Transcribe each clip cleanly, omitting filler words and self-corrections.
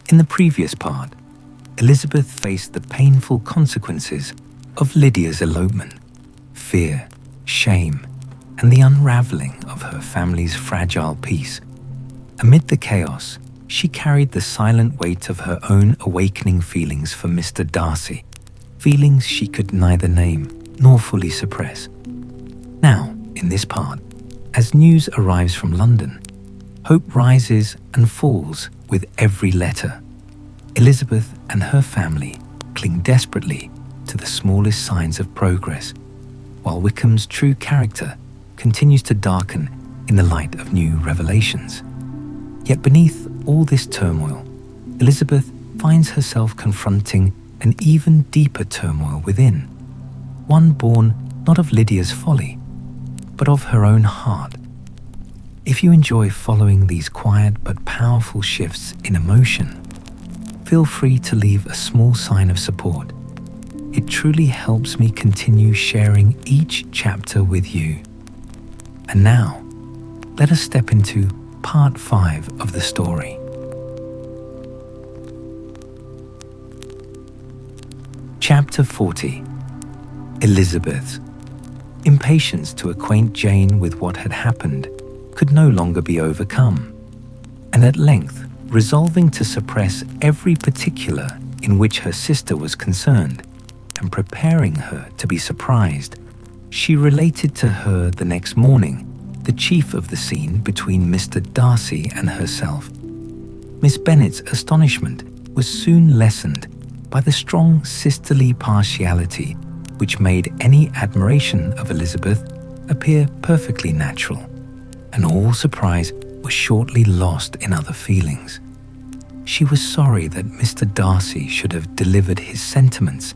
In the previous part, Elizabeth faced the painful consequences of Lydia's elopement, fear, shame, and the unraveling of her family's fragile peace. Amid the chaos, she carried the silent weight of her own awakening feelings for Mr. Darcy, feelings she could neither name nor fully suppress. Now, in this part, as news arrives from London, hope rises and falls with every letter. Elizabeth and her family cling desperately to the smallest signs of progress, while Wickham's true character continues to darken in the light of new revelations. Yet beneath all this turmoil, Elizabeth finds herself confronting an even deeper turmoil within, one born not of Lydia's folly, but of her own heart. If you enjoy following these quiet but powerful shifts in emotion, feel free to leave a small sign of support. It truly helps me continue sharing each chapter with you. And now, let us step into Part 5 of the story. Chapter 40. Elizabeth. Impatience to acquaint Jane with what had happened could no longer be overcome, and at length, resolving to suppress every particular in which her sister was concerned, and preparing her to be surprised, she related to her the next morning the chief of the scene between Mr. Darcy and herself. Miss Bennet's astonishment was soon lessened by the strong sisterly partiality which made any admiration of Elizabeth appear perfectly natural, and all surprise was shortly lost in other feelings. She was sorry that Mr. Darcy should have delivered his sentiments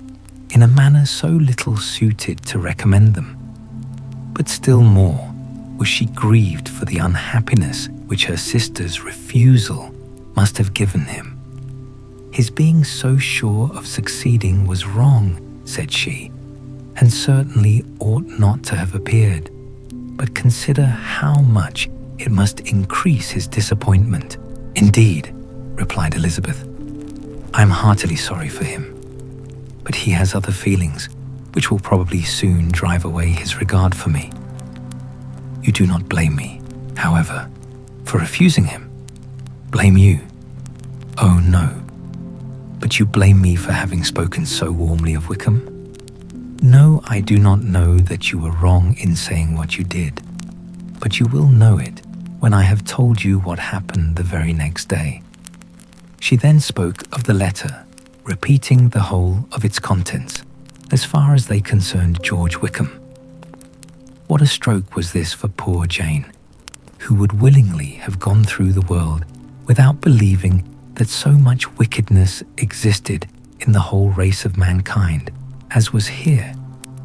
in a manner so little suited to recommend them, but still more was she grieved for the unhappiness which her sister's refusal must have given him. His being so sure of succeeding was wrong, said she, and certainly ought not to have appeared. But consider how much it must increase his disappointment. Indeed, replied Elizabeth, I am heartily sorry for him, but he has other feelings which will probably soon drive away his regard for me. You do not blame me, however, for refusing him. Blame you? Oh no. But you blame me for having spoken so warmly of Wickham? No, I do not know that you were wrong in saying what you did, but you will know it when I have told you what happened the very next day. She then spoke of the letter, repeating the whole of its contents, as far as they concerned George Wickham. What a stroke was this for poor Jane, who would willingly have gone through the world without believing that so much wickedness existed in the whole race of mankind, as was here,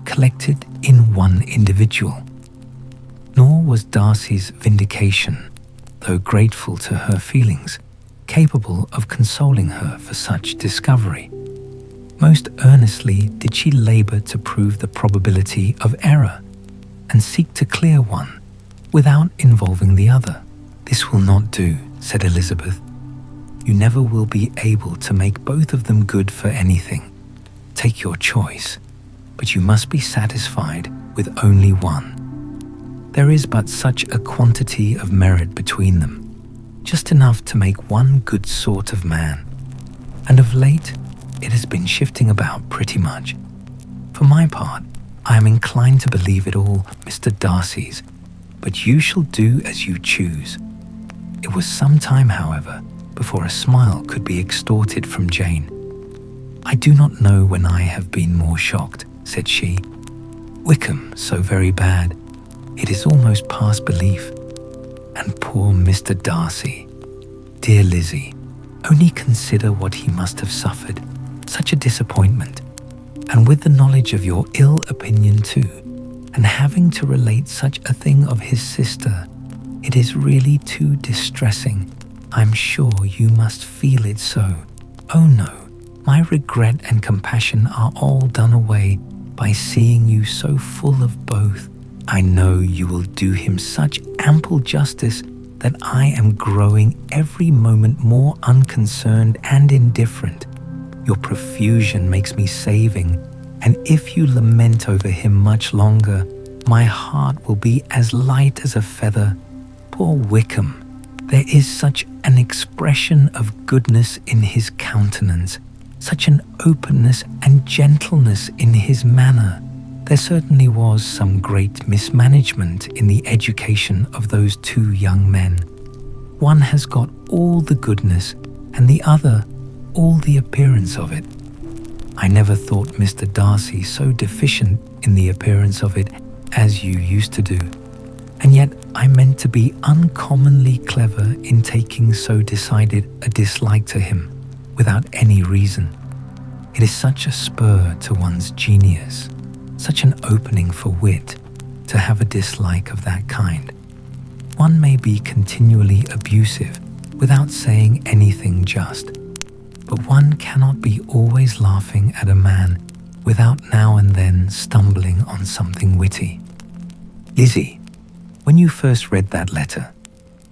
collected in one individual. Nor was Darcy's vindication, though grateful to her feelings, capable of consoling her for such discovery. Most earnestly did she labor to prove the probability of error, and seek to clear one without involving the other. This will not do, said Elizabeth. You never will be able to make both of them good for anything. Take your choice, but you must be satisfied with only one. There is but such a quantity of merit between them, just enough to make one good sort of man, and of late it has been shifting about pretty much. For my part, I am inclined to believe it all Mr. Darcy's, but you shall do as you choose. It was some time, however, before a smile could be extorted from Jane. I do not know when I have been more shocked, said she. Wickham so very bad, it is almost past belief. And poor Mr. Darcy. Dear Lizzie, only consider what he must have suffered, such a disappointment. And with the knowledge of your ill opinion too, and having to relate such a thing of his sister, it is really too distressing. I'm sure you must feel it so. Oh no, my regret and compassion are all done away by seeing you so full of both. I know you will do him such ample justice that I am growing every moment more unconcerned and indifferent. Your profusion makes me saving, and if you lament over him much longer, my heart will be as light as a feather. Poor Wickham! There is such an expression of goodness in his countenance, such an openness and gentleness in his manner. There certainly was some great mismanagement in the education of those two young men. One has got all the goodness, and the other all the appearance of it. I never thought Mr. Darcy so deficient in the appearance of it as you used to do, and yet I meant to be uncommonly clever in taking so decided a dislike to him without any reason. It is such a spur to one's genius, such an opening for wit, to have a dislike of that kind. One may be continually abusive without saying anything just, but one cannot be always laughing at a man without now and then stumbling on something witty. Lizzie, when you first read that letter,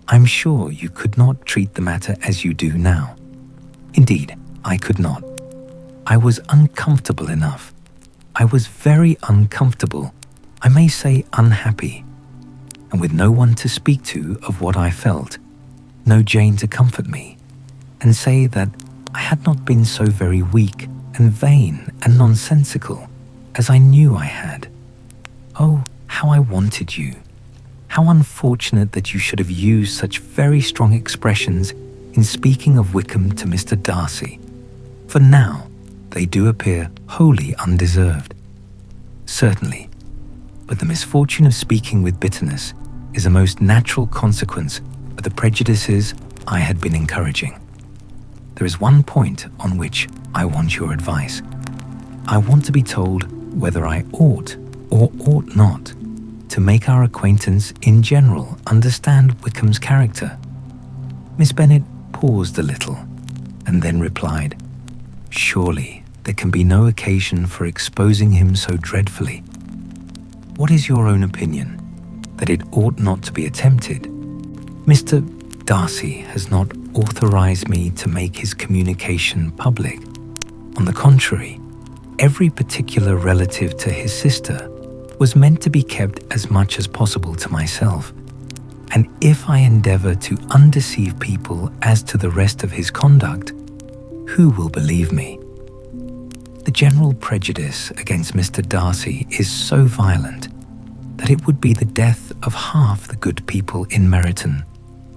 I'm sure you could not treat the matter as you do now. Indeed, I could not. I was uncomfortable enough. I was very uncomfortable, I may say unhappy, and with no one to speak to of what I felt, no Jane to comfort me, and say that I had not been so very weak and vain and nonsensical as I knew I had. Oh, how I wanted you! How unfortunate that you should have used such very strong expressions in speaking of Wickham to Mr. Darcy, for now they do appear wholly undeserved. Certainly, but the misfortune of speaking with bitterness is a most natural consequence of the prejudices I had been encouraging. There is one point on which I want your advice. I want to be told whether I ought or ought not to make our acquaintance in general understand Wickham's character. Miss Bennet paused a little and then replied, "Surely there can be no occasion for exposing him so dreadfully. What is your own opinion? That it ought not to be attempted? Mr. Darcy has not authorized me to make his communication public. On the contrary, every particular relative to his sister was meant to be kept as much as possible to myself. And if I endeavor to undeceive people as to the rest of his conduct, who will believe me? The general prejudice against Mr. Darcy is so violent that it would be the death of half the good people in Meryton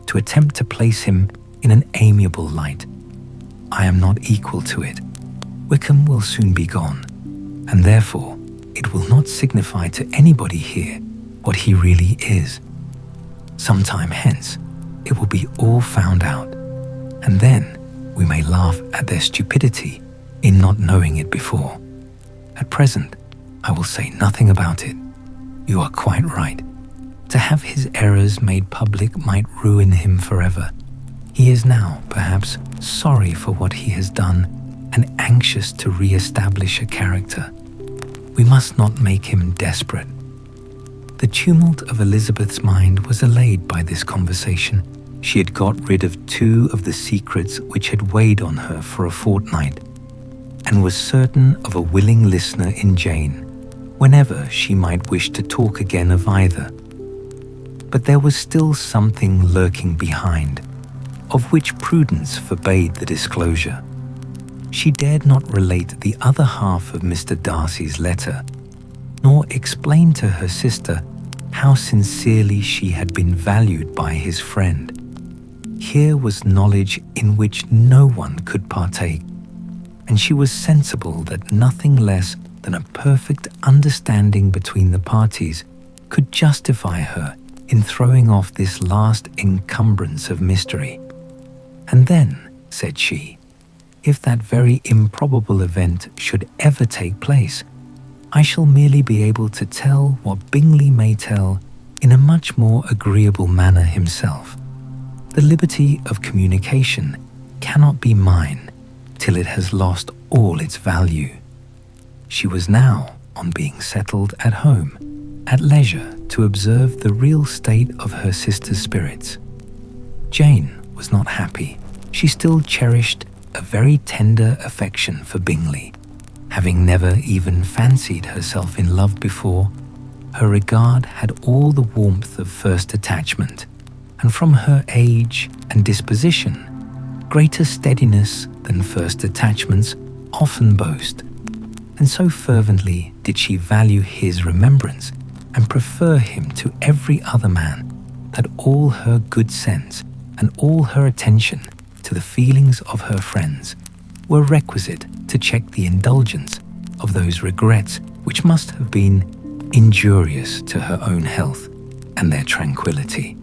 to attempt to place him in an amiable light. I am not equal to it. Wickham will soon be gone, and therefore it will not signify to anybody here what he really is. Some time hence, it will be all found out, and then we may laugh at their stupidity in not knowing it before. At present, I will say nothing about it. You are quite right. To have his errors made public might ruin him forever. He is now, perhaps, sorry for what he has done and anxious to re-establish a character. We must not make him desperate." The tumult of Elizabeth's mind was allayed by this conversation. She had got rid of two of the secrets which had weighed on her for a fortnight, and was certain of a willing listener in Jane, whenever she might wish to talk again of either. But there was still something lurking behind, of which prudence forbade the disclosure. She dared not relate the other half of Mr. Darcy's letter, nor explain to her sister how sincerely she had been valued by his friend. Here was knowledge in which no one could partake, and she was sensible that nothing less than a perfect understanding between the parties could justify her in throwing off this last encumbrance of mystery. "And then," said she, "if that very improbable event should ever take place, I shall merely be able to tell what Bingley may tell in a much more agreeable manner himself. The liberty of communication cannot be mine till it has lost all its value." She was now, on being settled at home, at leisure to observe the real state of her sister's spirits. Jane was not happy. She still cherished a very tender affection for Bingley. Having never even fancied herself in love before, her regard had all the warmth of first attachment, and from her age and disposition, greater steadiness than first attachments often boast. And so fervently did she value his remembrance and prefer him to every other man, that all her good sense and all her attention to the feelings of her friends were requisite to check the indulgence of those regrets which must have been injurious to her own health and their tranquillity.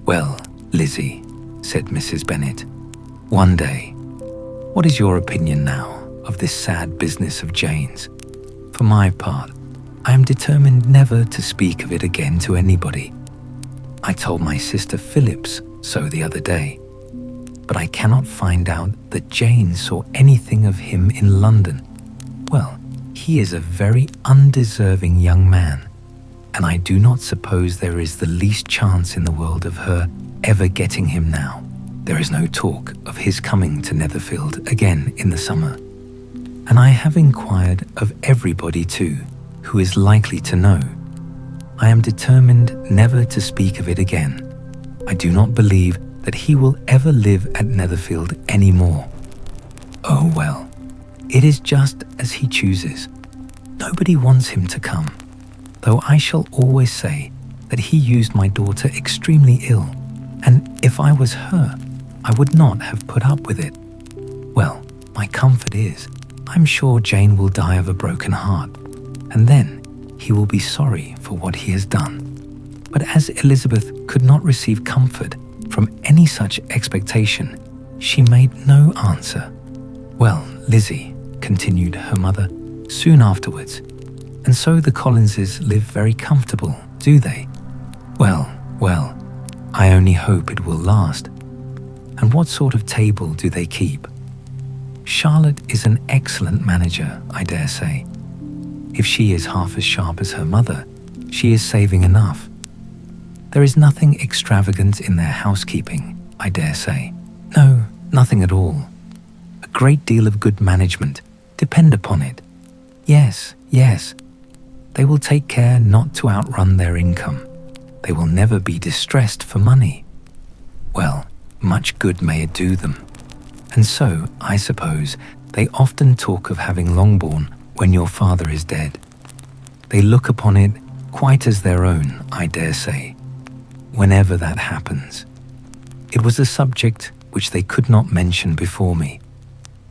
"Well, Lizzie," said Mrs. Bennet, one day, "what is your opinion now of this sad business of Jane's? For my part, I am determined never to speak of it again to anybody. I told my sister Phillips so the other day, but I cannot find out that Jane saw anything of him in London. Well, he is a very undeserving young man, and I do not suppose there is the least chance in the world of her ever getting him now. There is no talk of his coming to Netherfield again in the summer, and I have inquired of everybody too who is likely to know. I am determined never to speak of it again. I do not believe that he will ever live at Netherfield any more. Oh well, it is just as he chooses. Nobody wants him to come, though I shall always say that he used my daughter extremely ill, and if I was her, I would not have put up with it. Well, my comfort is, I'm sure Jane will die of a broken heart, and then he will be sorry for what he has done." But as Elizabeth could not receive comfort from any such expectation, she made no answer. "Well, Lizzie," continued her mother soon afterwards, "and so the Collinses live very comfortable, do they? Well, well, I only hope it will last. And what sort of table do they keep? Charlotte is an excellent manager, I dare say. If she is half as sharp as her mother, she is saving enough. There is nothing extravagant in their housekeeping, I dare say. No, nothing at all. A great deal of good management, depend upon it. Yes, yes. They will take care not to outrun their income. They will never be distressed for money. Well, much good may it do them. And so, I suppose, they often talk of having Longbourn when your father is dead. They look upon it quite as their own, I dare say, whenever that happens. It was a subject which they could not mention before me.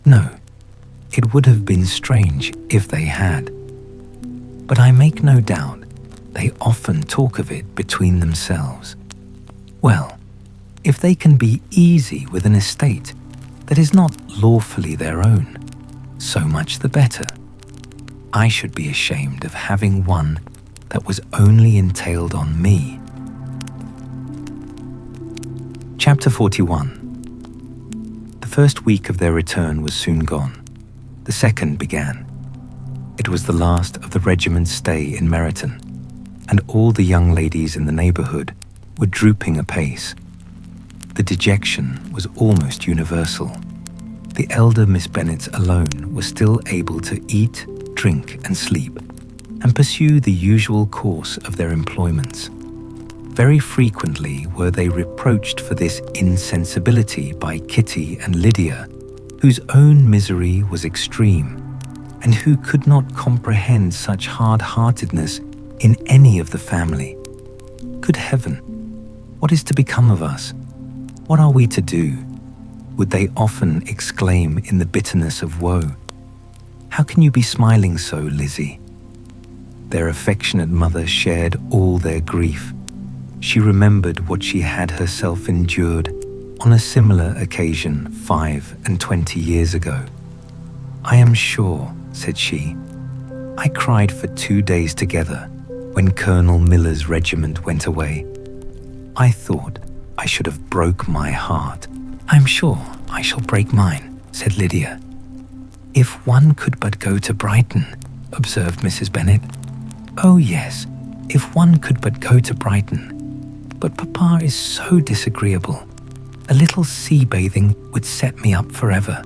No, it would have been strange if they had. But I make no doubt they often talk of it between themselves. Well, if they can be easy with an estate that is not lawfully their own, so much the better. I should be ashamed of having one that was only entailed on me. Chapter 41. The first week of their return was soon gone. The second began. It was the last of the regiment's stay in Meryton, and all the young ladies in the neighbourhood were drooping apace. The dejection was almost universal. The elder Miss Bennet alone was still able to eat, drink and sleep, and pursue the usual course of their employments. Very frequently were they reproached for this insensibility by Kitty and Lydia, whose own misery was extreme, and who could not comprehend such hard-heartedness in any of the family. Good heaven, what is to become of us? What are we to do? Would they often exclaim in the bitterness of woe. How can you be smiling so, Lizzie? Their affectionate mother shared all their grief. She remembered what she had herself endured on a similar occasion 25 years ago. I am sure, said she, I cried for 2 days together when Colonel Miller's regiment went away. I thought I should have broke my heart. I'm sure I shall break mine, said Lydia. If one could but go to Brighton, observed Mrs. Bennet. Oh yes, if one could but go to Brighton. But Papa is so disagreeable. a little sea bathing would set me up forever.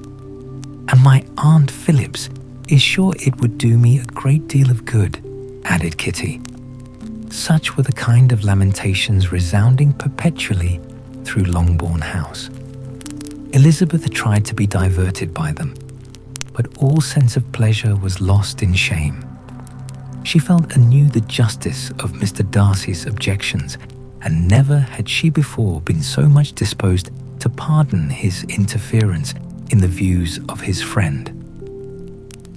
And my Aunt Phillips is sure it would do me a great deal of good," added Kitty. Such were the kind of lamentations resounding perpetually through Longbourn House. Elizabeth tried to be diverted by them, but all sense of pleasure was lost in shame. She felt anew the justice of Mr. Darcy's objections, and never had she before been so much disposed to pardon his interference in the views of his friend.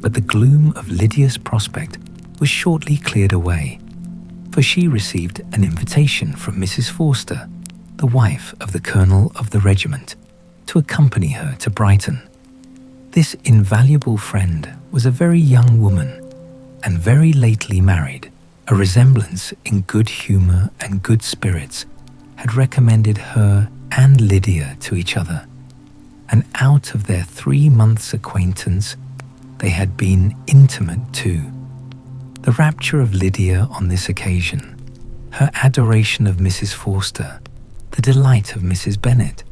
But the gloom of Lydia's prospect was shortly cleared away, for she received an invitation from Mrs. Forster, the wife of the colonel of the regiment, to accompany her to Brighton. This invaluable friend was a very young woman, and very lately married. A resemblance in good humour and good spirits had recommended her and Lydia to each other, and out of their 3 months' acquaintance they had been intimate too. The rapture of Lydia on this occasion, her adoration of Mrs. Forster, the delight of Mrs. Bennet,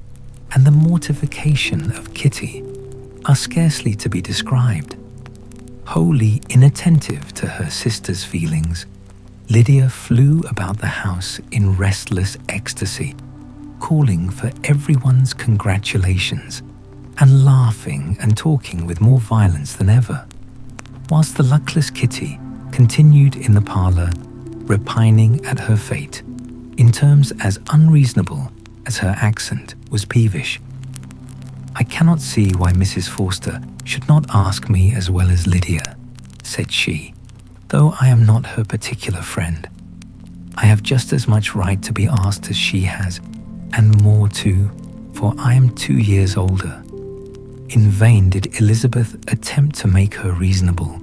and the mortification of Kitty are scarcely to be described. Wholly inattentive to her sister's feelings, Lydia flew about the house in restless ecstasy, calling for everyone's congratulations, and laughing and talking with more violence than ever, whilst the luckless Kitty continued in the parlour, repining at her fate, in terms as unreasonable as her accent was peevish. "I cannot see why Mrs. Forster should not ask me as well as Lydia," said she, "though I am not her particular friend. I have just as much right to be asked as she has, and more too, for I am 2 years older." In vain did Elizabeth attempt to make her reasonable,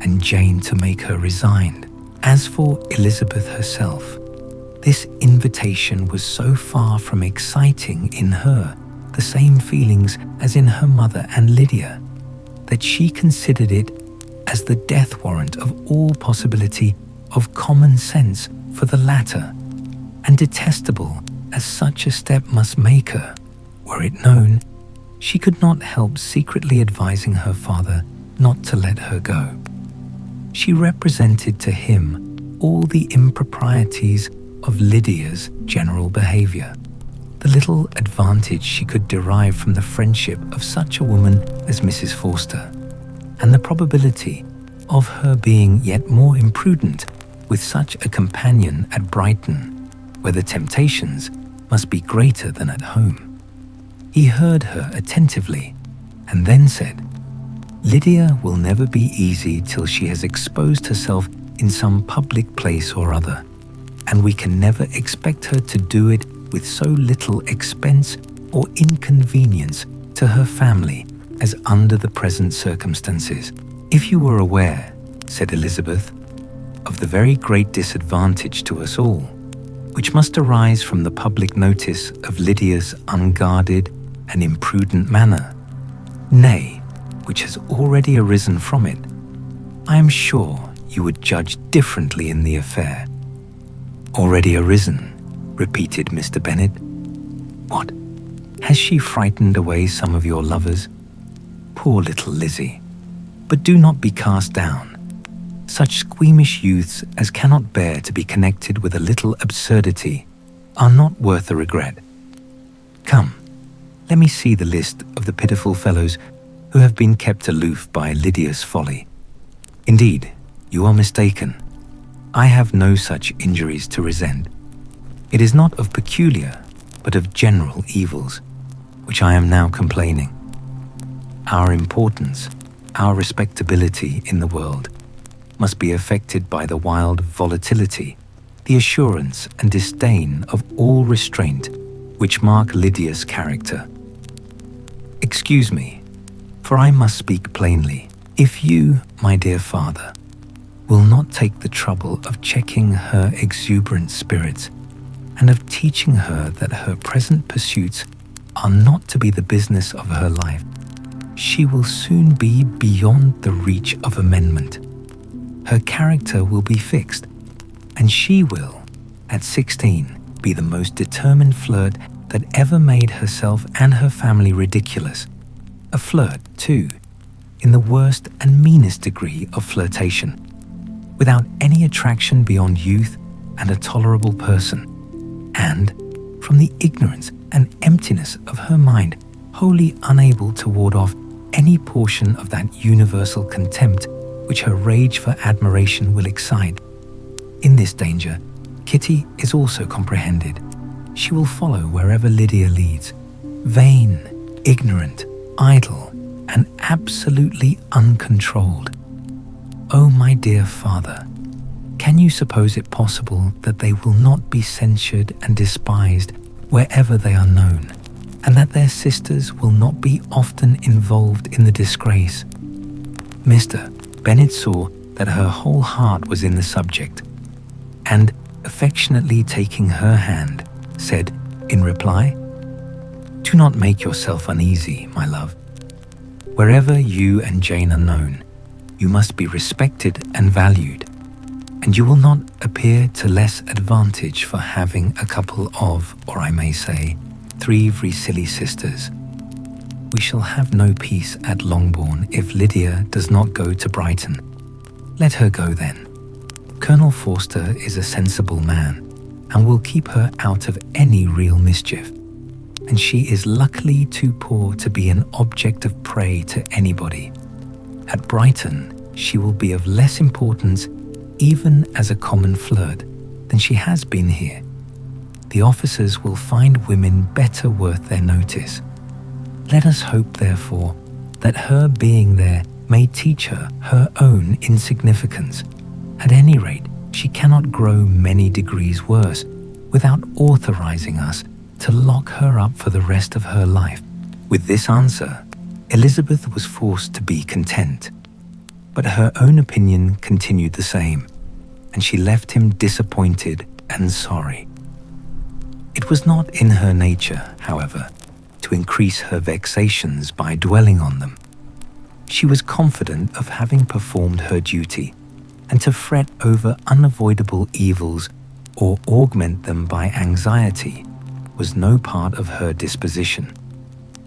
and Jane to make her resigned. As for Elizabeth herself, this invitation was so far from exciting in her the same feelings as in her mother and Lydia, that she considered it as the death warrant of all possibility of common sense for the latter, and detestable as such a step must make her, were it known, she could not help secretly advising her father not to let her go. She represented to him all the improprieties of Lydia's general behaviour, the little advantage she could derive from the friendship of such a woman as Mrs. Forster, and the probability of her being yet more imprudent with such a companion at Brighton, where the temptations must be greater than at home. He heard her attentively, and then said, "Lydia will never be easy till she has exposed herself in some public place or other, and we can never expect her to do it with so little expense or inconvenience to her family as under the present circumstances. If you were aware," said Elizabeth, "of the very great disadvantage to us all, which must arise from the public notice of Lydia's unguarded and imprudent manner, nay, which has already arisen from it, I am sure you would judge differently in the affair." "Already arisen," repeated Mr. Bennet. "What, has she frightened away some of your lovers? Poor little Lizzie! But do not be cast down. Such squeamish youths as cannot bear to be connected with a little absurdity are not worth a regret. Come, let me see the list of the pitiful fellows who have been kept aloof by Lydia's folly. Indeed, you are mistaken. I have no such injuries to resent. It is not of peculiar, but of general evils, which I am now complaining. Our importance, our respectability in the world, must be affected by the wild volatility, the assurance and disdain of all restraint which mark Lydia's character. Excuse me, for I must speak plainly. If you, my dear father, will not take the trouble of checking her exuberant spirits, and of teaching her that her present pursuits are not to be the business of her life, she will soon be beyond the reach of amendment. Her character will be fixed, and she will, at 16, be the most determined flirt that ever made herself and her family ridiculous. A flirt, too, in the worst and meanest degree of flirtation, without any attraction beyond youth and a tolerable person, and, from the ignorance and emptiness of her mind, wholly unable to ward off any portion of that universal contempt which her rage for admiration will excite. In this danger, Kitty is also comprehended. She will follow wherever Lydia leads, vain, ignorant, idle, and absolutely uncontrolled. Oh, my dear father, can you suppose it possible that they will not be censured and despised wherever they are known, and that their sisters will not be often involved in the disgrace? Mr. Bennet saw that her whole heart was in the subject, and, affectionately taking her hand, said in reply, "Do not make yourself uneasy, my love. Wherever you and Jane are known, you must be respected and valued, and you will not appear to less advantage for having a couple of, or I may say, 3 very silly sisters. We shall have no peace at Longbourn if Lydia does not go to Brighton. Let her go then. Colonel Forster is a sensible man, and will keep her out of any real mischief, and she is luckily too poor to be an object of prey to anybody. At Brighton, she will be of less importance even as a common flirt than she has been here. The officers will find women better worth their notice. Let us hope, therefore, that her being there may teach her her own insignificance. At any rate, she cannot grow many degrees worse without authorizing us to lock her up for the rest of her life." With this answer, Elizabeth was forced to be content, but her own opinion continued the same, and she left him disappointed and sorry. It was not in her nature, however, to increase her vexations by dwelling on them. She was confident of having performed her duty, and to fret over unavoidable evils or augment them by anxiety was no part of her disposition.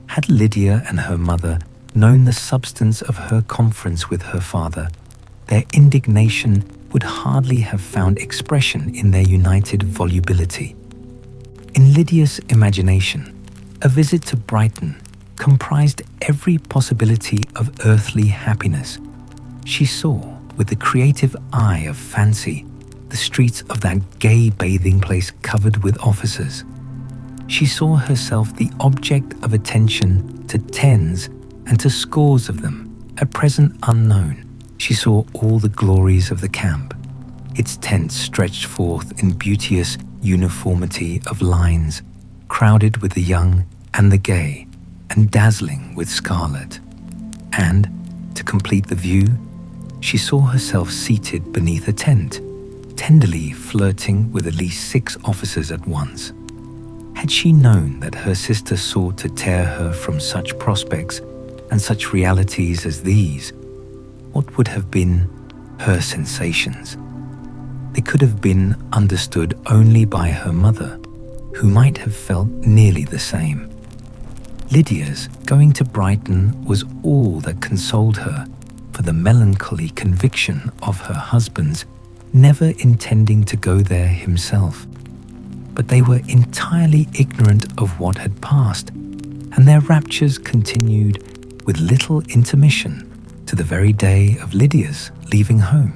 Had Lydia and her mother known the substance of her conference with her father, their indignation would hardly have found expression in their united volubility. In Lydia's imagination, a visit to Brighton comprised every possibility of earthly happiness. She saw, with the creative eye of fancy, the streets of that gay bathing place covered with officers. She saw herself the object of attention to tens and to scores of them, at present unknown. She saw all the glories of the camp, its tents stretched forth in beauteous uniformity of lines, crowded with the young and the gay, and dazzling with scarlet. And, to complete the view, she saw herself seated beneath a tent, tenderly flirting with at least 6 officers at once. Had she known that her sister sought to tear her from such prospects and such realities as these, what would have been her sensations? They could have been understood only by her mother, who might have felt nearly the same. Lydia's going to Brighton was all that consoled her for the melancholy conviction of her husband's never intending to go there himself. But they were entirely ignorant of what had passed, and their raptures continued with little intermission to the very day of Lydia's leaving home.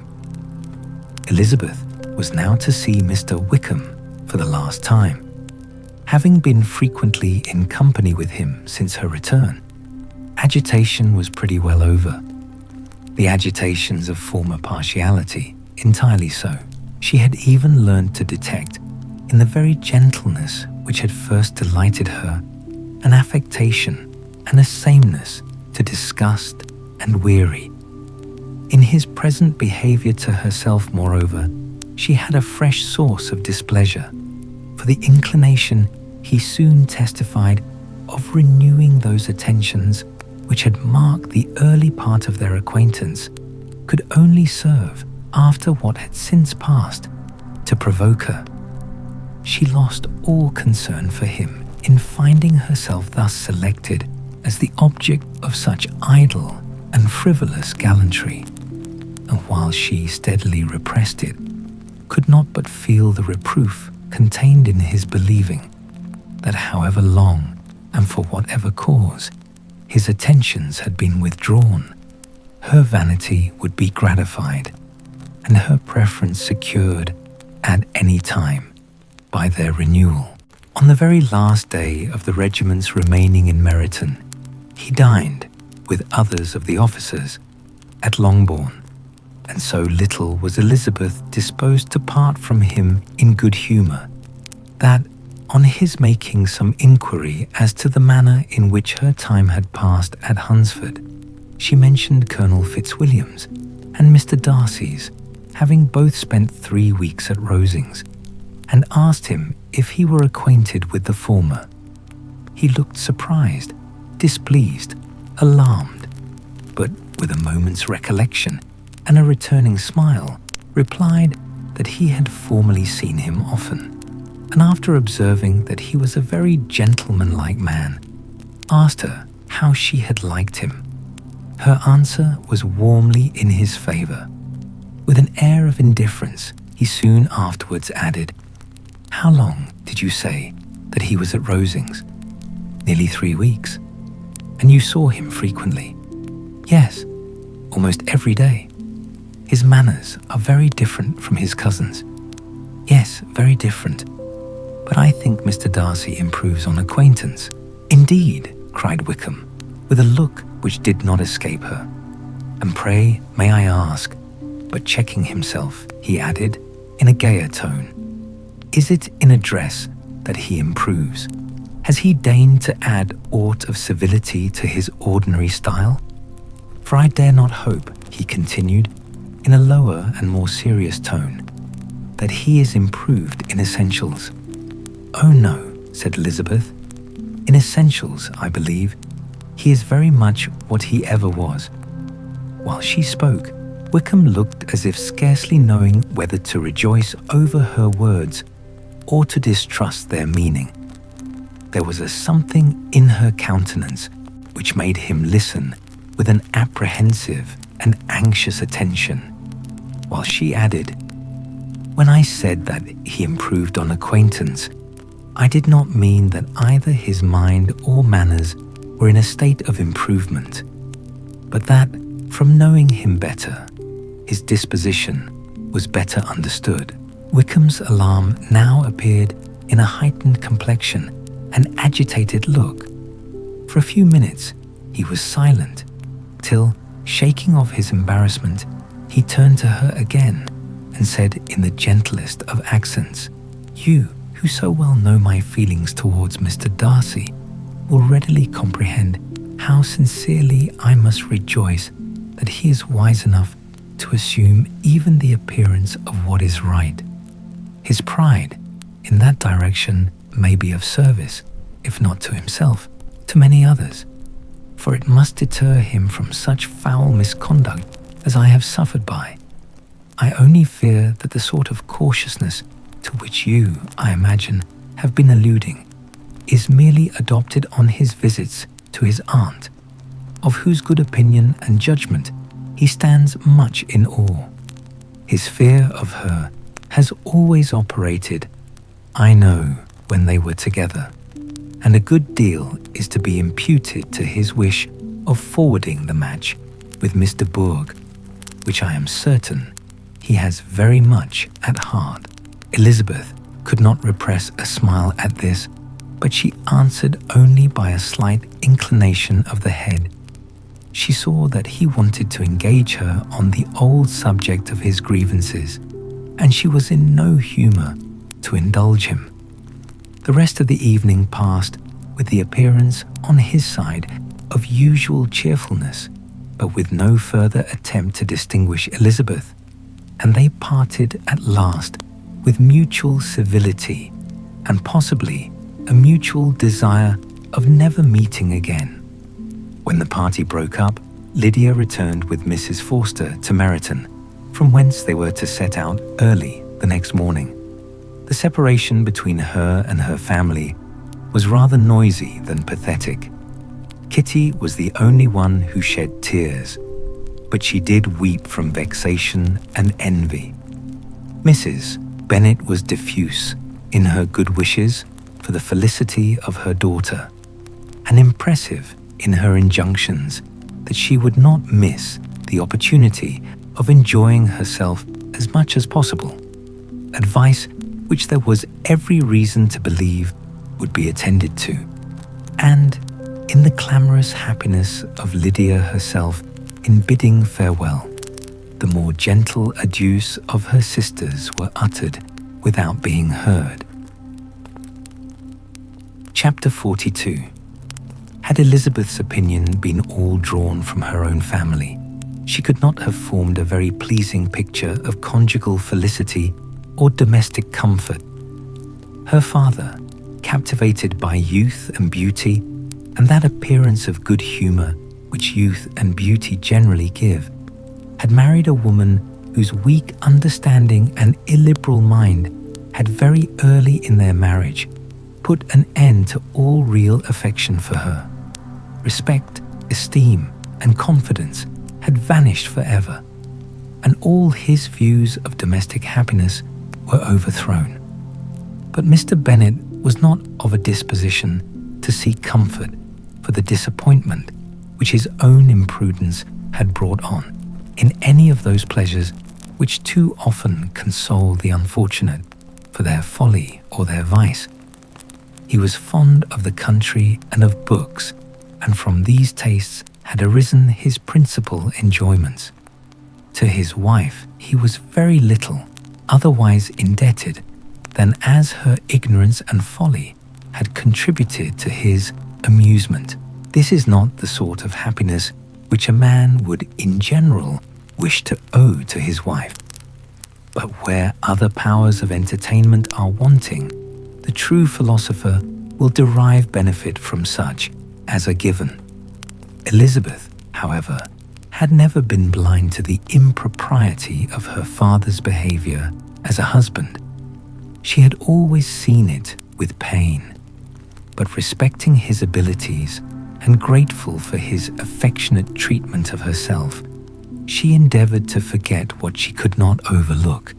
Elizabeth was now to see Mr. Wickham for the last time. Having been frequently in company with him since her return, agitation was pretty well over. The agitations of former partiality, entirely so. She had even learned to detect, in the very gentleness which had first delighted her, an affectation and a sameness to disgust and weary. In his present behavior to herself, moreover, she had a fresh source of displeasure, for the inclination he soon testified of renewing those attentions which had marked the early part of their acquaintance could only serve, after what had since passed, to provoke her. She lost all concern for him in finding herself thus selected as the object of such idle and frivolous gallantry, and while she steadily repressed it, could not but feel the reproof contained in his believing that however long and for whatever cause his attentions had been withdrawn, her vanity would be gratified and her preference secured at any time by their renewal. On the very last day of the regiment's remaining in Meryton, he dined, with others of the officers, at Longbourn, and so little was Elizabeth disposed to part from him in good humour, that, on his making some inquiry as to the manner in which her time had passed at Hunsford, she mentioned Colonel Fitzwilliam's and Mr. Darcy's having both spent 3 weeks at Rosings, and asked him if he were acquainted with the former. He looked surprised, displeased, alarmed, but with a moment's recollection and a returning smile, replied that he had formerly seen him often, and after observing that he was a very gentlemanlike man, asked her how she had liked him. Her answer was warmly in his favour. With an air of indifference, he soon afterwards added, "How long did you say that he was at Rosings?" "Nearly 3 weeks." "And you saw him frequently?" "Yes, almost every day." "His manners are very different from his cousin's." "Yes, very different. But I think Mr. Darcy improves on acquaintance." "Indeed," cried Wickham, with a look which did not escape her. "And pray, may I ask," but checking himself, he added, in a gayer tone, "is it in address that he improves? Has he deigned to add aught of civility to his ordinary style? For I dare not hope," he continued, in a lower and more serious tone, "that he is improved in essentials." "Oh no," said Elizabeth. "In essentials, I believe, he is very much what he ever was." While she spoke, Wickham looked as if scarcely knowing whether to rejoice over her words or to distrust their meaning. There was a something in her countenance which made him listen with an apprehensive and anxious attention, while she added, "When I said that he improved on acquaintance, I did not mean that either his mind or manners were in a state of improvement, but that, from knowing him better, his disposition was better understood." Wickham's alarm now appeared in a heightened complexion and agitated look. For a few minutes he was silent, till, shaking off his embarrassment, he turned to her again and said in the gentlest of accents, "You, who so well know my feelings towards Mr. Darcy, will readily comprehend how sincerely I must rejoice that he is wise enough to assume even the appearance of what is right. His pride in that direction may be of service, if not to himself, to many others, for it must deter him from such foul misconduct as I have suffered by. I only fear that the sort of cautiousness to which you, I imagine, have been alluding, is merely adopted on his visits to his aunt, of whose good opinion and judgment he stands much in awe. His fear of her has always operated, I know, when they were together, and a good deal is to be imputed to his wish of forwarding the match with Mr. Bourg, which I am certain he has very much at heart." Elizabeth could not repress a smile at this, but she answered only by a slight inclination of the head. She saw that he wanted to engage her on the old subject of his grievances, and she was in no humour to indulge him. The rest of the evening passed with the appearance, on his side, of usual cheerfulness, but with no further attempt to distinguish Elizabeth, and they parted at last with mutual civility and possibly a mutual desire of never meeting again. When the party broke up, Lydia returned with Mrs. Forster to Meryton, from whence they were to set out early the next morning. The separation between her and her family was rather noisy than pathetic. Kitty was the only one who shed tears, but she did weep from vexation and envy. Mrs. Bennet was diffuse in her good wishes for the felicity of her daughter, and impressive in her injunctions that she would not miss the opportunity of enjoying herself as much as possible, advice which there was every reason to believe would be attended to. And in the clamorous happiness of Lydia herself in bidding farewell, the more gentle adieus of her sisters were uttered without being heard. Chapter 42. Had Elizabeth's opinion been all drawn from her own family, she could not have formed a very pleasing picture of conjugal felicity or domestic comfort. Her father, captivated by youth and beauty, and that appearance of good humour which youth and beauty generally give, had married a woman whose weak understanding and illiberal mind had very early in their marriage put an end to all real affection for her. Respect, esteem, and confidence had vanished forever, and all his views of domestic happiness were overthrown. But Mr. Bennet was not of a disposition to seek comfort for the disappointment which his own imprudence had brought on in any of those pleasures which too often console the unfortunate for their folly or their vice. He was fond of the country and of books, and from these tastes had arisen his principal enjoyments. To his wife he was very little otherwise indebted than as her ignorance and folly had contributed to his amusement. This is not the sort of happiness which a man would in general wish to owe to his wife. But where other powers of entertainment are wanting, the true philosopher will derive benefit from such as are given. Elizabeth, however, had never been blind to the impropriety of her father's behavior as a husband. She had always seen it with pain, but respecting his abilities and grateful for his affectionate treatment of herself, she endeavored to forget what she could not overlook,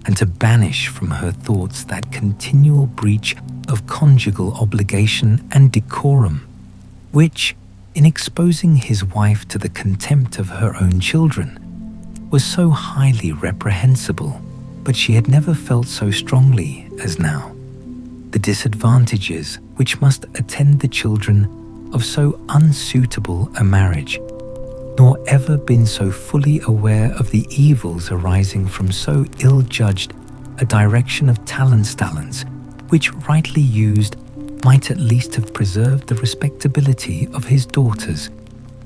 and to banish from her thoughts that continual breach of conjugal obligation and decorum, which, in exposing his wife to the contempt of her own children, was so highly reprehensible. But she had never felt so strongly as now the disadvantages which must attend the children of so unsuitable a marriage, nor ever been so fully aware of the evils arising from so ill-judged a direction of talents, which rightly used might at least have preserved the respectability of his daughters,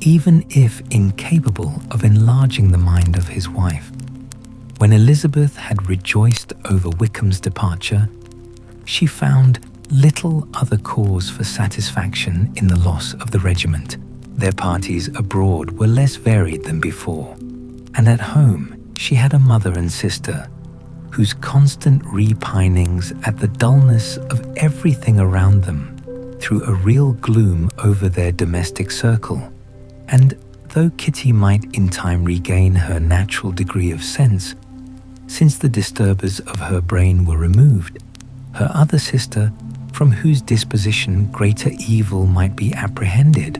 even if incapable of enlarging the mind of his wife. When Elizabeth had rejoiced over Wickham's departure, she found little other cause for satisfaction in the loss of the regiment. Their parties abroad were less varied than before, and at home she had a mother and sister whose constant repinings at the dullness of everything around them threw a real gloom over their domestic circle. And though Kitty might in time regain her natural degree of sense, since the disturbers of her brain were removed, her other sister, from whose disposition greater evil might be apprehended,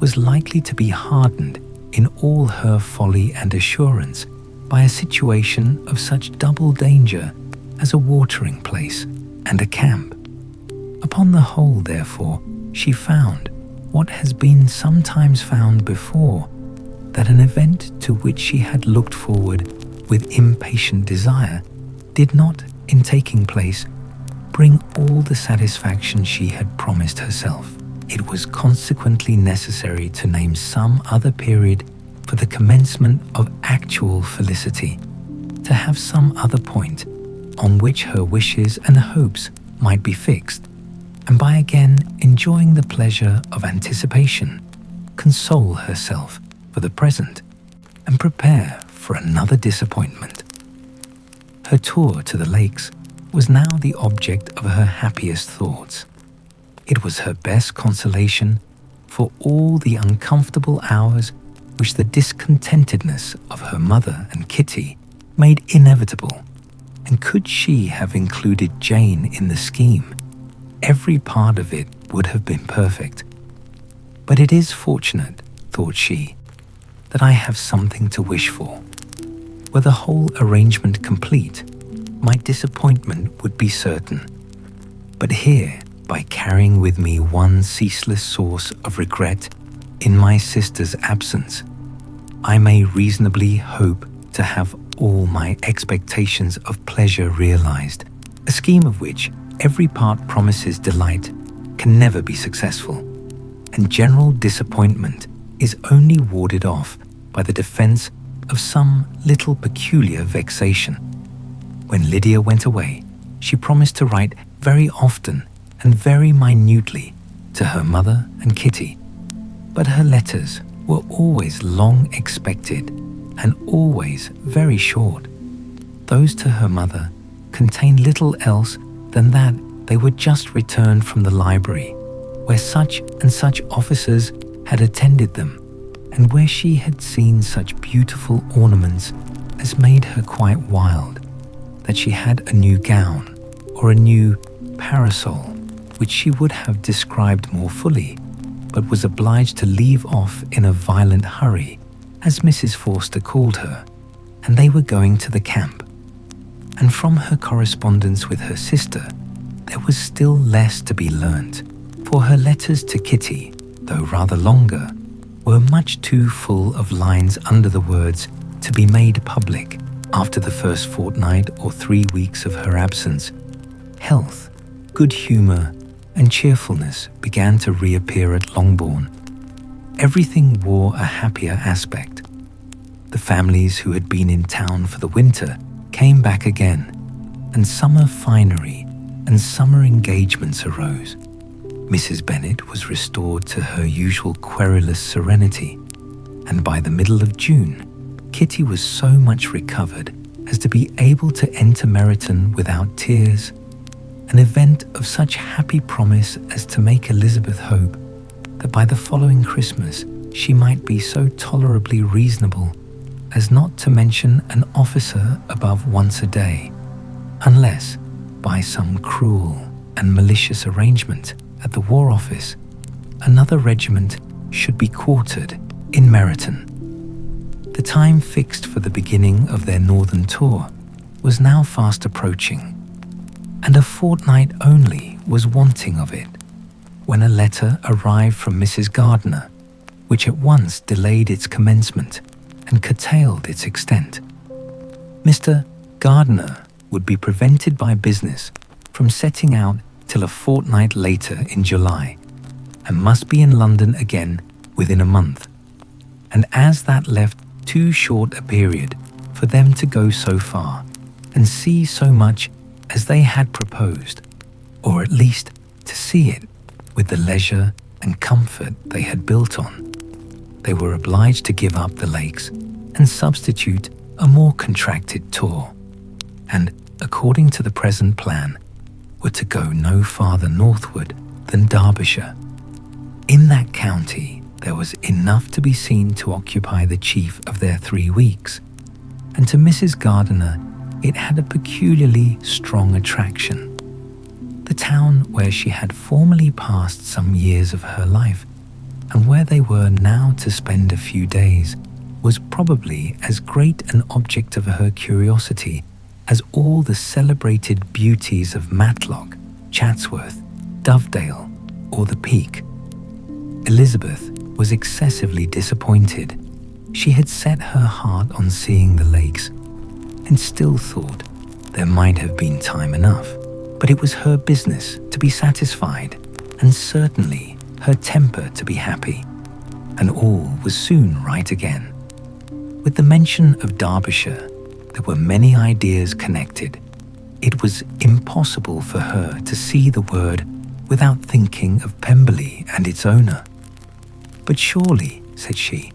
was likely to be hardened in all her folly and assurance by a situation of such double danger as a watering place and a camp. Upon the whole, therefore, she found what has been sometimes found before, that an event to which she had looked forward with impatient desire did not, in taking place, bring all the satisfaction she had promised herself. It was consequently necessary to name some other period for the commencement of actual felicity, to have some other point on which her wishes and hopes might be fixed, and by again enjoying the pleasure of anticipation, console herself for the present and prepare for another disappointment. Her tour to the lakes was now the object of her happiest thoughts. It was her best consolation for all the uncomfortable hours which the discontentedness of her mother and Kitty made inevitable. And could she have included Jane in the scheme, every part of it would have been perfect. But it is fortunate, thought she, that I have something to wish for. Were the whole arrangement complete, my disappointment would be certain. But here, by carrying with me one ceaseless source of regret in my sister's absence, I may reasonably hope to have all my expectations of pleasure realized, a scheme of which every part promises delight can never be successful, and general disappointment is only warded off by the defense of some little peculiar vexation. When Lydia went away, she promised to write very often and very minutely to her mother and Kitty, but her letters were always long expected and always very short. Those to her mother contained little else than that they were just returned from the library, where such and such officers had attended them, and where she had seen such beautiful ornaments as made her quite wild, that she had a new gown or a new parasol, which she would have described more fully, but was obliged to leave off in a violent hurry, as Mrs. Forster called her, and they were going to the camp. And from her correspondence with her sister, there was still less to be learnt, for her letters to Kitty, though rather longer, were much too full of lines under the words to be made public after the first fortnight or 3 weeks of her absence. Health, good humour, and cheerfulness began to reappear at Longbourn. Everything wore a happier aspect. The families who had been in town for the winter came back again, and summer finery and summer engagements arose. Mrs. Bennet was restored to her usual querulous serenity, and by the middle of June, Kitty was so much recovered as to be able to enter Meryton without tears, an event of such happy promise as to make Elizabeth hope that by the following Christmas she might be so tolerably reasonable as not to mention an officer above once a day, unless, by some cruel and malicious arrangement at the War Office, another regiment should be quartered in Meryton. The time fixed for the beginning of their northern tour was now fast approaching, and a fortnight only was wanting of it, when a letter arrived from Mrs. Gardiner, which at once delayed its commencement and curtailed its extent. Mr. Gardiner would be prevented by business from setting out till a fortnight later in July, and must be in London again within a month, and as that left too short a period for them to go so far and see so much as they had proposed, or at least to see it with the leisure and comfort they had built on, they were obliged to give up the lakes and substitute a more contracted tour, and, according to the present plan, were to go no farther northward than Derbyshire. In that county there was enough to be seen to occupy the chief of their 3 weeks, and to Mrs. Gardiner it had a peculiarly strong attraction. The town where she had formerly passed some years of her life, and where they were now to spend a few days, was probably as great an object of her curiosity as all the celebrated beauties of Matlock, Chatsworth, Dovedale, or the Peak. Elizabeth was excessively disappointed. She had set her heart on seeing the lakes, and still thought there might have been time enough, but it was her business to be satisfied, and certainly her temper to be happy, and all was soon right again. With the mention of Derbyshire, there were many ideas connected. It was impossible for her to see the word without thinking of Pemberley and its owner. But surely, said she,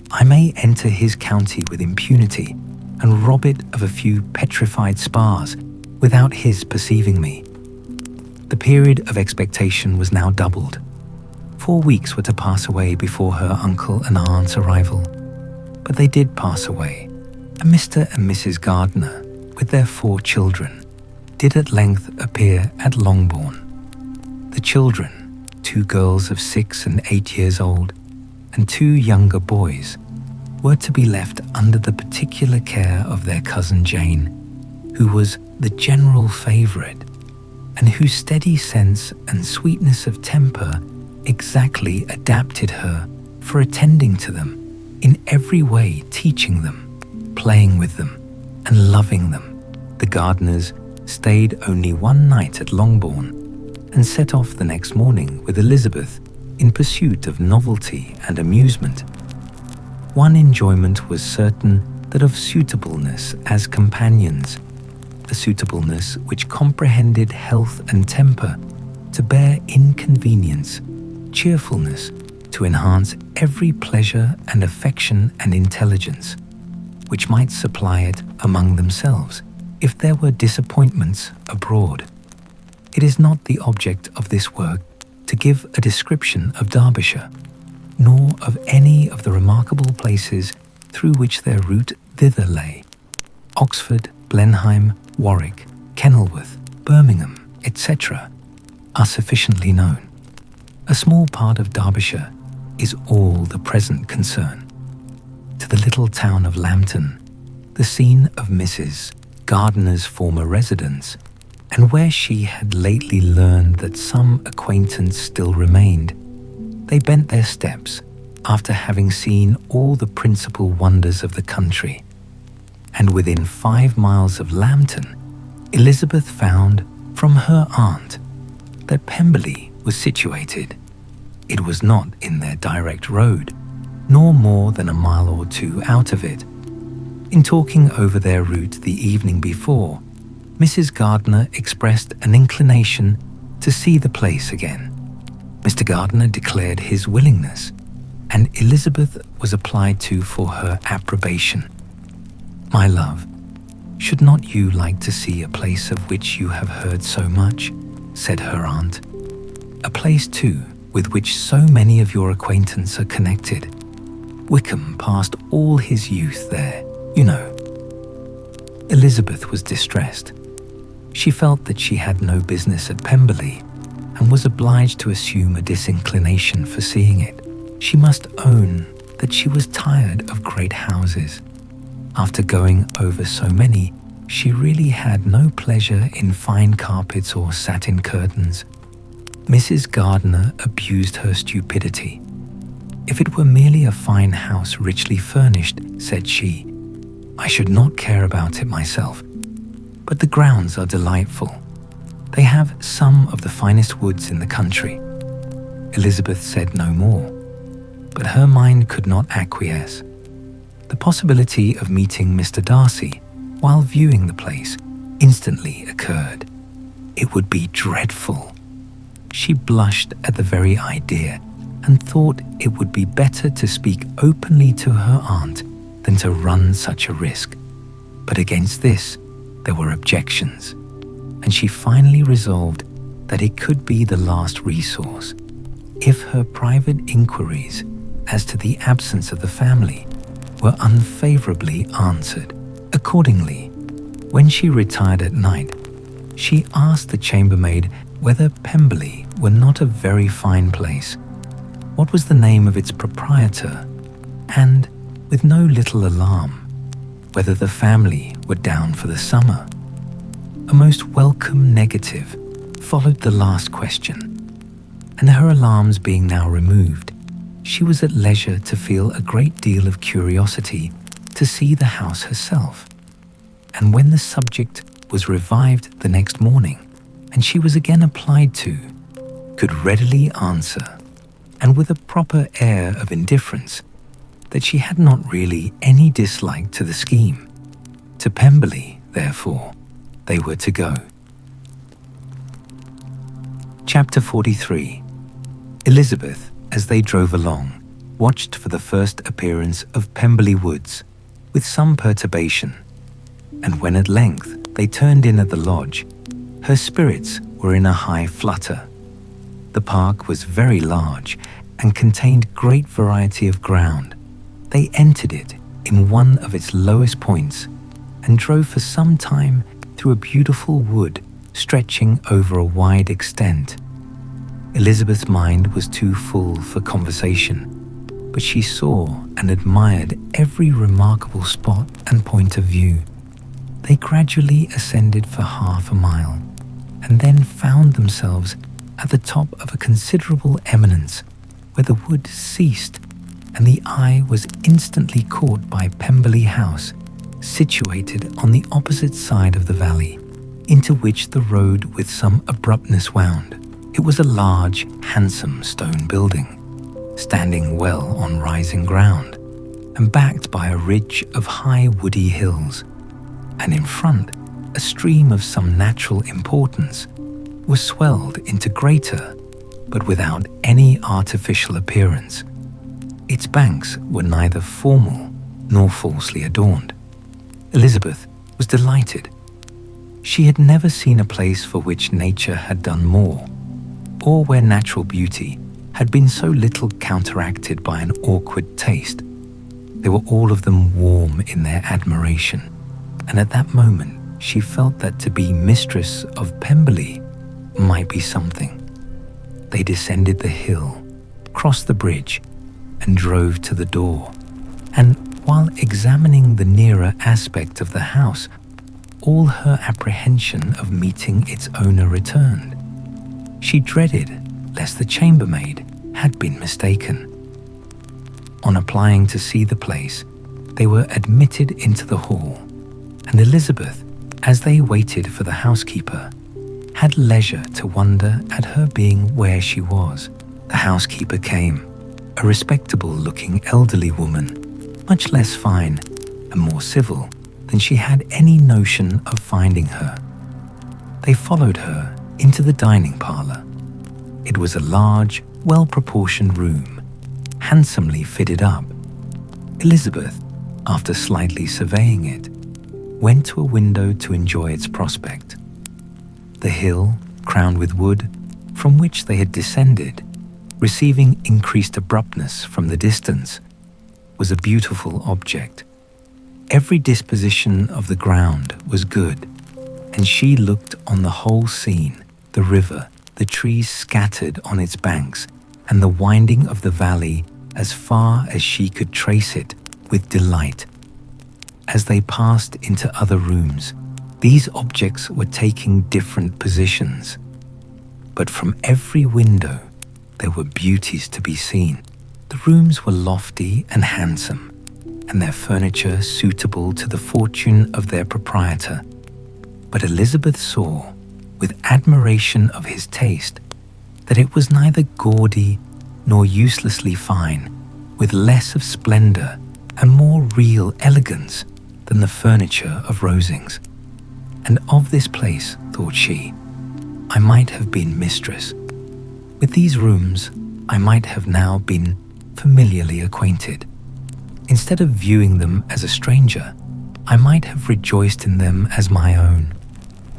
I may enter his county with impunity and rob it of a few petrified spars without his perceiving me. The period of expectation was now doubled. 4 weeks were to pass away before her uncle and aunt's arrival. But they did pass away, and Mr. and Mrs. Gardiner, with their 4 children, did at length appear at Longbourn. The children, 2 girls of 6 and 8 years old, and 2 younger boys, were to be left under the particular care of their cousin Jane, who was the general favourite, and whose steady sense and sweetness of temper exactly adapted her for attending to them, in every way teaching them, playing with them, and loving them. The Gardiners stayed only 1 night at Longbourn, and set off the next morning with Elizabeth in pursuit of novelty and amusement. One enjoyment was certain, that of suitableness as companions, a suitableness which comprehended health and temper, to bear inconvenience, cheerfulness, to enhance every pleasure and affection and intelligence, which might supply it among themselves if there were disappointments abroad. It is not the object of this work to give a description of Derbyshire, nor of any of the remarkable places through which their route thither lay. Oxford, Blenheim, Warwick, Kenilworth, Birmingham, etc. are sufficiently known. A small part of Derbyshire is all the present concern. To the little town of Lambton, the scene of Mrs. Gardiner's former residence, and where she had lately learned that some acquaintance still remained, they bent their steps after having seen all the principal wonders of the country. And within 5 miles of Lambton, Elizabeth found from her aunt that Pemberley was situated. It was not in their direct road, nor more than a mile or 2 out of it. In talking over their route the evening before, Mrs. Gardiner expressed an inclination to see the place again. Mr. Gardiner declared his willingness, and Elizabeth was applied to for her approbation. "My love, should not you like to see a place of which you have heard so much?" said her aunt. "A place, too, with which so many of your acquaintance are connected. Wickham passed all his youth there, you know." Elizabeth was distressed. She felt that she had no business at Pemberley, and was obliged to assume a disinclination for seeing it. She must own that she was tired of great houses. After going over so many, she really had no pleasure in fine carpets or satin curtains. Mrs. Gardiner abused her stupidity. "If it were merely a fine house richly furnished," said she, "I should not care about it myself. But the grounds are delightful. They have some of the finest woods in the country." Elizabeth said no more, but her mind could not acquiesce. The possibility of meeting Mr. Darcy while viewing the place instantly occurred. It would be dreadful. She blushed at the very idea, and thought it would be better to speak openly to her aunt than to run such a risk. But against this there were objections, and she finally resolved that it could be the last resource. If her private inquiries as to the absence of the family were unfavourably answered. Accordingly, when she retired at night, she asked the chambermaid whether Pemberley were not a very fine place, what was the name of its proprietor, and, with no little alarm, whether the family were down for the summer. A most welcome negative followed the last question, and her alarms being now removed, she was at leisure to feel a great deal of curiosity to see the house herself. And when the subject was revived the next morning, and she was again applied to, could readily answer, and with a proper air of indifference, that she had not really any dislike to the scheme. To Pemberley, therefore, they were to go. Chapter 43. Elizabeth, as they drove along, watched for the first appearance of Pemberley Woods with some perturbation, and when at length they turned in at the lodge, her spirits were in a high flutter. The park was very large and contained great variety of ground. They entered it in one of its lowest points and drove for some time through a beautiful wood stretching over a wide extent. Elizabeth's mind was too full for conversation, but she saw and admired every remarkable spot and point of view. They gradually ascended for half a mile, and then found themselves at the top of a considerable eminence where the wood ceased, and the eye was instantly caught by Pemberley House, situated on the opposite side of the valley, into which the road with some abruptness wound. It was a large, handsome stone building, standing well on rising ground, and backed by a ridge of high woody hills, and in front, a stream of some natural importance was swelled into greater, but without any artificial appearance. Its banks were neither formal nor falsely adorned. Elizabeth was delighted. She had never seen a place for which nature had done more, or where natural beauty had been so little counteracted by an awkward taste. They were all of them warm in their admiration, and at that moment she felt that to be mistress of Pemberley might be something. They descended the hill, crossed the bridge, and drove to the door, and while examining the nearer aspect of the house, all her apprehension of meeting its owner returned. She dreaded lest the chambermaid had been mistaken. On applying to see the place, they were admitted into the hall, and Elizabeth, as they waited for the housekeeper, had leisure to wonder at her being where she was. The housekeeper came, a respectable-looking elderly woman, much less fine and more civil than she had any notion of finding her. They followed her into the dining parlour. It was a large, well-proportioned room, handsomely fitted up. Elizabeth, after slightly surveying it, went to a window to enjoy its prospect. The hill, crowned with wood, from which they had descended, receiving increased abruptness from the distance, was a beautiful object. Every disposition of the ground was good, and she looked on the whole scene, the river, the trees scattered on its banks, and the winding of the valley as far as she could trace it, with delight. As they passed into other rooms, these objects were taking different positions, but from every window there were beauties to be seen. The rooms were lofty and handsome, and their furniture suitable to the fortune of their proprietor. But Elizabeth saw, with admiration of his taste, that it was neither gaudy nor uselessly fine, with less of splendour and more real elegance than the furniture of Rosings. And of this place, thought she, I might have been mistress. With these rooms, I might have now been familiarly acquainted. Instead of viewing them as a stranger, I might have rejoiced in them as my own,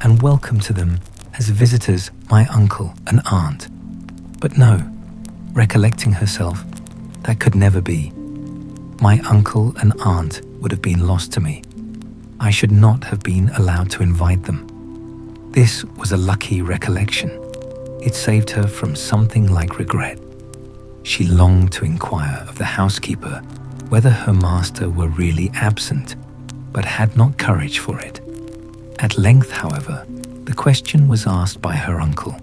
and welcomed to them as visitors my uncle and aunt. But no, recollecting herself, that could never be. My uncle and aunt would have been lost to me. I should not have been allowed to invite them. This was a lucky recollection. It saved her from something like regret. She longed to inquire of the housekeeper whether her master were really absent, but had not courage for it. At length, however, the question was asked by her uncle,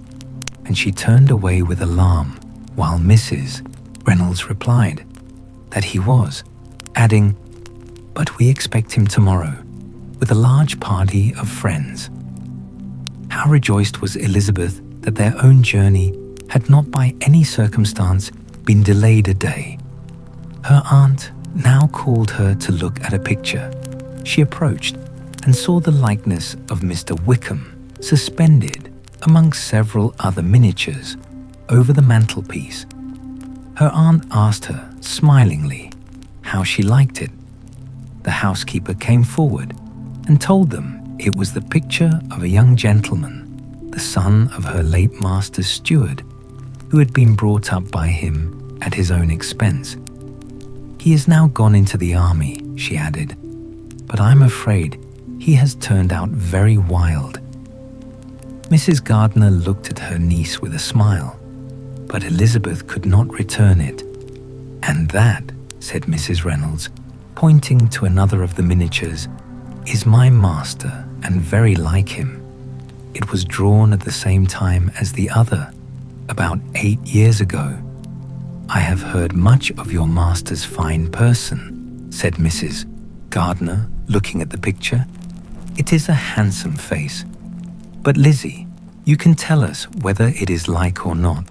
and she turned away with alarm, while Mrs. Reynolds replied that he was, adding, "But we expect him tomorrow, with a large party of friends." How rejoiced was Elizabeth that their own journey had not by any circumstance been delayed a day. Her aunt now called her to look at a picture. She approached and saw the likeness of Mr. Wickham suspended amongst several other miniatures over the mantelpiece. Her aunt asked her, smilingly, how she liked it. The housekeeper came forward and told them it was the picture of a young gentleman the son of her late master's steward, who had been brought up by him at his own expense. He is now gone into the army, she added, but I'm afraid he has turned out very wild. Mrs. Gardiner looked at her niece with a smile, but Elizabeth could not return it. And that, said Mrs. Reynolds, pointing to another of the miniatures, is my master and very like him. It was drawn at the same time as the other, about 8 years ago. I have heard much of your master's fine person, said Mrs. Gardiner, looking at the picture. It is a handsome face. But Lizzie, you can tell us whether it is like or not.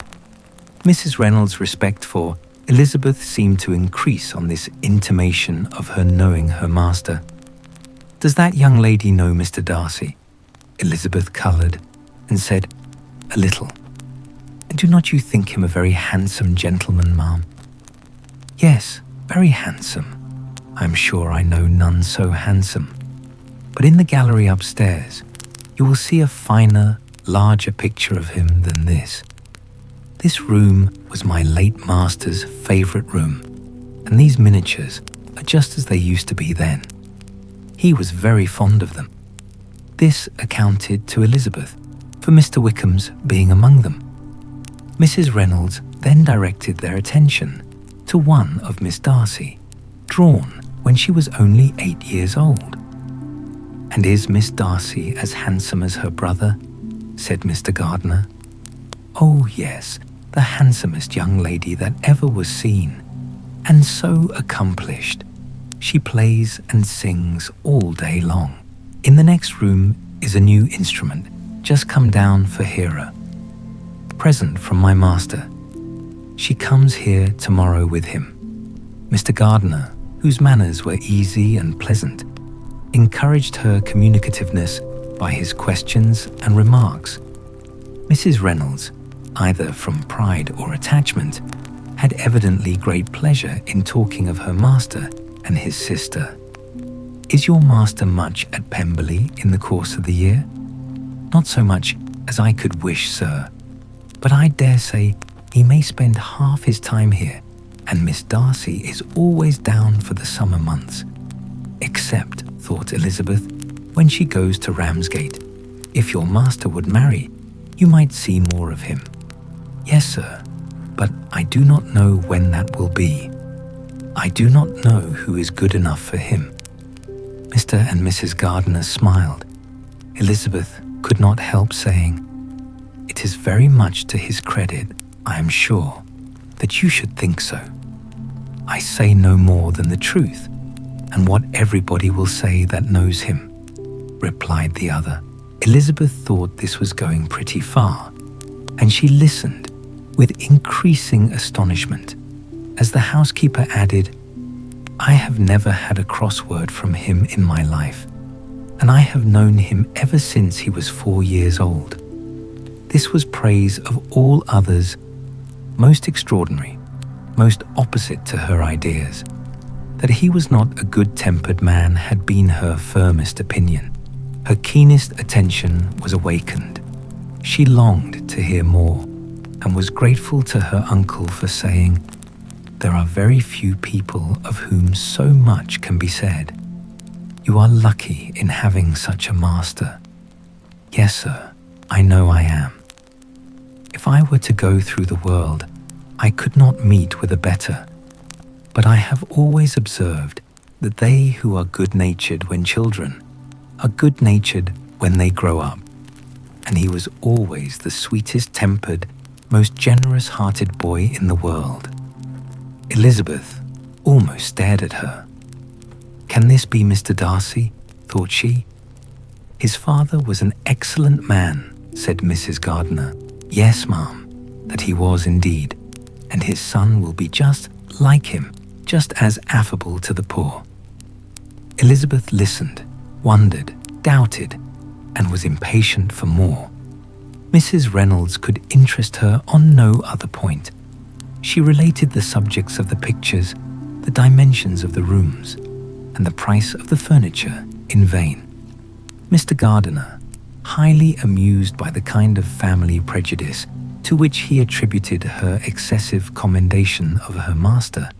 Mrs. Reynolds' respect for Elizabeth seemed to increase on this intimation of her knowing her master. Does that young lady know Mr. Darcy? Elizabeth coloured and said, a little. And do not you think him a very handsome gentleman, ma'am? Yes, very handsome. I am sure I know none so handsome. But in the gallery upstairs, you will see a finer, larger picture of him than this. This room was my late master's favourite room, and these miniatures are just as they used to be then. He was very fond of them. This accounted to Elizabeth for Mr. Wickham's being among them. Mrs. Reynolds then directed their attention to one of Miss Darcy, drawn when she was only 8 years old. And is Miss Darcy as handsome as her brother? Said Mr. Gardiner. Oh yes, the handsomest young lady that ever was seen, and so accomplished. She plays and sings all day long. In the next room is a new instrument, just come down for Hera. Present from my master. She comes here tomorrow with him. Mr. Gardiner, whose manners were easy and pleasant, encouraged her communicativeness by his questions and remarks. Mrs. Reynolds, either from pride or attachment, had evidently great pleasure in talking of her master and his sister. Is your master much at Pemberley in the course of the year? Not so much as I could wish, sir, but I dare say he may spend half his time here, and Miss Darcy is always down for the summer months. Except, thought Elizabeth, when she goes to Ramsgate. If your master would marry, you might see more of him. Yes, sir, but I do not know when that will be. I do not know who is good enough for him. Mr. and Mrs. Gardiner smiled. Elizabeth could not help saying, it is very much to his credit, I am sure, that you should think so. I say no more than the truth, and what everybody will say that knows him, replied the other. Elizabeth thought this was going pretty far, and she listened with increasing astonishment as the housekeeper added, I have never had a cross word from him in my life, and I have known him ever since he was 4 years old. This was praise of all others, most extraordinary, most opposite to her ideas. That he was not a good-tempered man had been her firmest opinion. Her keenest attention was awakened. She longed to hear more, and was grateful to her uncle for saying, there are very few people of whom so much can be said. You are lucky in having such a master. Yes, sir, I know I am. If I were to go through the world, I could not meet with a better. But I have always observed that they who are good-natured when children are good-natured when they grow up. And he was always the sweetest-tempered, most generous-hearted boy in the world. Elizabeth almost stared at her. Can this be Mr. Darcy? Thought she. His father was an excellent man, said Mrs. Gardiner. Yes, ma'am, that he was indeed, and his son will be just like him, just as affable to the poor. Elizabeth listened, wondered, doubted, and was impatient for more. Mrs. Reynolds could interest her on no other point. She related the subjects of the pictures, the dimensions of the rooms, and the price of the furniture in vain. Mr. Gardiner, highly amused by the kind of family prejudice to which he attributed her excessive commendation of her master,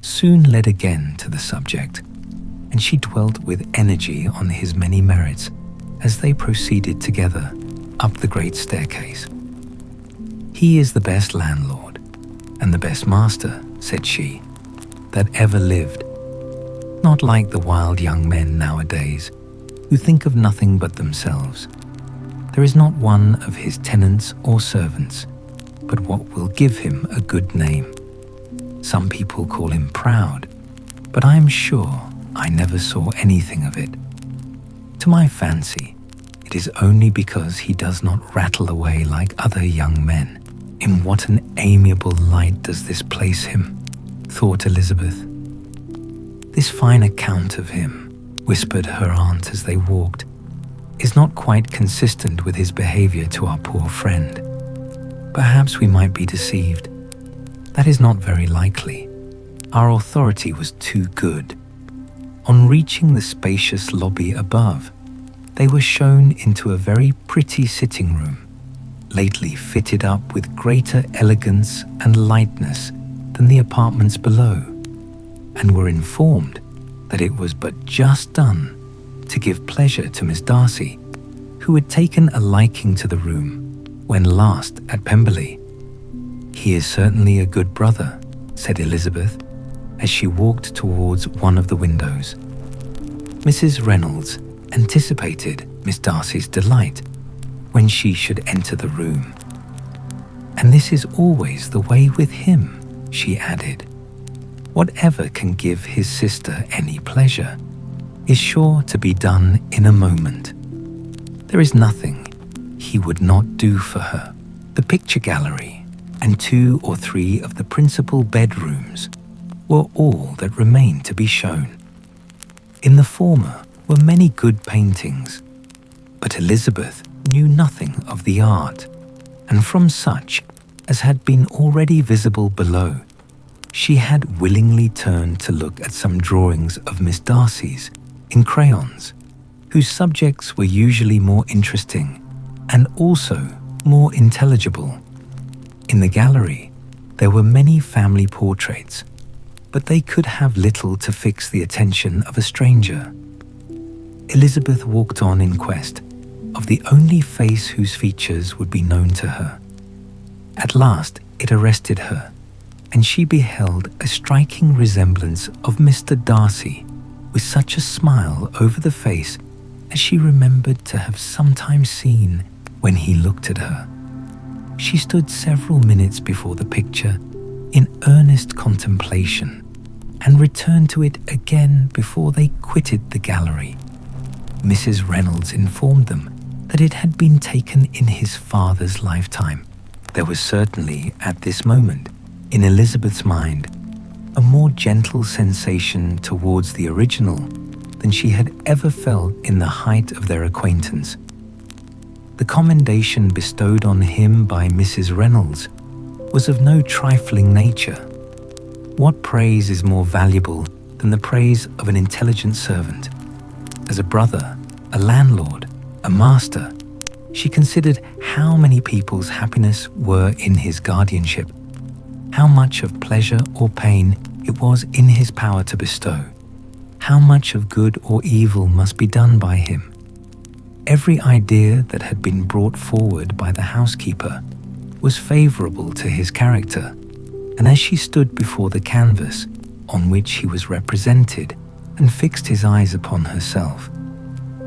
soon led again to the subject, and she dwelt with energy on his many merits as they proceeded together up the great staircase. "He is the best landlord and the best master," said she, "that ever lived. Not like the wild young men nowadays, who think of nothing but themselves. There is not one of his tenants or servants but what will give him a good name. Some people call him proud, but I am sure I never saw anything of it. To my fancy, it is only because he does not rattle away like other young men. In what an amiable light does this place him," thought Elizabeth. "This fine account of him," whispered her aunt as they walked, "is not quite consistent with his behavior to our poor friend. Perhaps we might be deceived. That is not very likely. Our authority was too good." On reaching the spacious lobby above, they were shown into a very pretty sitting room, lately fitted up with greater elegance and lightness than the apartments below, and were informed that it was but just done to give pleasure to Miss Darcy, who had taken a liking to the room when last at Pemberley. "He is certainly a good brother," said Elizabeth, as she walked towards one of the windows. Mrs. Reynolds anticipated Miss Darcy's delight when she should enter the room. "And this is always the way with him," she added. "Whatever can give his sister any pleasure is sure to be done in a moment. There is nothing he would not do for her." The picture gallery and 2 or 3 of the principal bedrooms were all that remained to be shown. In the former were many good paintings, but Elizabeth knew nothing of the art, and from such as had been already visible below, she had willingly turned to look at some drawings of Miss Darcy's in crayons, whose subjects were usually more interesting and also more intelligible. In the gallery, there were many family portraits, but they could have little to fix the attention of a stranger. Elizabeth walked on in quest of the only face whose features would be known to her. At last it arrested her, and she beheld a striking resemblance of Mr. Darcy, with such a smile over the face as she remembered to have sometimes seen when he looked at her. She stood several minutes before the picture in earnest contemplation, and returned to it again before they quitted the gallery. Mrs. Reynolds informed them that it had been taken in his father's lifetime. There was certainly, at this moment, in Elizabeth's mind, a more gentle sensation towards the original than she had ever felt in the height of their acquaintance. The commendation bestowed on him by Mrs. Reynolds was of no trifling nature. What praise is more valuable than the praise of an intelligent servant? As a brother, a landlord, a master, she considered how many people's happiness were in his guardianship, how much of pleasure or pain it was in his power to bestow, how much of good or evil must be done by him. Every idea that had been brought forward by the housekeeper was favorable to his character, and as she stood before the canvas on which he was represented and fixed his eyes upon herself,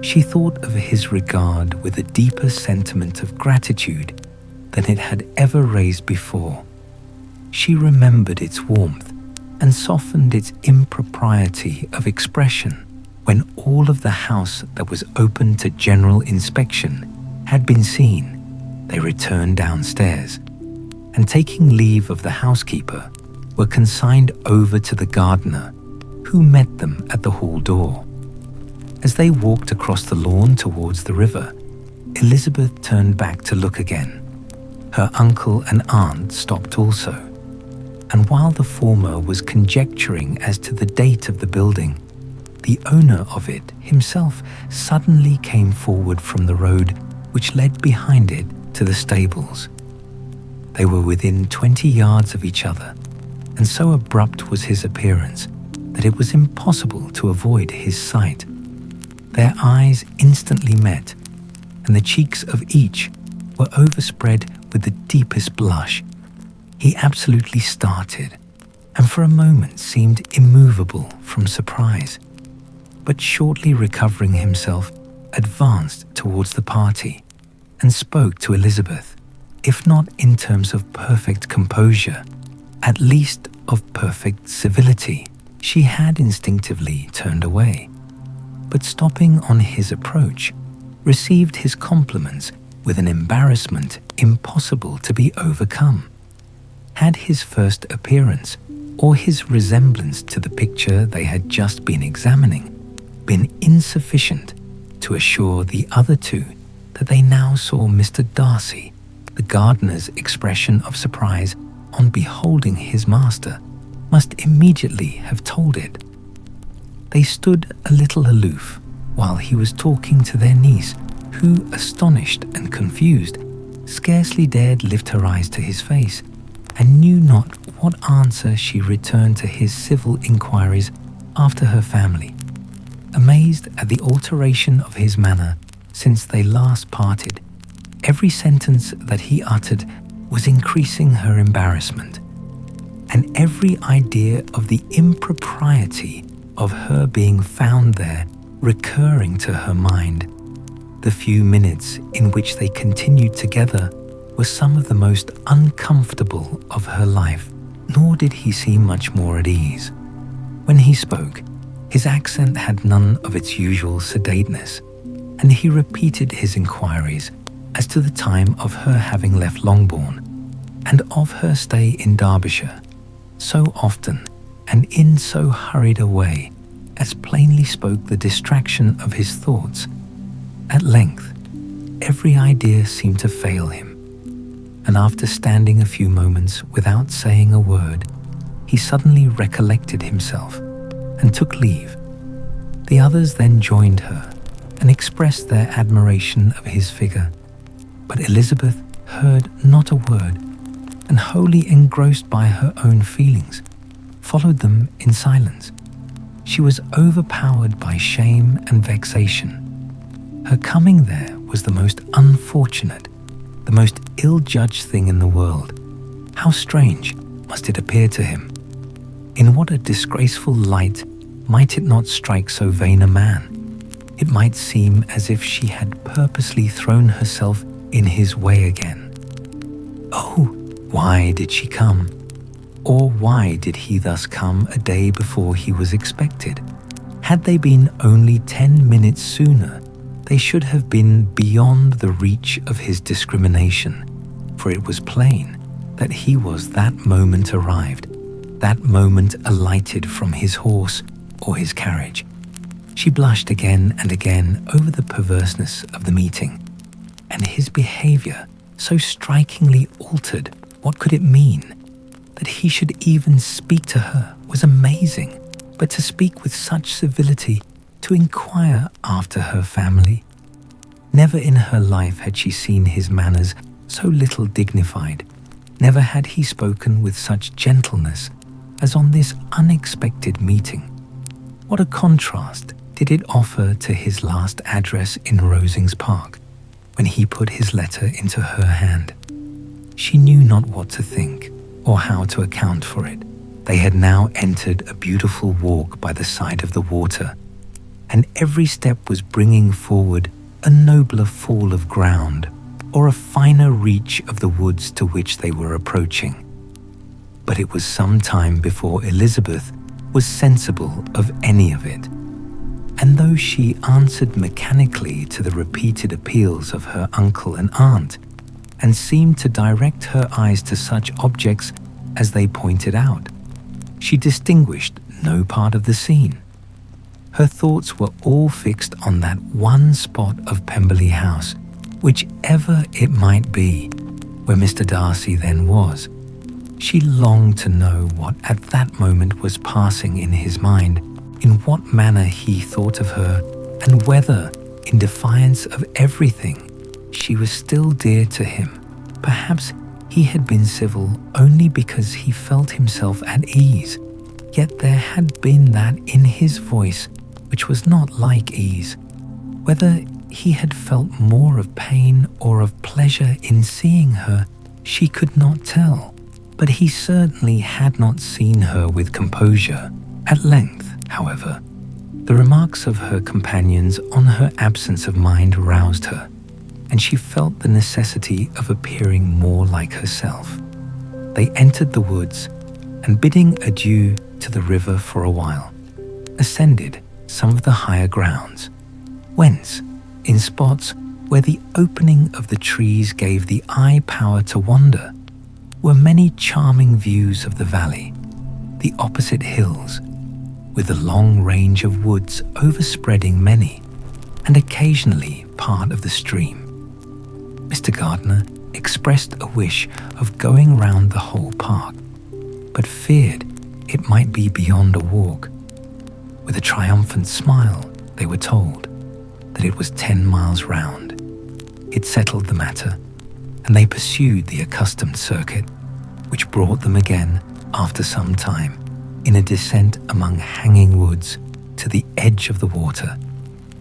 she thought of his regard with a deeper sentiment of gratitude than it had ever raised before. She remembered its warmth and softened its impropriety of expression when all of the house that was open to general inspection had been seen. They returned downstairs, and taking leave of the housekeeper, were consigned over to the gardener, who met them at the hall door. As they walked across the lawn towards the river, Elizabeth turned back to look again. Her uncle and aunt stopped also, and while the former was conjecturing as to the date of the building, the owner of it himself suddenly came forward from the road which led behind it to the stables. They were within 20 yards of each other, and so abrupt was his appearance that it was impossible to avoid his sight. Their eyes instantly met, and the cheeks of each were overspread with the deepest blush. He absolutely started, and for a moment seemed immovable from surprise, but shortly recovering himself, advanced towards the party and spoke to Elizabeth, if not in terms of perfect composure, at least of perfect civility. She had instinctively turned away, but stopping on his approach, received his compliments with an embarrassment impossible to be overcome. Had his first appearance, or his resemblance to the picture they had just been examining, been insufficient to assure the other two that they now saw Mr. Darcy, the gardener's expression of surprise on beholding his master must immediately have told it. They stood a little aloof while he was talking to their niece, who, astonished and confused, scarcely dared lift her eyes to his face, and knew not what answer she returned to his civil inquiries after her family. Amazed at the alteration of his manner since they last parted, every sentence that he uttered was increasing her embarrassment, and every idea of the impropriety of her being found there recurring to her mind. The few minutes in which they continued together were some of the most uncomfortable of her life, nor did he seem much more at ease. When he spoke, his accent had none of its usual sedateness, and he repeated his inquiries as to the time of her having left Longbourn, and of her stay in Derbyshire, so often and in so hurried a way as plainly spoke the distraction of his thoughts. At length, every idea seemed to fail him, and after standing a few moments without saying a word, he suddenly recollected himself and took leave. The others then joined her and expressed their admiration of his figure, but Elizabeth heard not a word, and wholly engrossed by her own feelings, followed them in silence. She was overpowered by shame and vexation. Her coming there was the most unfortunate, the most ill-judged thing in the world. How strange must it appear to him! In what a disgraceful light might it not strike so vain a man? It might seem as if she had purposely thrown herself in his way again. Oh, why did she come? Or why did he thus come a day before he was expected? Had they been only 10 minutes sooner, they should have been beyond the reach of his discrimination, for it was plain that he was that moment arrived, that moment alighted from his horse or his carriage. She blushed again and again over the perverseness of the meeting, and his behavior so strikingly altered. What could it mean? That he should even speak to her was amazing, but to speak with such civility, to inquire after her family. Never in her life had she seen his manners so little dignified. Never had he spoken with such gentleness as on this unexpected meeting. What a contrast did it offer to his last address in Rosings Park, when he put his letter into her hand. She knew not what to think or how to account for it. They had now entered a beautiful walk by the side of the water, and every step was bringing forward a nobler fall of ground or a finer reach of the woods to which they were approaching. But it was some time before Elizabeth was sensible of any of it, and though she answered mechanically to the repeated appeals of her uncle and aunt, and seemed to direct her eyes to such objects as they pointed out, she distinguished no part of the scene. Her thoughts were all fixed on that one spot of Pemberley House, whichever it might be, where Mr. Darcy then was. She longed to know what at that moment was passing in his mind, in what manner he thought of her, and whether, in defiance of everything, she was still dear to him. Perhaps he had been civil only because he felt himself at ease, yet there had been that in his voice which was not like ease. Whether he had felt more of pain or of pleasure in seeing her, she could not tell, but he certainly had not seen her with composure. At length, however, the remarks of her companions on her absence of mind roused her, and she felt the necessity of appearing more like herself. They entered the woods, and bidding adieu to the river for a while, ascended some of the higher grounds, whence, in spots where the opening of the trees gave the eye power to wander, were many charming views of the valley, the opposite hills, with a long range of woods overspreading many, and occasionally part of the stream. Mr. Gardiner expressed a wish of going round the whole park, but feared it might be beyond a walk. With a triumphant smile, they were told that it was 10 miles round. It settled the matter, and they pursued the accustomed circuit, which brought them again, after some time, in a descent among hanging woods to the edge of the water,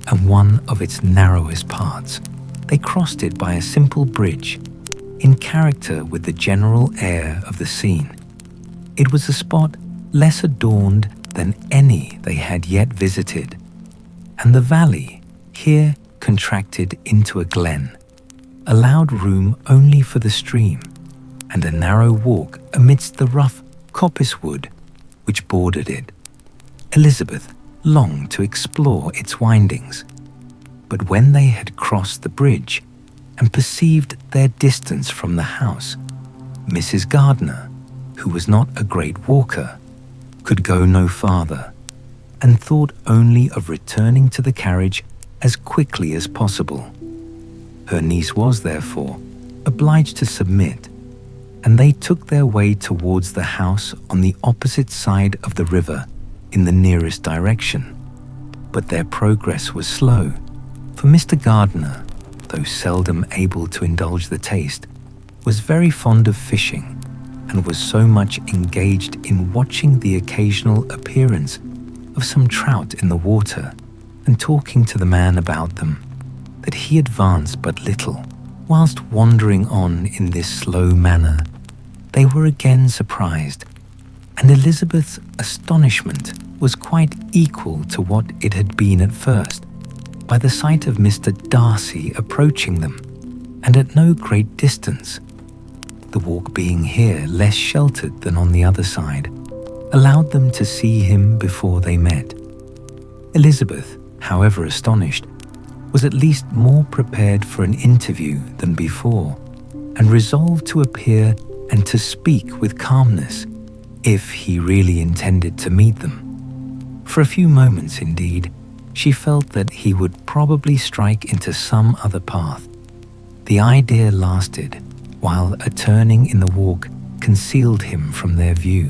and one of its narrowest parts. They crossed it by a simple bridge, in character with the general air of the scene. It was a spot less adorned than any they had yet visited, and the valley, here contracted into a glen, allowed room only for the stream, and a narrow walk amidst the rough coppice wood which bordered it. Elizabeth longed to explore its windings, but when they had crossed the bridge and perceived their distance from the house, Mrs. Gardiner, who was not a great walker, could go no farther, and thought only of returning to the carriage as quickly as possible. Her niece was, therefore, obliged to submit, and they took their way towards the house on the opposite side of the river in the nearest direction. But their progress was slow, for Mr. Gardiner, though seldom able to indulge the taste, was very fond of fishing, and was so much engaged in watching the occasional appearance of some trout in the water and talking to the man about them, that he advanced but little. Whilst wandering on in this slow manner, they were again surprised, and Elizabeth's astonishment was quite equal to what it had been at first, by the sight of Mr. Darcy approaching them, and at no great distance. The walk being here less sheltered than on the other side, allowed them to see him before they met. Elizabeth, however astonished, was at least more prepared for an interview than before, and resolved to appear and to speak with calmness, if he really intended to meet them. For a few moments, indeed, she felt that he would probably strike into some other path. The idea lasted, while a turning in the walk concealed him from their view.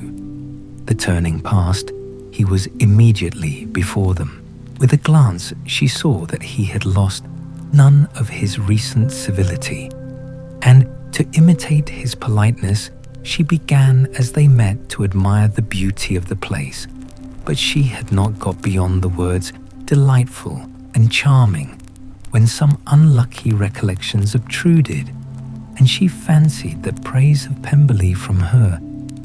The turning past, he was immediately before them. With a glance, she saw that he had lost none of his recent civility, and to imitate his politeness, she began as they met to admire the beauty of the place. But she had not got beyond the words delightful and charming when some unlucky recollections obtruded, and she fancied that praise of Pemberley from her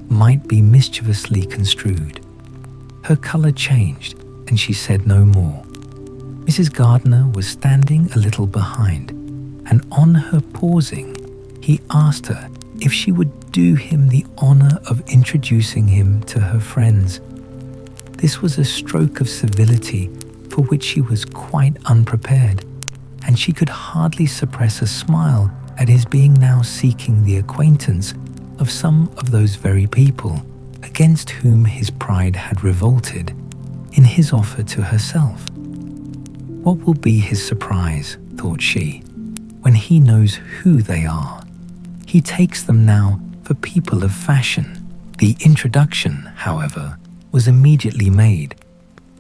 might be mischievously construed. Her colour changed, and she said no more. Mrs. Gardiner was standing a little behind, and on her pausing, he asked her if she would do him the honour of introducing him to her friends. This was a stroke of civility for which she was quite unprepared, and she could hardly suppress a smile at his being now seeking the acquaintance of some of those very people against whom his pride had revolted in his offer to herself. What will be his surprise, thought she, when he knows who they are? He takes them now for people of fashion. The introduction, however, was immediately made,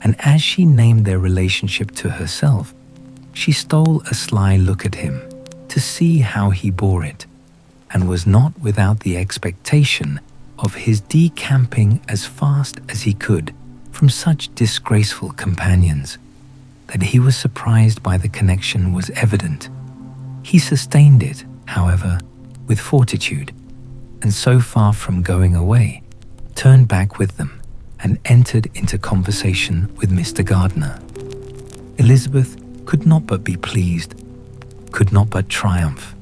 and as she named their relationship to herself, she stole a sly look at him to see how he bore it, and was not without the expectation of his decamping as fast as he could from such disgraceful companions. That he was surprised by the connection was evident. He sustained it, however, with fortitude, and so far from going away, turned back with them and entered into conversation with Mr. Gardiner. Elizabeth could not but be pleased, could not but triumph.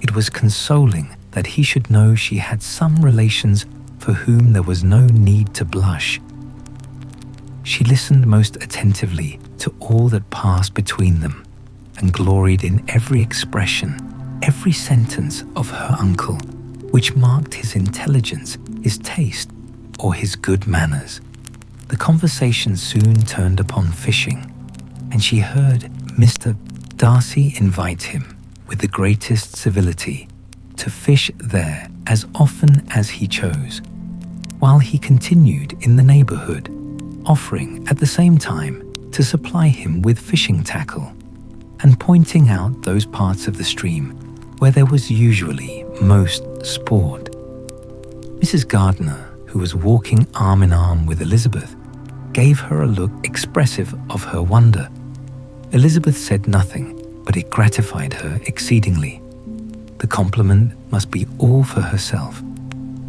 It was consoling that he should know she had some relations for whom there was no need to blush. She listened most attentively to all that passed between them, and gloried in every expression, every sentence of her uncle, which marked his intelligence, his taste, or his good manners. The conversation soon turned upon fishing, and she heard Mr. Darcy invite him, with the greatest civility, to fish there as often as he chose, while he continued in the neighbourhood, offering at the same time to supply him with fishing tackle, and pointing out those parts of the stream where there was usually most sport. Mrs. Gardiner, who was walking arm in arm with Elizabeth, gave her a look expressive of her wonder. Elizabeth said nothing, but it gratified her exceedingly. The compliment must be all for herself.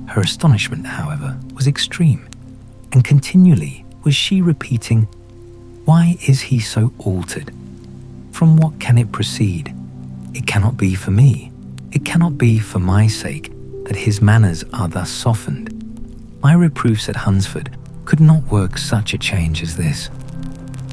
Her astonishment, however, was extreme, and continually was she repeating, "Why is he so altered? From what can it proceed? It cannot be for me. It cannot be for my sake that his manners are thus softened. My reproofs at Hunsford could not work such a change as this.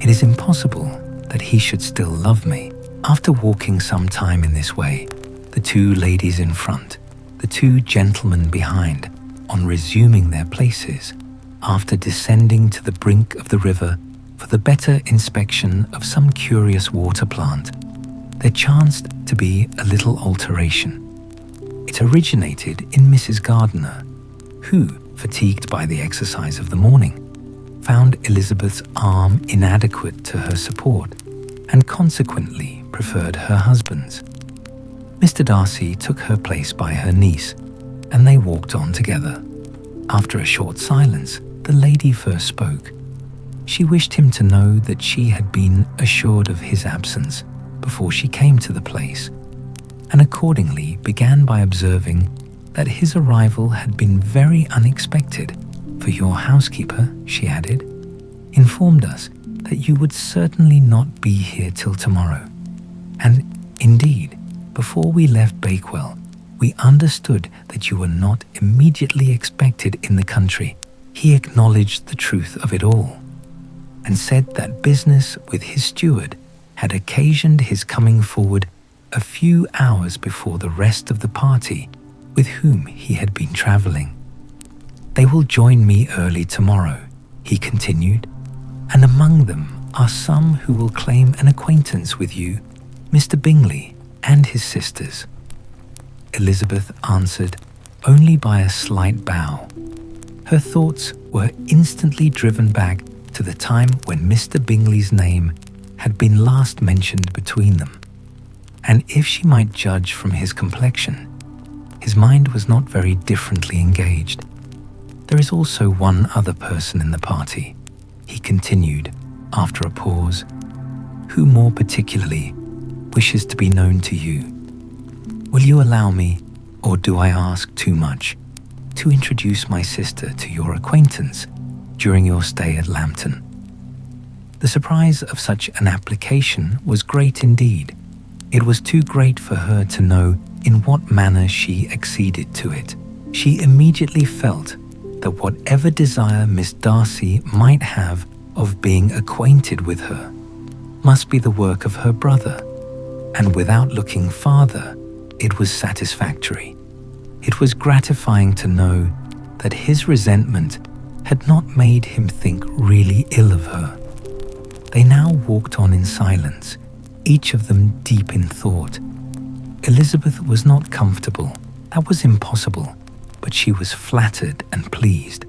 It is impossible that he should still love me." After walking some time in this way, the two ladies in front, the two gentlemen behind, on resuming their places, after descending to the brink of the river for the better inspection of some curious water plant, there chanced to be a little alteration. It originated in Mrs. Gardiner, who, fatigued by the exercise of the morning, found Elizabeth's arm inadequate to her support, and consequently preferred her husband's. Mr. Darcy took her place by her niece, and they walked on together. After a short silence, the lady first spoke. She wished him to know that she had been assured of his absence before she came to the place, and accordingly began by observing that his arrival had been very unexpected, for your housekeeper, she added, informed us that you would certainly not be here till tomorrow, and indeed, before we left Bakewell, we understood that you were not immediately expected in the country. He acknowledged the truth of it all, and said that business with his steward had occasioned his coming forward a few hours before the rest of the party with whom he had been travelling. "They will join me early tomorrow," he continued, "and among them are some who will claim an acquaintance with you, Mr. Bingley and his sisters." Elizabeth answered only by a slight bow. Her thoughts were instantly driven back to the time when Mr. Bingley's name had been last mentioned between them, and if she might judge from his complexion, his mind was not very differently engaged. "There is also one other person in the party," he continued after a pause, "who more particularly wishes to be known to you. Will you allow me, or do I ask too much, to introduce my sister to your acquaintance during your stay at Lambton?" The surprise of such an application was great indeed. It was too great for her to know in what manner she acceded to it. She immediately felt that whatever desire Miss Darcy might have of being acquainted with her must be the work of her brother, and without looking farther, it was satisfactory. It was gratifying to know that his resentment had not made him think really ill of her. They now walked on in silence, each of them deep in thought. Elizabeth was not comfortable, that was impossible, but she was flattered and pleased.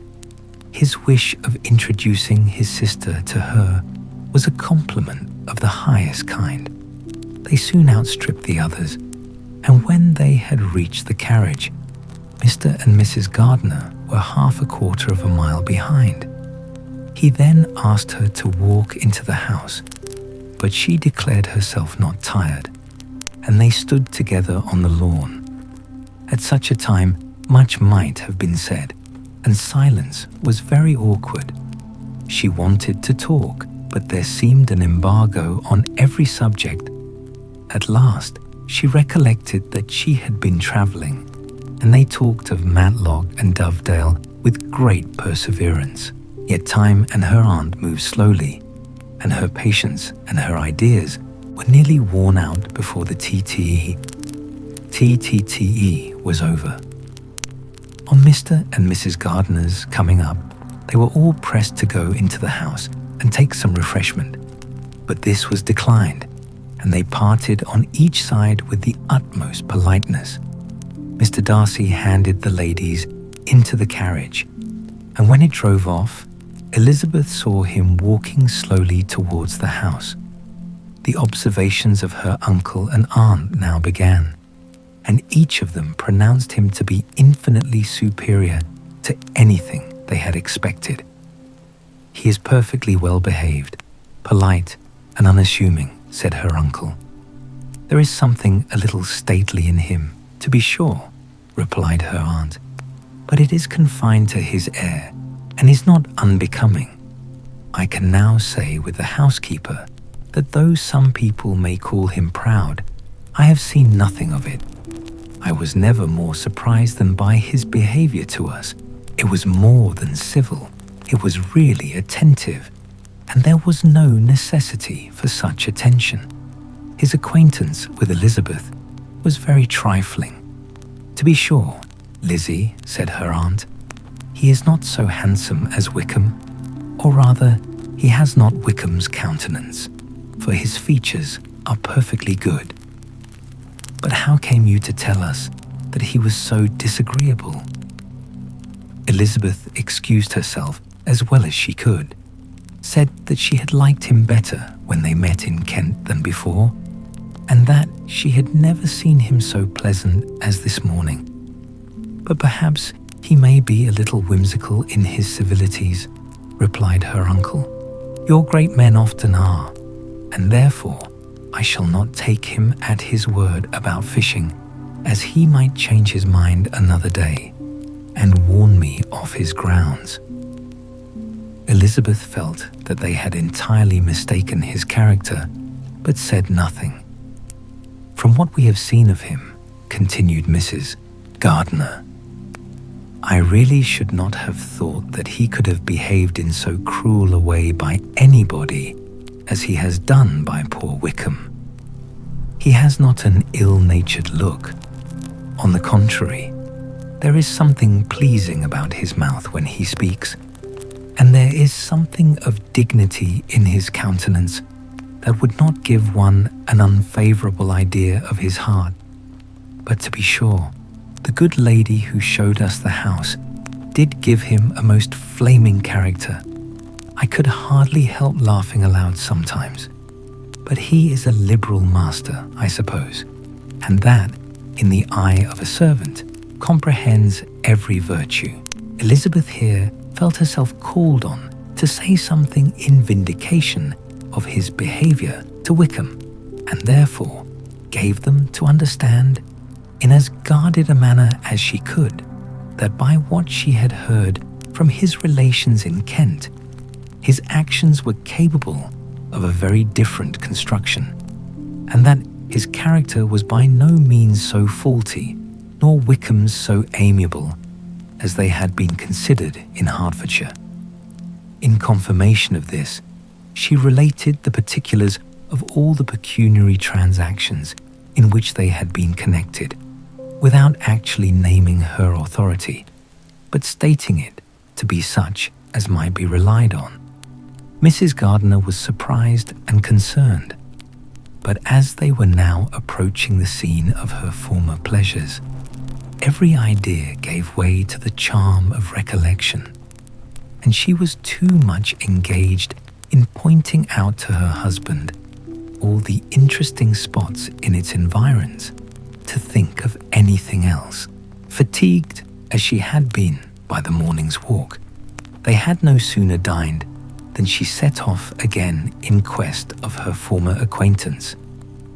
His wish of introducing his sister to her was a compliment of the highest kind. They soon outstripped the others, and when they had reached the carriage, Mr. and Mrs. Gardiner were half a quarter of a mile behind. He then asked her to walk into the house, but she declared herself not tired, and they stood together on the lawn. At such a time, much might have been said, and silence was very awkward. She wanted to talk, but there seemed an embargo on every subject. At last, she recollected that she had been travelling, and they talked of Matlock and Dovedale with great perseverance. Yet time and her aunt moved slowly, and her patience and her ideas were nearly worn out before the TTE was over. On Mr. and Mrs. Gardiner's coming up, they were all pressed to go into the house and take some refreshment, but this was declined, and they parted on each side with the utmost politeness. Mr. Darcy handed the ladies into the carriage, and when it drove off, Elizabeth saw him walking slowly towards the house. The observations of her uncle and aunt now began, and each of them pronounced him to be infinitely superior to anything they had expected. "He is perfectly well behaved, polite and unassuming," said her uncle. "There is something a little stately in him, to be sure," replied her aunt, "but it is confined to his air, and is not unbecoming. I can now say with the housekeeper that though some people may call him proud, I have seen nothing of it. I was never more surprised than by his behaviour to us. It was more than civil, it was really attentive, and there was no necessity for such attention. His acquaintance with Elizabeth was very trifling. To be sure, Lizzie," said her aunt, "he is not so handsome as Wickham, or rather, he has not Wickham's countenance, for his features are perfectly good. But how came you to tell us that he was so disagreeable?" Elizabeth excused herself as well as she could, said that she had liked him better when they met in Kent than before, and that she had never seen him so pleasant as this morning. "But perhaps he may be a little whimsical in his civilities," replied her uncle. "Your great men often are, and therefore I shall not take him at his word about fishing, as he might change his mind another day and warn me off his grounds." Elizabeth felt that they had entirely mistaken his character, but said nothing. "From what we have seen of him," continued Mrs. Gardiner, "I really should not have thought that he could have behaved in so cruel a way by anybody as he has done by poor Wickham. He has not an ill-natured look. On the contrary, there is something pleasing about his mouth when he speaks, and there is something of dignity in his countenance that would not give one an unfavourable idea of his heart. But to be sure, the good lady who showed us the house did give him a most flaming character. I could hardly help laughing aloud sometimes. But he is a liberal master, I suppose, and that, in the eye of a servant, comprehends every virtue." Elizabeth here felt herself called on to say something in vindication of his behaviour to Wickham, and therefore gave them to understand, in as guarded a manner as she could, that by what she had heard from his relations in Kent, his actions were capable of a very different construction, and that his character was by no means so faulty, nor Wickham's so amiable, as they had been considered in Hertfordshire. In confirmation of this, she related the particulars of all the pecuniary transactions in which they had been connected, without actually naming her authority, but stating it to be such as might be relied on. Mrs. Gardiner was surprised and concerned, but as they were now approaching the scene of her former pleasures, every idea gave way to the charm of recollection, and she was too much engaged in pointing out to her husband all the interesting spots in its environs to think of anything else. Fatigued as she had been by the morning's walk, they had no sooner dined than she set off again in quest of her former acquaintance,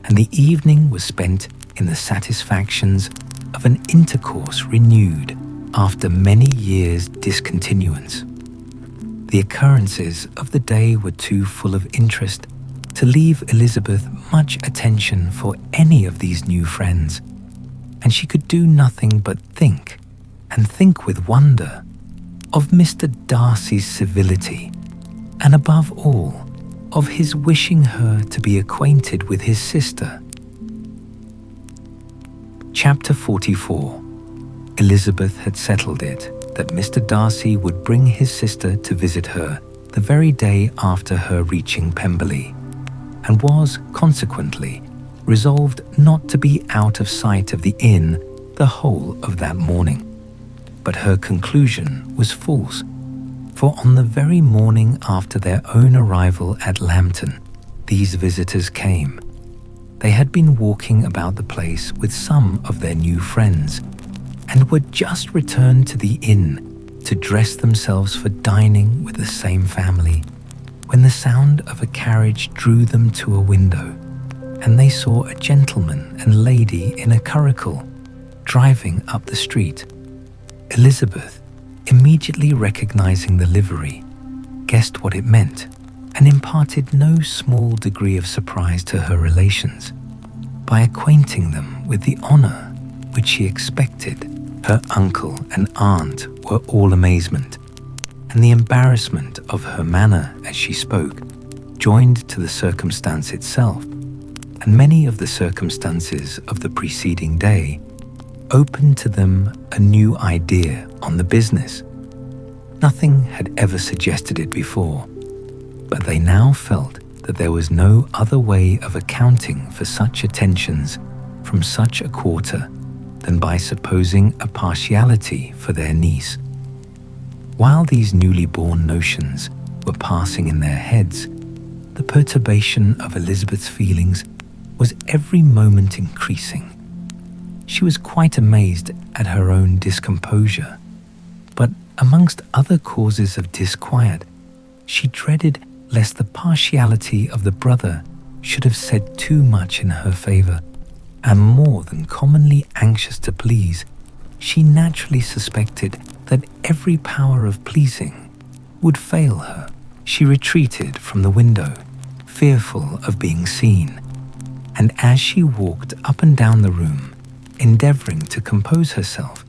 and the evening was spent in the satisfactions of an intercourse renewed after many years' discontinuance. The occurrences of the day were too full of interest to leave Elizabeth much attention for any of these new friends, and she could do nothing but think, and think with wonder, of Mr. Darcy's civility, and above all, of his wishing her to be acquainted with his sister. Chapter 44. Elizabeth had settled it that Mr. Darcy would bring his sister to visit her the very day after her reaching Pemberley, and was, consequently, resolved not to be out of sight of the inn the whole of that morning. But her conclusion was false, for on the very morning after their own arrival at Lambton, these visitors came. They had been walking about the place with some of their new friends, and were just returned to the inn to dress themselves for dining with the same family, when the sound of a carriage drew them to a window, and they saw a gentleman and lady in a curricle driving up the street. Elizabeth, immediately recognizing the livery, guessed what it meant, and imparted no small degree of surprise to her relations by acquainting them with the honor which she expected. Her uncle and aunt were all amazement, and the embarrassment of her manner as she spoke, joined to the circumstance itself, and many of the circumstances of the preceding day, opened to them a new idea on the business. Nothing had ever suggested it before, but they now felt that there was no other way of accounting for such attentions from such a quarter than by supposing a partiality for their niece. While these newly born notions were passing in their heads, the perturbation of Elizabeth's feelings was every moment increasing. She was quite amazed at her own discomposure, but amongst other causes of disquiet, she dreaded lest the partiality of the brother should have said too much in her favor, and more than commonly anxious to please, she naturally suspected that every power of pleasing would fail her. She retreated from the window, fearful of being seen, and as she walked up and down the room, endeavoring to compose herself,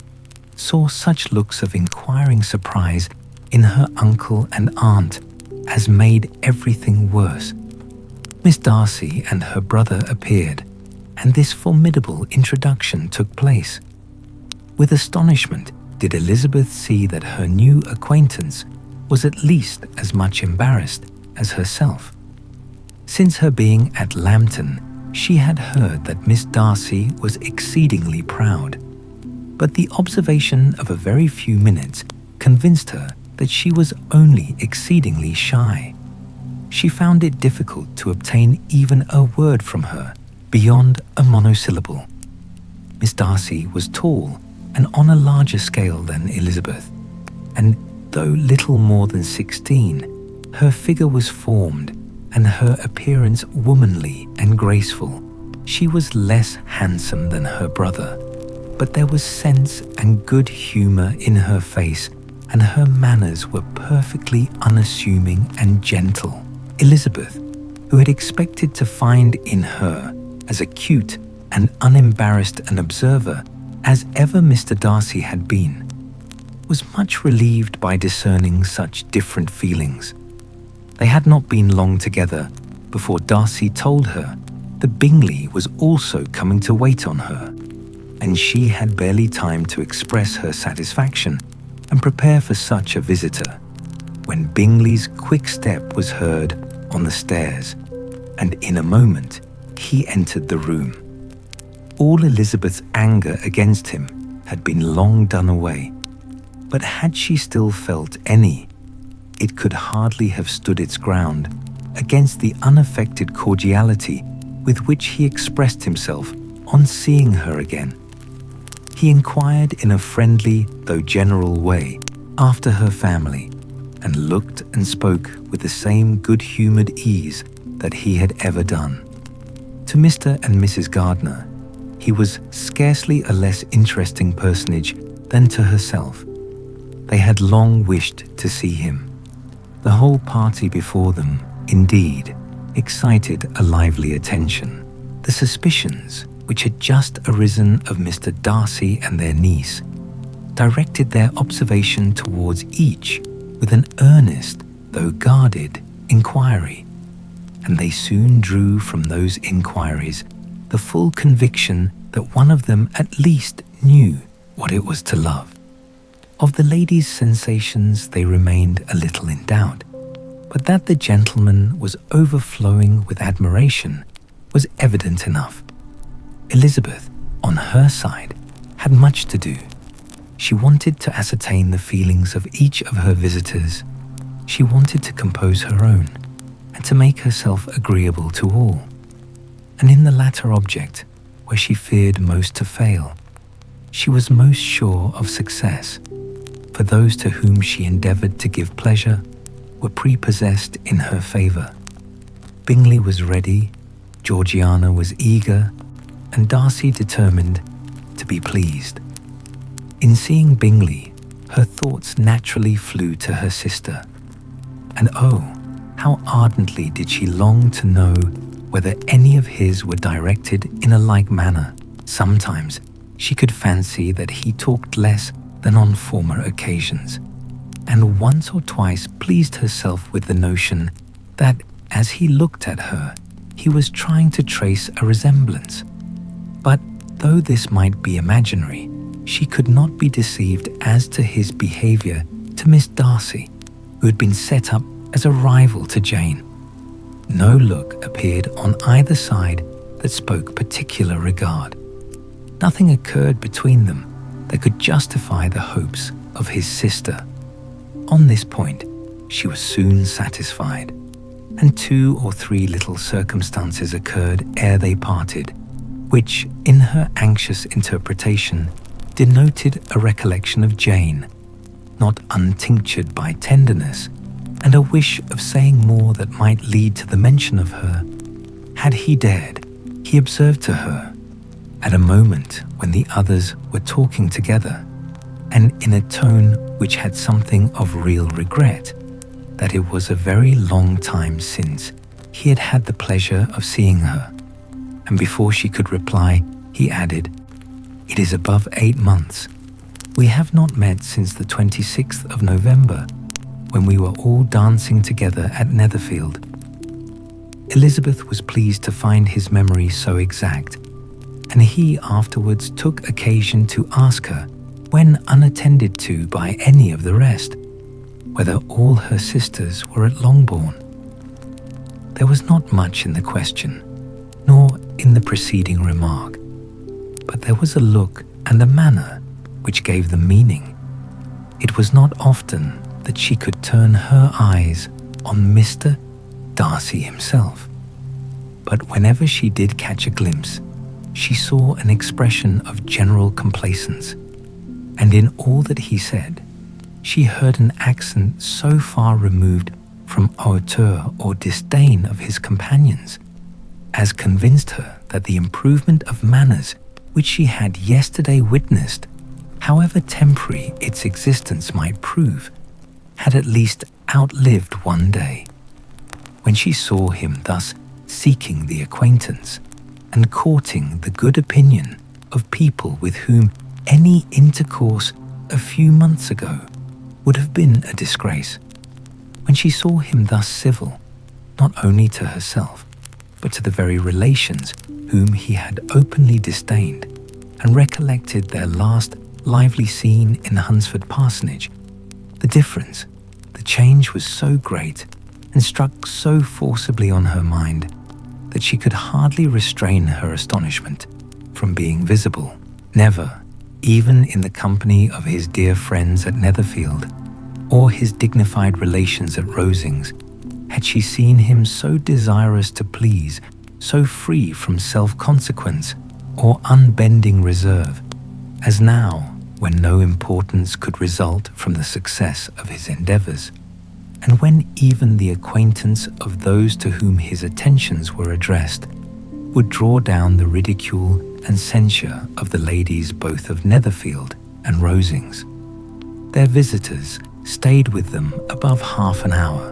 saw such looks of inquiring surprise in her uncle and aunt as made everything worse. Miss Darcy and her brother appeared, and this formidable introduction took place. With astonishment did Elizabeth see that her new acquaintance was at least as much embarrassed as herself. Since her being at Lambton, she had heard that Miss Darcy was exceedingly proud, but the observation of a very few minutes convinced her that she was only exceedingly shy. She found it difficult to obtain even a word from her beyond a monosyllable. Miss Darcy was tall and on a larger scale than Elizabeth, and though little more than 16, her figure was formed and her appearance womanly and graceful. She was less handsome than her brother, but there was sense and good humor in her face, and her manners were perfectly unassuming and gentle. Elizabeth, who had expected to find in her as acute and unembarrassed an observer as ever Mr. Darcy had been, was much relieved by discerning such different feelings. They had not been long together before Darcy told her that Bingley was also coming to wait on her, and she had barely time to express her satisfaction and prepare for such a visitor when Bingley's quick step was heard on the stairs, and in a moment he entered the room. All Elizabeth's anger against him had been long done away, but had she still felt any, it could hardly have stood its ground against the unaffected cordiality with which he expressed himself on seeing her again. He inquired in a friendly, though general way, after her family, and looked and spoke with the same good-humoured ease that he had ever done. To Mr. and Mrs. Gardiner, he was scarcely a less interesting personage than to herself. They had long wished to see him. The whole party before them, indeed, excited a lively attention. The suspicions which had just arisen of Mr. Darcy and their niece directed their observation towards each with an earnest, though guarded, inquiry, and they soon drew from those inquiries the full conviction that one of them at least knew what it was to love. Of the lady's sensations they remained a little in doubt, but that the gentleman was overflowing with admiration was evident enough. Elizabeth, on her side, had much to do. She wanted to ascertain the feelings of each of her visitors. She wanted to compose her own, and to make herself agreeable to all. And in the latter object, where she feared most to fail, she was most sure of success, for those to whom she endeavoured to give pleasure were prepossessed in her favour. Bingley was ready, Georgiana was eager, and Darcy determined to be pleased. In seeing Bingley, her thoughts naturally flew to her sister, and oh, how ardently did she long to know whether any of his were directed in a like manner. Sometimes she could fancy that he talked less than on former occasions, and once or twice pleased herself with the notion that, as he looked at her, he was trying to trace a resemblance. But though this might be imaginary, she could not be deceived as to his behaviour to Miss Darcy, who had been set up as a rival to Jane. No look appeared on either side that spoke particular regard. Nothing occurred between them that could justify the hopes of his sister. On this point, she was soon satisfied, and 2 or 3 little circumstances occurred ere they parted, which, in her anxious interpretation, denoted a recollection of Jane, not untinctured by tenderness, and a wish of saying more that might lead to the mention of her. Had he dared, he observed to her, at a moment when the others were talking together, and in a tone which had something of real regret, that it was a very long time since he had had the pleasure of seeing her, and before she could reply, he added, "It is above 8 months. We have not met since the 26th of November, when we were all dancing together at Netherfield." Elizabeth was pleased to find his memory so exact, and he afterwards took occasion to ask her, when unattended to by any of the rest, whether all her sisters were at Longbourn. There was not much in the question, nor in the preceding remark, but there was a look and a manner which gave them meaning. It was not often that she could turn her eyes on Mr. Darcy himself, but whenever she did catch a glimpse, she saw an expression of general complacence, and in all that he said, she heard an accent so far removed from hauteur or disdain of his companions, as convinced her that the improvement of manners which she had yesterday witnessed, however temporary its existence might prove, had at least outlived one day. When she saw him thus seeking the acquaintance and courting the good opinion of people with whom any intercourse a few months ago would have been a disgrace, when she saw him thus civil, not only to herself, but to the very relations whom he had openly disdained, and recollected their last lively scene in Hunsford Parsonage, the difference, the change was so great and struck so forcibly on her mind that she could hardly restrain her astonishment from being visible. Never, even in the company of his dear friends at Netherfield, or his dignified relations at Rosings, had she seen him so desirous to please, so free from self-consequence or unbending reserve, as now when no importance could result from the success of his endeavours, and when even the acquaintance of those to whom his attentions were addressed would draw down the ridicule and censure of the ladies both of Netherfield and Rosings. Their visitors stayed with them above half an hour,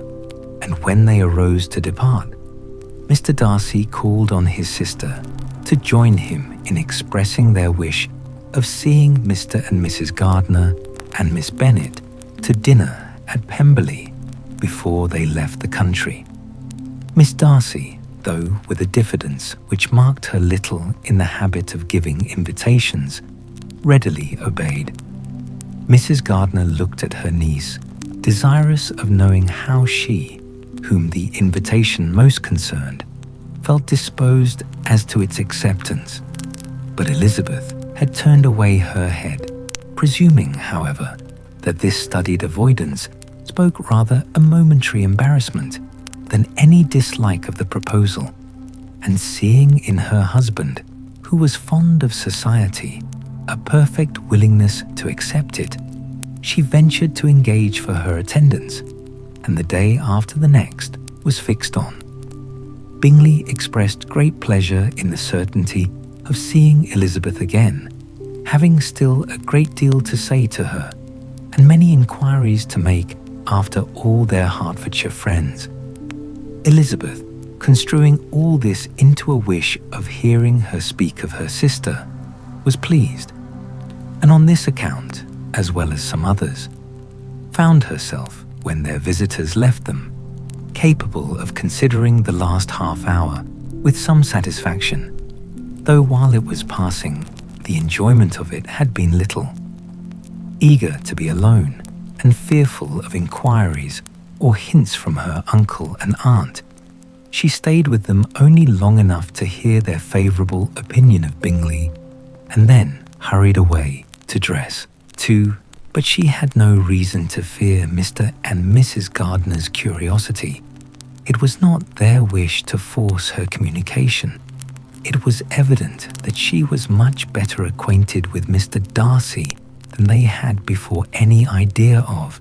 and when they arose to depart, Mr. Darcy called on his sister to join him in expressing their wish of seeing Mr. and Mrs. Gardiner and Miss Bennet to dinner at Pemberley before they left the country. Miss Darcy, though with a diffidence which marked her little in the habit of giving invitations, readily obeyed. Mrs. Gardiner looked at her niece, desirous of knowing how she, whom the invitation most concerned, felt disposed as to its acceptance. But Elizabeth had turned away her head, presuming, however, that this studied avoidance spoke rather a momentary embarrassment than any dislike of the proposal, and seeing in her husband, who was fond of society, a perfect willingness to accept it, she ventured to engage for her attendance, and the day after the next was fixed on. Bingley expressed great pleasure in the certainty of seeing Elizabeth again, having still a great deal to say to her, and many inquiries to make after all their Hertfordshire friends. Elizabeth, construing all this into a wish of hearing her speak of her sister, was pleased, and on this account, as well as some others, found herself, when their visitors left them, capable of considering the last half hour with some satisfaction, though while it was passing, the enjoyment of it had been little. Eager to be alone, and fearful of inquiries or hints from her uncle and aunt, she stayed with them only long enough to hear their favourable opinion of Bingley, and then hurried away to dress, but she had no reason to fear Mr. and Mrs. Gardiner's curiosity. It was not their wish to force her communication. It was evident that she was much better acquainted with Mr. Darcy than they had before any idea of.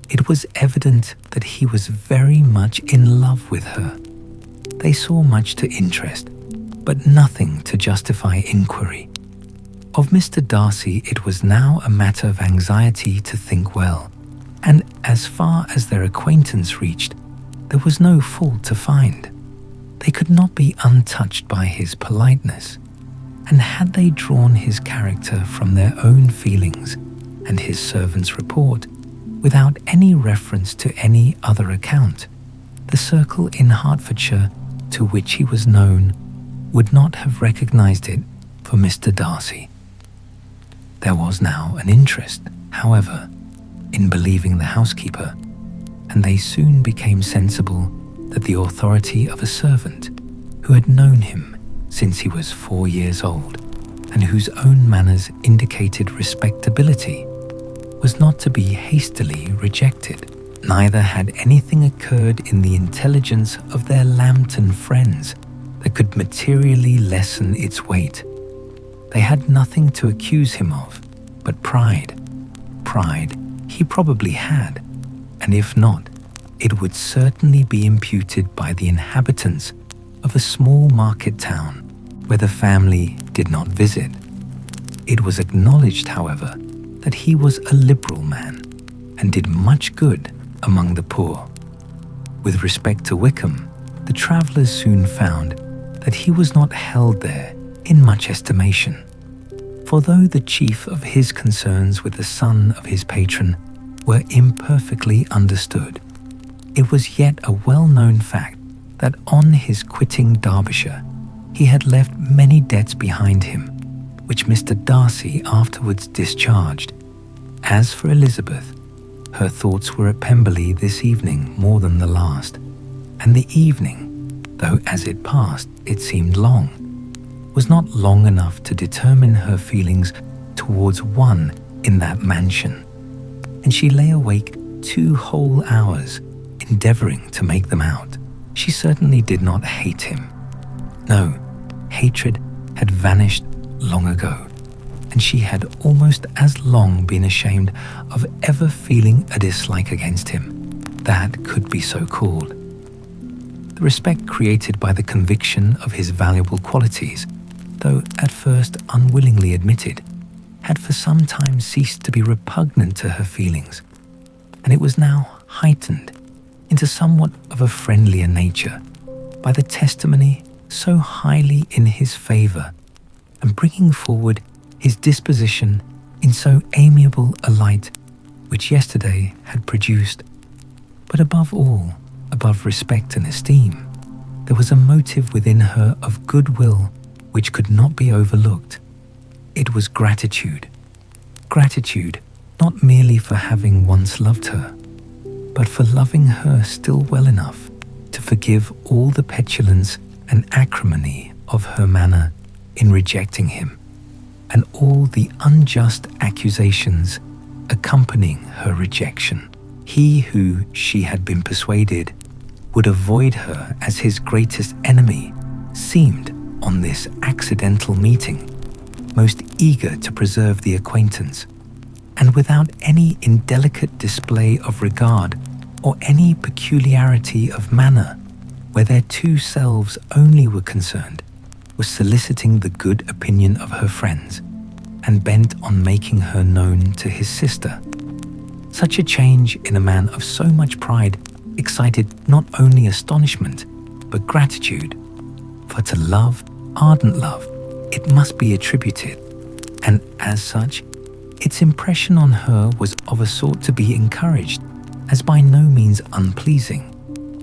It was evident that he was very much in love with her. They saw much to interest, but nothing to justify inquiry. Of Mr. Darcy it was now a matter of anxiety to think well, and as far as their acquaintance reached, there was no fault to find. They could not be untouched by his politeness, and had they drawn his character from their own feelings and his servant's report, without any reference to any other account, the circle in Hertfordshire to which he was known would not have recognized it for Mr. Darcy. There was now an interest, however, in believing the housekeeper, and they soon became sensible that the authority of a servant who had known him since he was 4 years old, and whose own manners indicated respectability, was not to be hastily rejected. Neither had anything occurred in the intelligence of their Lambton friends that could materially lessen its weight. They had nothing to accuse him of, but pride. Pride he probably had, and if not, it would certainly be imputed by the inhabitants of a small market town where the family did not visit. It was acknowledged, however, that he was a liberal man and did much good among the poor. With respect to Wickham, the travellers soon found that he was not held there in much estimation. For though the chief of his concerns with the son of his patron were imperfectly understood, it was yet a well-known fact that on his quitting Derbyshire, he had left many debts behind him, which Mr. Darcy afterwards discharged. As for Elizabeth, her thoughts were at Pemberley this evening more than the last, and the evening, though as it passed it seemed long, was not long enough to determine her feelings towards one in that mansion, and she lay awake 2 whole hours endeavouring to make them out. She certainly did not hate him. No, hatred had vanished long ago, and she had almost as long been ashamed of ever feeling a dislike against him that could be so called. The respect created by the conviction of his valuable qualities, though at first unwillingly admitted, had for some time ceased to be repugnant to her feelings, and it was now heightened into somewhat of a friendlier nature by the testimony so highly in his favour and bringing forward his disposition in so amiable a light which yesterday had produced. But above all, above respect and esteem, there was a motive within her of goodwill which could not be overlooked. It was gratitude. Gratitude not merely for having once loved her, but for loving her still well enough to forgive all the petulance and acrimony of her manner in rejecting him, and all the unjust accusations accompanying her rejection. He who, she had been persuaded, would avoid her as his greatest enemy, seemed, on this accidental meeting, most eager to preserve the acquaintance, and without any indelicate display of regard or any peculiarity of manner where their two selves only were concerned, was soliciting the good opinion of her friends and bent on making her known to his sister. Such a change in a man of so much pride excited not only astonishment, but gratitude, for to love, ardent love, it must be attributed, and as such, its impression on her was of a sort to be encouraged, as by no means unpleasing,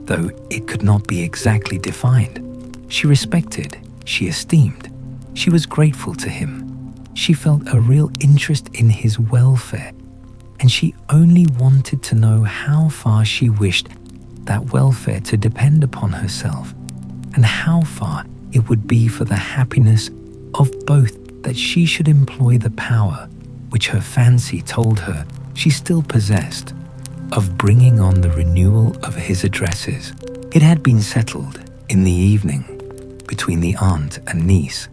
though it could not be exactly defined. She respected, she esteemed, she was grateful to him. She felt a real interest in his welfare, and she only wanted to know how far she wished that welfare to depend upon herself, and how far it would be for the happiness of both that she should employ the power which her fancy told her she still possessed of bringing on the renewal of his addresses. It had been settled in the evening between the aunt and niece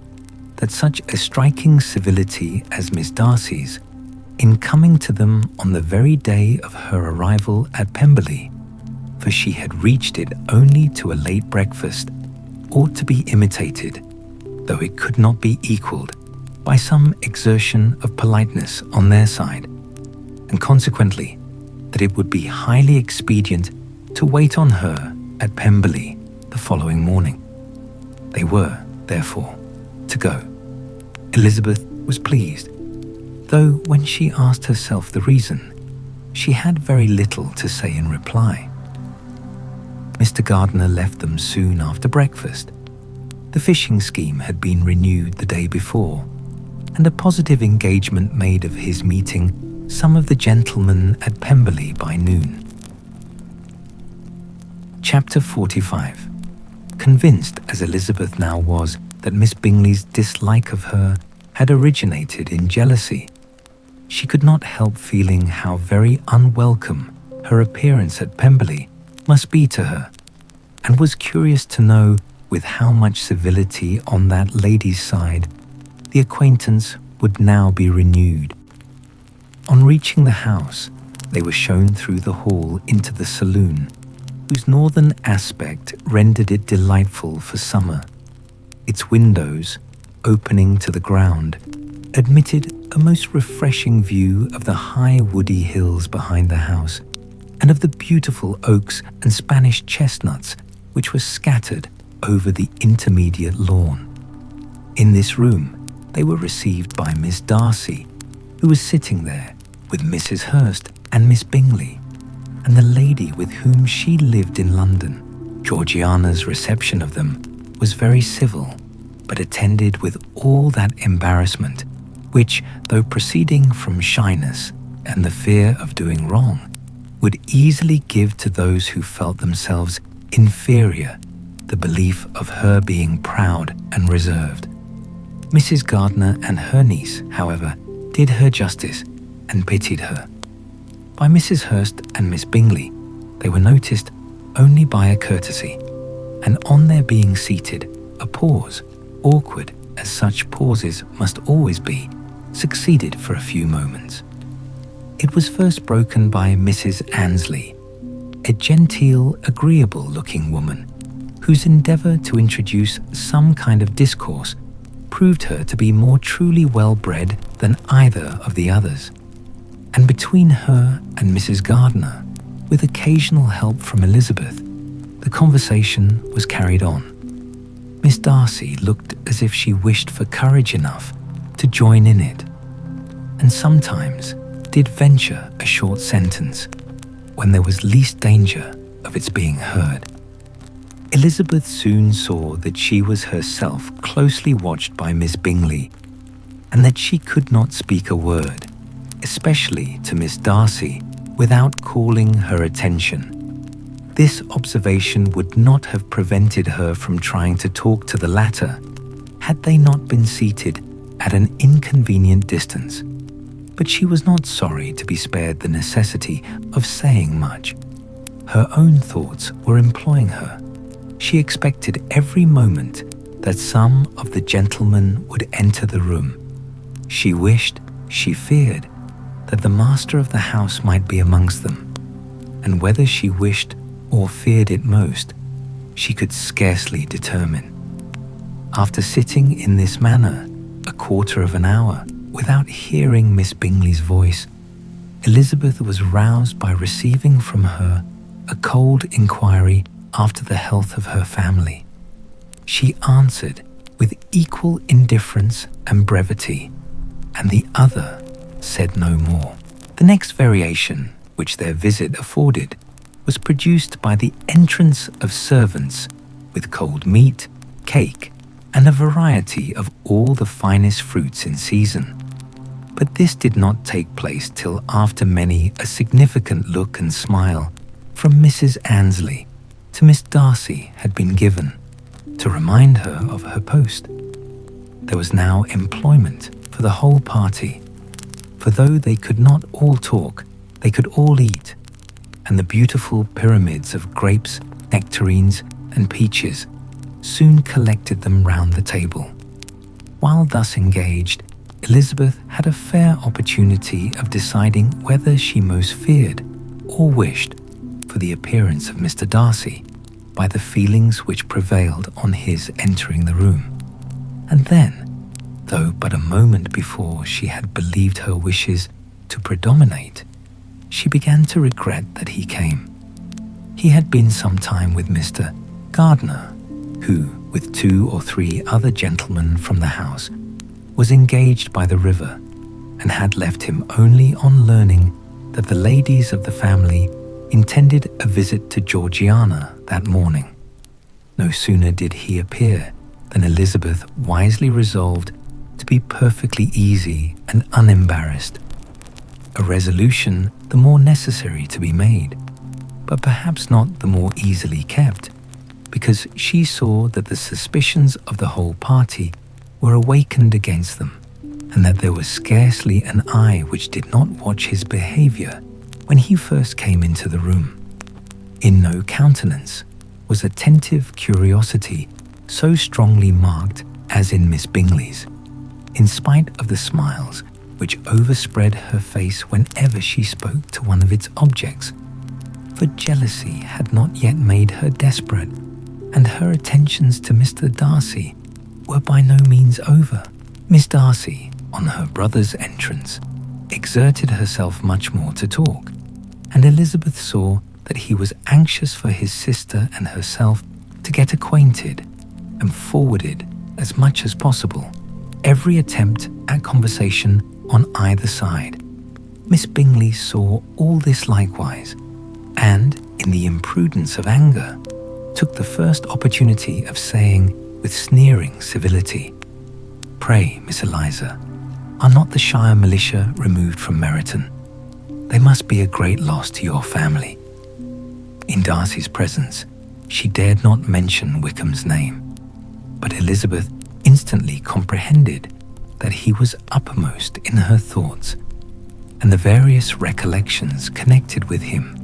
that such a striking civility as Miss Darcy's, in coming to them on the very day of her arrival at Pemberley, for she had reached it only to a late breakfast, ought to be imitated, though it could not be equalled, by some exertion of politeness on their side, and consequently that it would be highly expedient to wait on her at Pemberley the following morning. They were, therefore, to go. Elizabeth was pleased, though when she asked herself the reason, she had very little to say in reply. Mr. Gardiner left them soon after breakfast. The fishing scheme had been renewed the day before, and a positive engagement made of his meeting some of the gentlemen at Pemberley by noon. Chapter 45. Convinced as Elizabeth now was that Miss Bingley's dislike of her had originated in jealousy, she could not help feeling how very unwelcome her appearance at Pemberley must be to her, and was curious to know with how much civility on that lady's side the acquaintance would now be renewed. On reaching the house, they were shown through the hall into the saloon, whose northern aspect rendered it delightful for summer. Its windows, opening to the ground, admitted a most refreshing view of the high woody hills behind the house, and of the beautiful oaks and Spanish chestnuts which were scattered over the intermediate lawn. In this room, they were received by Miss Darcy, who was sitting there with Mrs. Hurst and Miss Bingley, and the lady with whom she lived in London. Georgiana's reception of them was very civil, but attended with all that embarrassment which, though proceeding from shyness and the fear of doing wrong, would easily give to those who felt themselves inferior the belief of her being proud and reserved. Mrs. Gardiner and her niece, however, did her justice and pitied her. By Mrs. Hurst and Miss Bingley, they were noticed only by a courtesy, and on their being seated, a pause, awkward as such pauses must always be, succeeded for a few moments. It was first broken by Mrs. Annesley, a genteel, agreeable-looking woman whose endeavour to introduce some kind of discourse proved her to be more truly well-bred than either of the others. And between her and Mrs. Gardiner, with occasional help from Elizabeth, the conversation was carried on. Miss Darcy looked as if she wished for courage enough to join in it, and sometimes did venture a short sentence when there was least danger of its being heard. Elizabeth soon saw that she was herself closely watched by Miss Bingley, and that she could not speak a word, especially to Miss Darcy, without calling her attention. This observation would not have prevented her from trying to talk to the latter, had they not been seated at an inconvenient distance. But she was not sorry to be spared the necessity of saying much. Her own thoughts were employing her. She expected every moment that some of the gentlemen would enter the room. She wished, she feared, that the master of the house might be amongst them, and whether she wished or feared it most, she could scarcely determine. After sitting in this manner a quarter of an hour without hearing Miss Bingley's voice, Elizabeth was roused by receiving from her a cold inquiry after the health of her family. She answered with equal indifference and brevity, and the other said no more. The next variation which their visit afforded was produced by the entrance of servants with cold meat, cake, and a variety of all the finest fruits in season. But this did not take place till after many a significant look and smile from Mrs. Annesley to Miss Darcy had been given, to remind her of her post. There was now employment for the whole party, for though they could not all talk, they could all eat, and the beautiful pyramids of grapes, nectarines, and peaches soon collected them round the table. While thus engaged, Elizabeth had a fair opportunity of deciding whether she most feared or wished for the appearance of Mr. Darcy by the feelings which prevailed on his entering the room. And then, though but a moment before she had believed her wishes to predominate, she began to regret that he came. He had been some time with Mr. Gardiner, who, with 2 or 3 other gentlemen from the house, was engaged by the river, and had left him only on learning that the ladies of the family intended a visit to Georgiana that morning. No sooner did he appear than Elizabeth wisely resolved to be perfectly easy and unembarrassed, a resolution the more necessary to be made, but perhaps not the more easily kept, because she saw that the suspicions of the whole party were awakened against them, and that there was scarcely an eye which did not watch his behaviour when he first came into the room. In no countenance was attentive curiosity so strongly marked as in Miss Bingley's, in spite of the smiles which overspread her face whenever she spoke to one of its objects, for jealousy had not yet made her desperate, and her attentions to Mr. Darcy were by no means over. Miss Darcy, on her brother's entrance, exerted herself much more to talk, and Elizabeth saw that he was anxious for his sister and herself to get acquainted, and forwarded as much as possible every attempt at conversation on either side. Miss Bingley saw all this likewise, and, in the imprudence of anger, took the first opportunity of saying with sneering civility, "Pray, Miss Eliza, are not the Shire militia removed from Meryton? They must be a great loss to your family." In Darcy's presence, she dared not mention Wickham's name, but Elizabeth instantly comprehended that he was uppermost in her thoughts, and the various recollections connected with him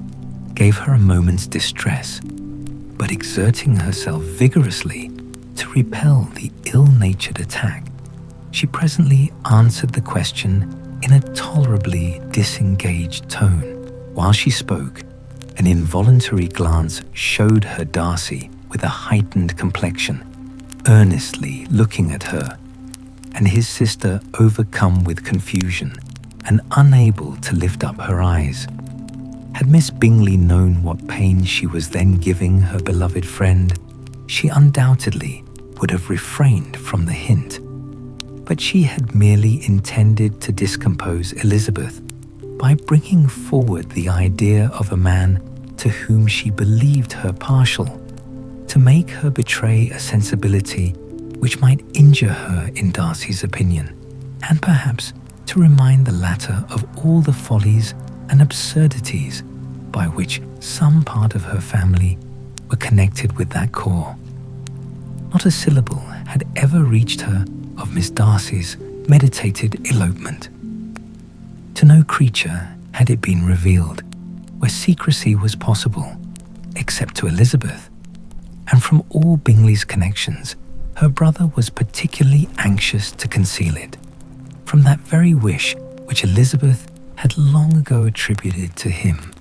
gave her a moment's distress but exerting herself vigorously to repel the ill-natured attack, she presently answered the question in a tolerably disengaged tone. While she spoke, an involuntary glance showed her Darcy with a heightened complexion, earnestly looking at her, and his sister overcome with confusion and unable to lift up her eyes. Had Miss Bingley known what pain she was then giving her beloved friend, she undoubtedly would have refrained from the hint. But she had merely intended to discompose Elizabeth by bringing forward the idea of a man to whom she believed her partial, to make her betray a sensibility which might injure her in Darcy's opinion, and perhaps to remind the latter of all the follies and absurdities by which some part of her family were connected with that corps. Not a syllable had ever reached her of Miss Darcy's meditated elopement. To no creature had it been revealed where secrecy was possible, except to Elizabeth, and from all Bingley's connections, her brother was particularly anxious to conceal it, from that very wish which Elizabeth had long ago attributed to him,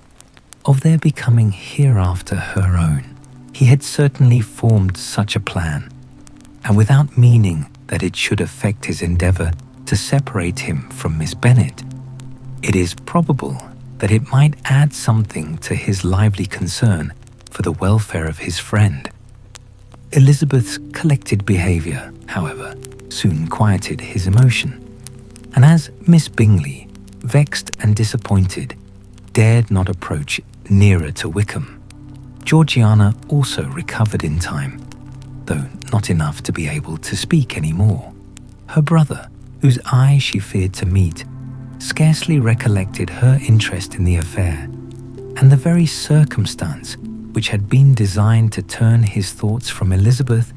of their becoming hereafter her own. He had certainly formed such a plan, and without meaning that it should affect his endeavour to separate him from Miss Bennet, it is probable that it might add something to his lively concern for the welfare of his friend. Elizabeth's collected behaviour, however, soon quieted his emotion, and as Miss Bingley, vexed and disappointed, dared not approach nearer to Wickham, Georgiana also recovered in time, though not enough to be able to speak any more. Her brother, whose eye she feared to meet, scarcely recollected her interest in the affair, and the very circumstance which had been designed to turn his thoughts from Elizabeth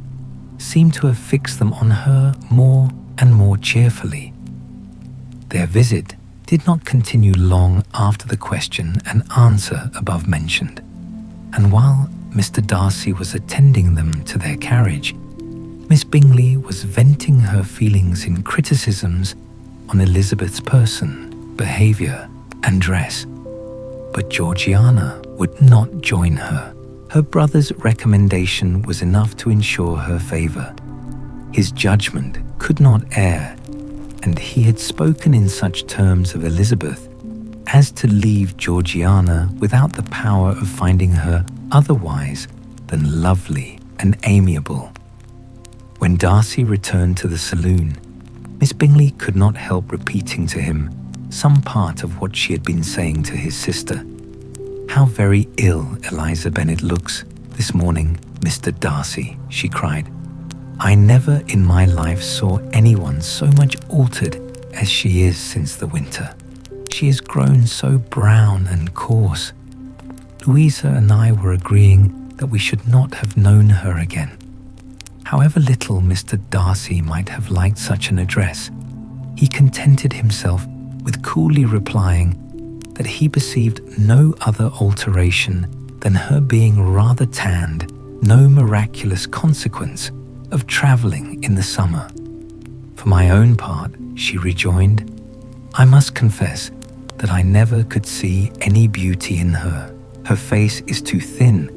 seemed to have fixed them on her more and more cheerfully. Their visit did not continue long after the question and answer above mentioned, and while Mr. Darcy was attending them to their carriage, Miss Bingley was venting her feelings in criticisms on Elizabeth's person, behaviour, and dress. But Georgiana would not join her. Her brother's recommendation was enough to ensure her favour. His judgment could not err, and he had spoken in such terms of Elizabeth as to leave Georgiana without the power of finding her otherwise than lovely and amiable. When Darcy returned to the saloon, Miss Bingley could not help repeating to him some part of what she had been saying to his sister. "How very ill Eliza Bennet looks this morning, Mr. Darcy," she cried. "I never in my life saw anyone so much altered as she is since the winter. She has grown so brown and coarse. Louisa and I were agreeing that we should not have known her again." However little Mr. Darcy might have liked such an address, he contented himself with coolly replying that he perceived no other alteration than her being rather tanned, no miraculous consequence of travelling in the summer. "For my own part," she rejoined, "I must confess that I never could see any beauty in her. Her face is too thin,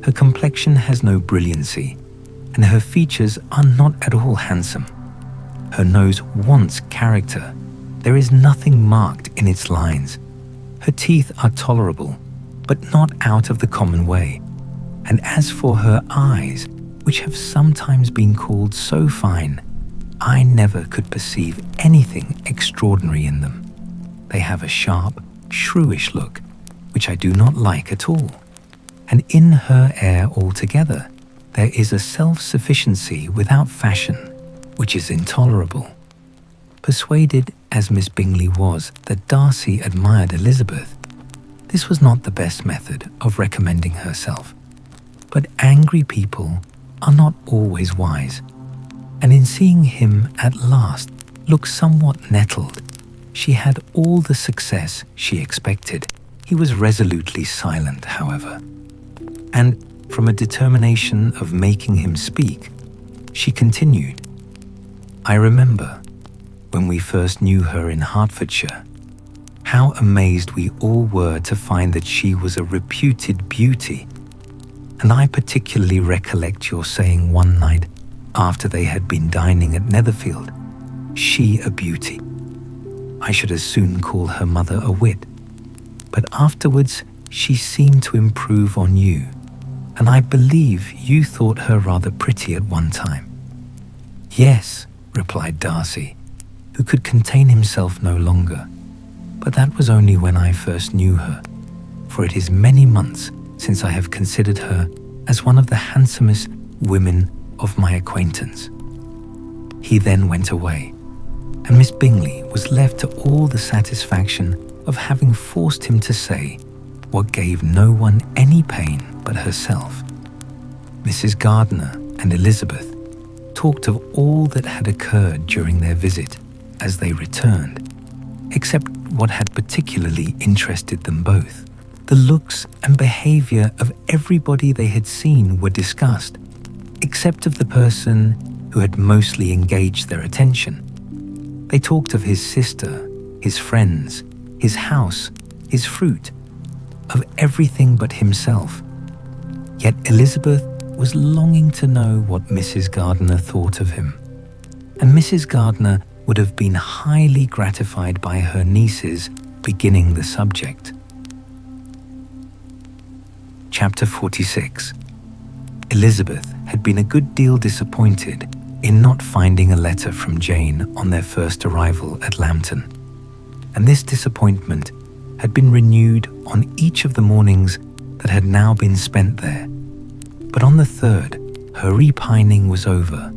her complexion has no brilliancy, and her features are not at all handsome. Her nose wants character. There is nothing marked in its lines. Her teeth are tolerable, but not out of the common way. And as for her eyes, which have sometimes been called so fine, I never could perceive anything extraordinary in them. They have a sharp, shrewish look, which I do not like at all. And in her air altogether, there is a self-sufficiency without fashion, which is intolerable." Persuaded as Miss Bingley was that Darcy admired Elizabeth, this was not the best method of recommending herself. But angry people are not always wise, and in seeing him at last look somewhat nettled, she had all the success she expected. He was resolutely silent, however, and from a determination of making him speak, she continued, "I remember, when we first knew her in Hertfordshire, how amazed we all were to find that she was a reputed beauty. And I particularly recollect your saying one night, after they had been dining at Netherfield, 'She a beauty.' I should as soon call her mother a wit. But afterwards she seemed to improve on you, and I believe you thought her rather pretty at one time." "Yes," replied Darcy, who could contain himself no longer, "but that was only when I first knew her, for it is many months since I have considered her as one of the handsomest women of my acquaintance." He then went away, and Miss Bingley was left to all the satisfaction of having forced him to say what gave no one any pain but herself. Mrs. Gardiner and Elizabeth talked of all that had occurred during their visit as they returned, except what had particularly interested them both. The looks and behavior of everybody they had seen were discussed, except of the person who had mostly engaged their attention. They talked of his sister, his friends, his house, his fruit, of everything but himself. Yet Elizabeth was longing to know what Mrs. Gardiner thought of him, and Mrs. Gardiner would have been highly gratified by her niece's beginning the subject. Chapter 46. Elizabeth had been a good deal disappointed in not finding a letter from Jane on their first arrival at Lambton, and this disappointment had been renewed on each of the mornings that had now been spent there. But on the third, her repining was over,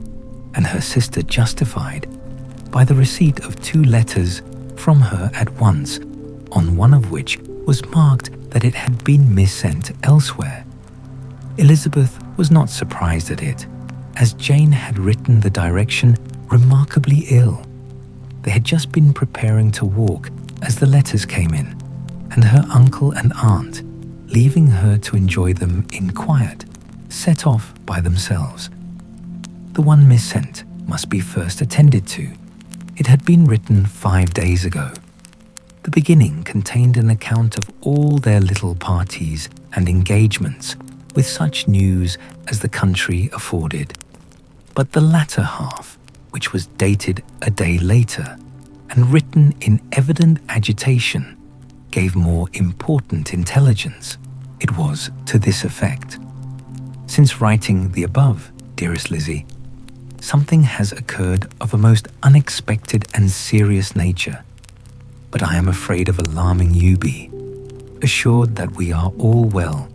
and her sister justified by the receipt of 2 letters from her at once, on one of which was marked that it had been missent elsewhere. Elizabeth was not surprised at it, as Jane had written the direction remarkably ill. They had just been preparing to walk as the letters came in, and her uncle and aunt, leaving her to enjoy them in quiet, set off by themselves. The one missent must be first attended to. It had been written 5 days ago. The beginning contained an account of all their little parties and engagements, with such news as the country afforded. But the latter half, which was dated a day later, and written in evident agitation, gave more important intelligence. It was to this effect: "Since writing the above, dearest Lizzie, something has occurred of a most unexpected and serious nature, but I am afraid of alarming you. Be assured that we are all well.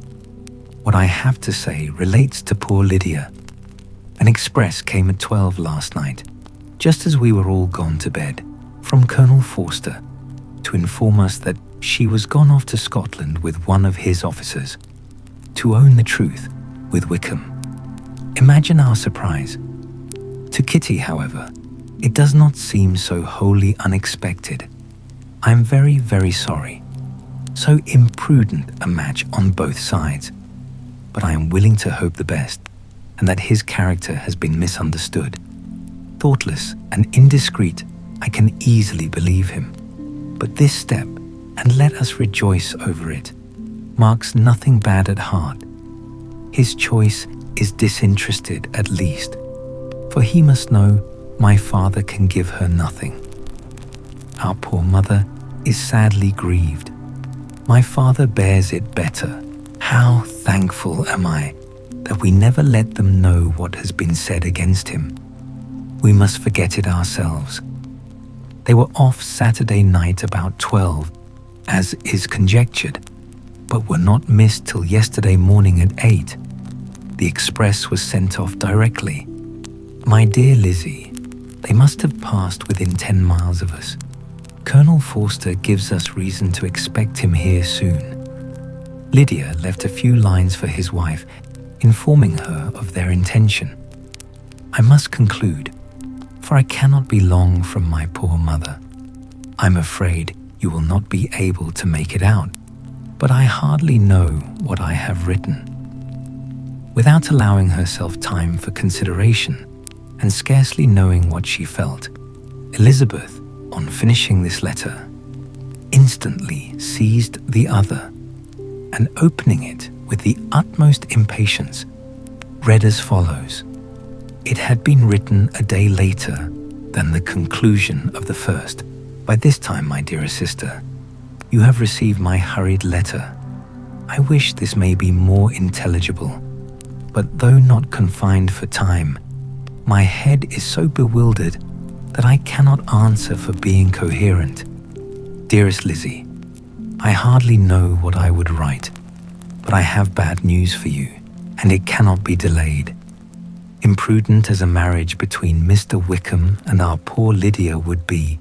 What I have to say relates to poor Lydia. An express came at 12 last night, just as we were all gone to bed, from Colonel Forster, to inform us that she was gone off to Scotland with one of his officers, to own the truth, with Wickham. Imagine our surprise. To Kitty, however, it does not seem so wholly unexpected. I am very, very sorry. So imprudent a match on both sides. But I am willing to hope the best, and that his character has been misunderstood. Thoughtless and indiscreet, I can easily believe him. But this step, and let us rejoice over it, marks nothing bad at heart. His choice is disinterested at least, for he must know my father can give her nothing. Our poor mother is sadly grieved. My father bears it better. How thankful am I that we never let them know what has been said against him. We must forget it ourselves. They were off Saturday night about 12, as is conjectured, but were not missed till yesterday morning at 8. The express was sent off directly. My dear Lizzie, they must have passed within 10 miles of us. Colonel Forster gives us reason to expect him here soon. Lydia left a few lines for his wife, informing her of their intention. I must conclude, for I cannot be long from my poor mother. I'm afraid you will not be able to make it out, but I hardly know what I have written. Without allowing herself time for consideration and scarcely knowing what she felt, Elizabeth, on finishing this letter, instantly seized the other and, opening it with the utmost impatience, read as follows. It had been written a day later than the conclusion of the first. By this time, my dearest sister, you have received my hurried letter. I wish this may be more intelligible, but though not confined for time, my head is so bewildered that I cannot answer for being coherent. Dearest Lizzie, I hardly know what I would write, but I have bad news for you, and it cannot be delayed. Imprudent as a marriage between Mr. Wickham and our poor Lydia would be,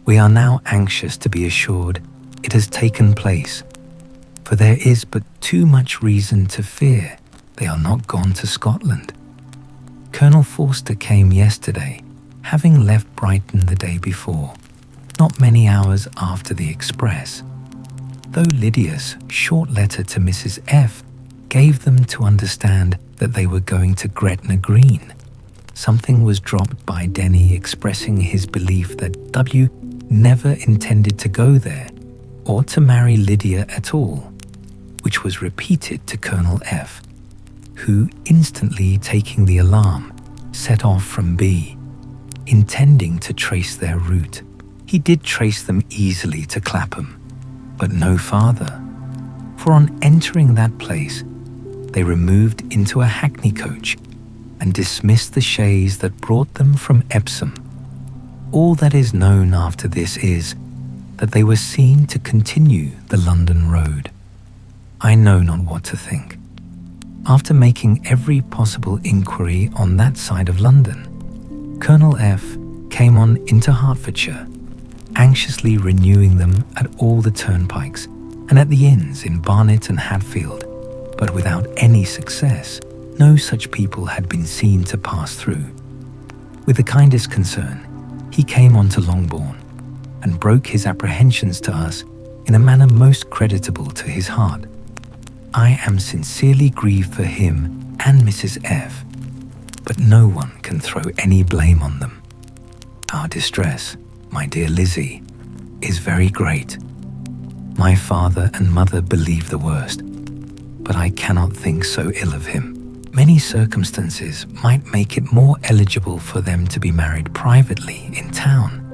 we are now anxious to be assured it has taken place, for there is but too much reason to fear they are not gone to Scotland. Colonel Forster came yesterday, having left Brighton the day before, not many hours after the express. Though Lydia's short letter to Mrs. F. gave them to understand that they were going to Gretna Green, something was dropped by Denny expressing his belief that W. never intended to go there or to marry Lydia at all, which was repeated to Colonel F., who, instantly taking the alarm, set off from B, intending to trace their route. He did trace them easily to Clapham, but no farther, for on entering that place, they removed into a hackney coach and dismissed the chaise that brought them from Epsom. All that is known after this is that they were seen to continue the London road. I know not what to think. After making every possible inquiry on that side of London, Colonel F. came on into Hertfordshire, anxiously renewing them at all the turnpikes and at the inns in Barnet and Hatfield, but without any success. No such people had been seen to pass through. With the kindest concern, he came on to Longbourn and broke his apprehensions to us in a manner most creditable to his heart. I am sincerely grieved for him and Mrs. F., but no one can throw any blame on them. Our distress, my dear Lizzie, is very great. My father and mother believe the worst, but I cannot think so ill of him. Many circumstances might make it more eligible for them to be married privately in town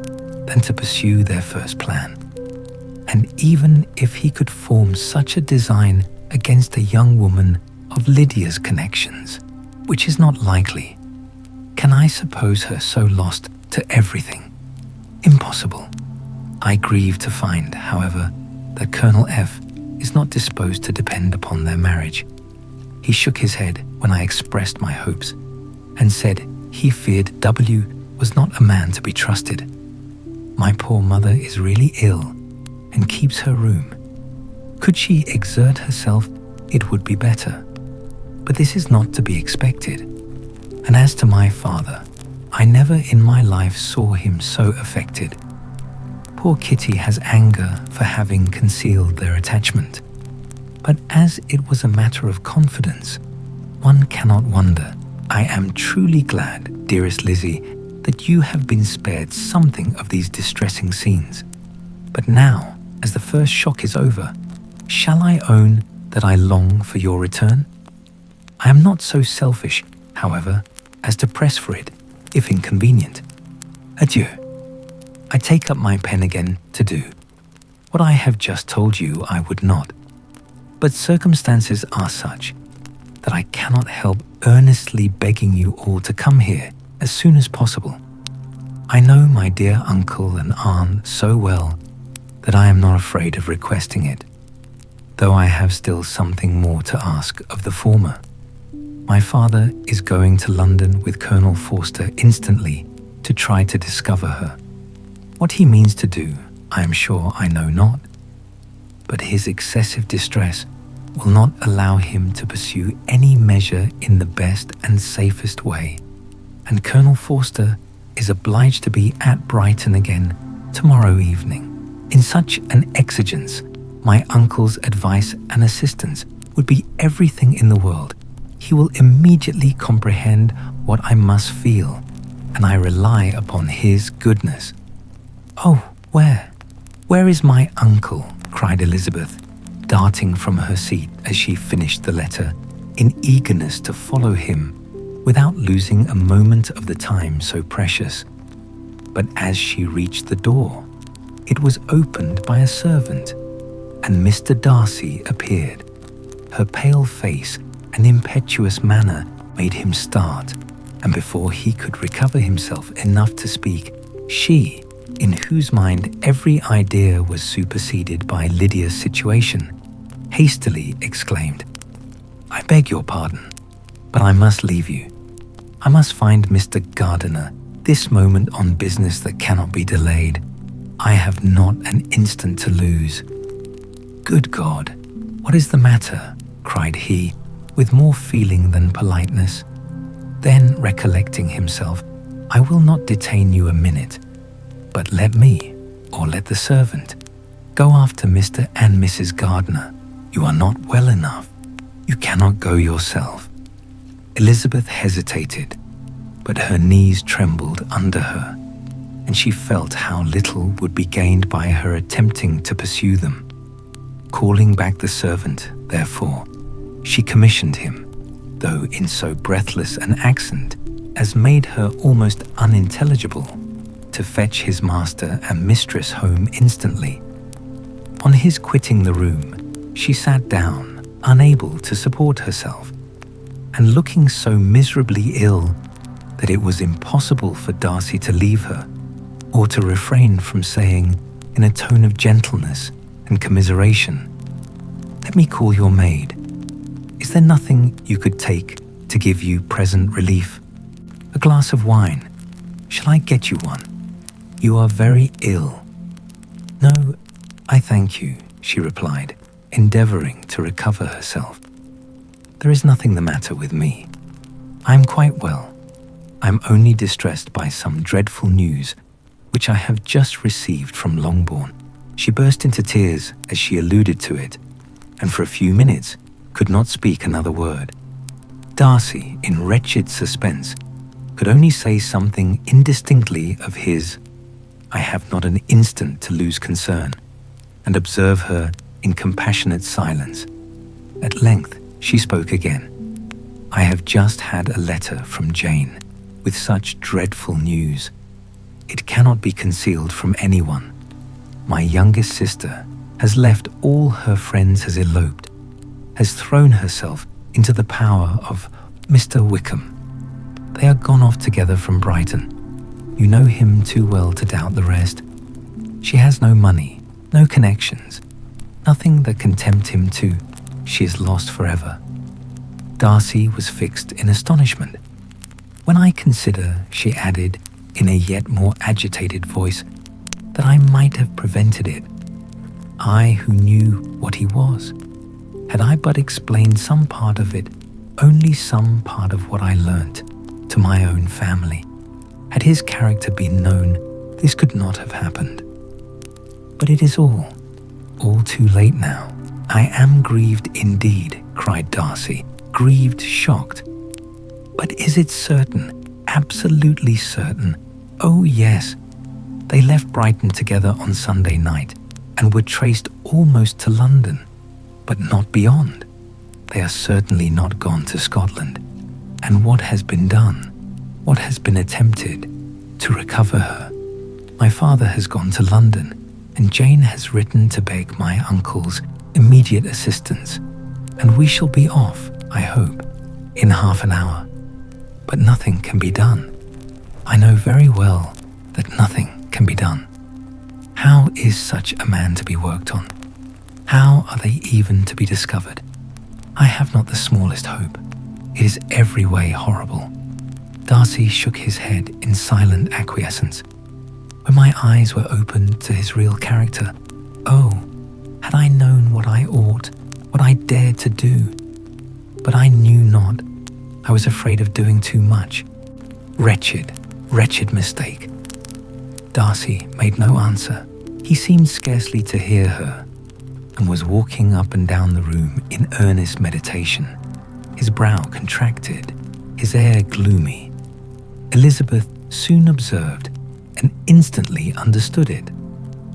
than to pursue their first plan. And even if he could form such a design against a young woman of Lydia's connections, which is not likely, can I suppose her so lost to everything? Impossible. I grieve to find, however, that Colonel F. is not disposed to depend upon their marriage. He shook his head when I expressed my hopes, and said he feared W. was not a man to be trusted. My poor mother is really ill, and keeps her room. Could she exert herself, it would be better. But this is not to be expected. And as to my father, I never in my life saw him so affected. Poor Kitty has anger for having concealed their attachment. But as it was a matter of confidence, one cannot wonder. I am truly glad, dearest Lizzie, that you have been spared something of these distressing scenes. But now, as the first shock is over, shall I own that I long for your return? I am not so selfish, however, as to press for it, if inconvenient. Adieu. I take up my pen again to do what I have just told you I would not. But circumstances are such that I cannot help earnestly begging you all to come here as soon as possible. I know my dear uncle and aunt so well that I am not afraid of requesting it, though I have still something more to ask of the former. My father is going to London with Colonel Forster instantly to try to discover her. What he means to do, I am sure I know not, but his excessive distress will not allow him to pursue any measure in the best and safest way, and Colonel Forster is obliged to be at Brighton again tomorrow evening. In such an exigence, my uncle's advice and assistance would be everything in the world. he will immediately comprehend what I must feel, and I rely upon his goodness." "Oh, where is my uncle?" cried Elizabeth, darting from her seat as she finished the letter, in eagerness to follow him without losing a moment of the time so precious. But as she reached the door, it was opened by a servant, and Mr. Darcy appeared. Her pale face and impetuous manner made him start, and before he could recover himself enough to speak, she, in whose mind every idea was superseded by Lydia's situation, hastily exclaimed, "I beg your pardon, but I must leave you. I must find Mr. Gardiner this moment on business that cannot be delayed. I have not an instant to lose." "Good God, what is the matter?" cried he, with more feeling than politeness. Then, recollecting himself, "I will not detain you a minute, but let me, or let the servant, go after Mr. and Mrs. Gardiner. You are not well enough. You cannot go yourself." Elizabeth hesitated, but her knees trembled under her, and she felt how little would be gained by her attempting to pursue them. Calling back the servant, therefore, she commissioned him, though in so breathless an accent as made her almost unintelligible, to fetch his master and mistress home instantly. On his quitting the room, she sat down, unable to support herself, and looking so miserably ill that it was impossible for Darcy to leave her, or to refrain from saying, in a tone of gentleness and commiseration, "Let me call your maid. Is there nothing you could take to give you present relief? A glass of wine? Shall I get you one? You are very ill." "No, I thank you," she replied, endeavoring to recover herself. "There is nothing the matter with me. I am quite well. I am only distressed by some dreadful news which I have just received from Longbourn." She burst into tears as she alluded to it, and for a few minutes could not speak another word. Darcy, in wretched suspense, could only say something indistinctly of his "I have not an instant to lose concern," and observe her in compassionate silence. At length she spoke again. "I have just had a letter from Jane with such dreadful news. It cannot be concealed from anyone. My youngest sister has left all her friends, has eloped, has thrown herself into the power of Mr. Wickham. They are gone off together from Brighton. You know him too well to doubt the rest. She has no money, no connections, nothing that can tempt him to. She is lost forever." Darcy was fixed in astonishment. "When I consider," she added, in a yet more agitated voice, "that I might have prevented it. I who knew what he was. Had I but explained some part of it, only some part of what I learnt, to my own family, had his character been known, this could not have happened. But it is all too late now. I am grieved indeed," cried Darcy, grieved, shocked. "But is it certain, absolutely certain?" "Oh yes. They left Brighton together on Sunday night and were traced almost to London, but not beyond. They are certainly not gone to Scotland. And what has been done, what has been attempted to recover her? My father has gone to London, and Jane has written to beg my uncle's immediate assistance, and we shall be off, I hope, in half an hour. But nothing can be done. I know very well that nothing can be done. How is such a man to be worked on? How are they even to be discovered? I have not the smallest hope. It is every way horrible." Darcy shook his head in silent acquiescence. When my eyes were opened to his real character, oh, had I known what I ought, what I dared to do. But I knew not. I was afraid of doing too much. Wretched, wretched mistake. Darcy made no answer. He seemed scarcely to hear her, and was walking up and down the room in earnest meditation. his brow contracted, his air gloomy. Elizabeth soon observed and instantly understood it.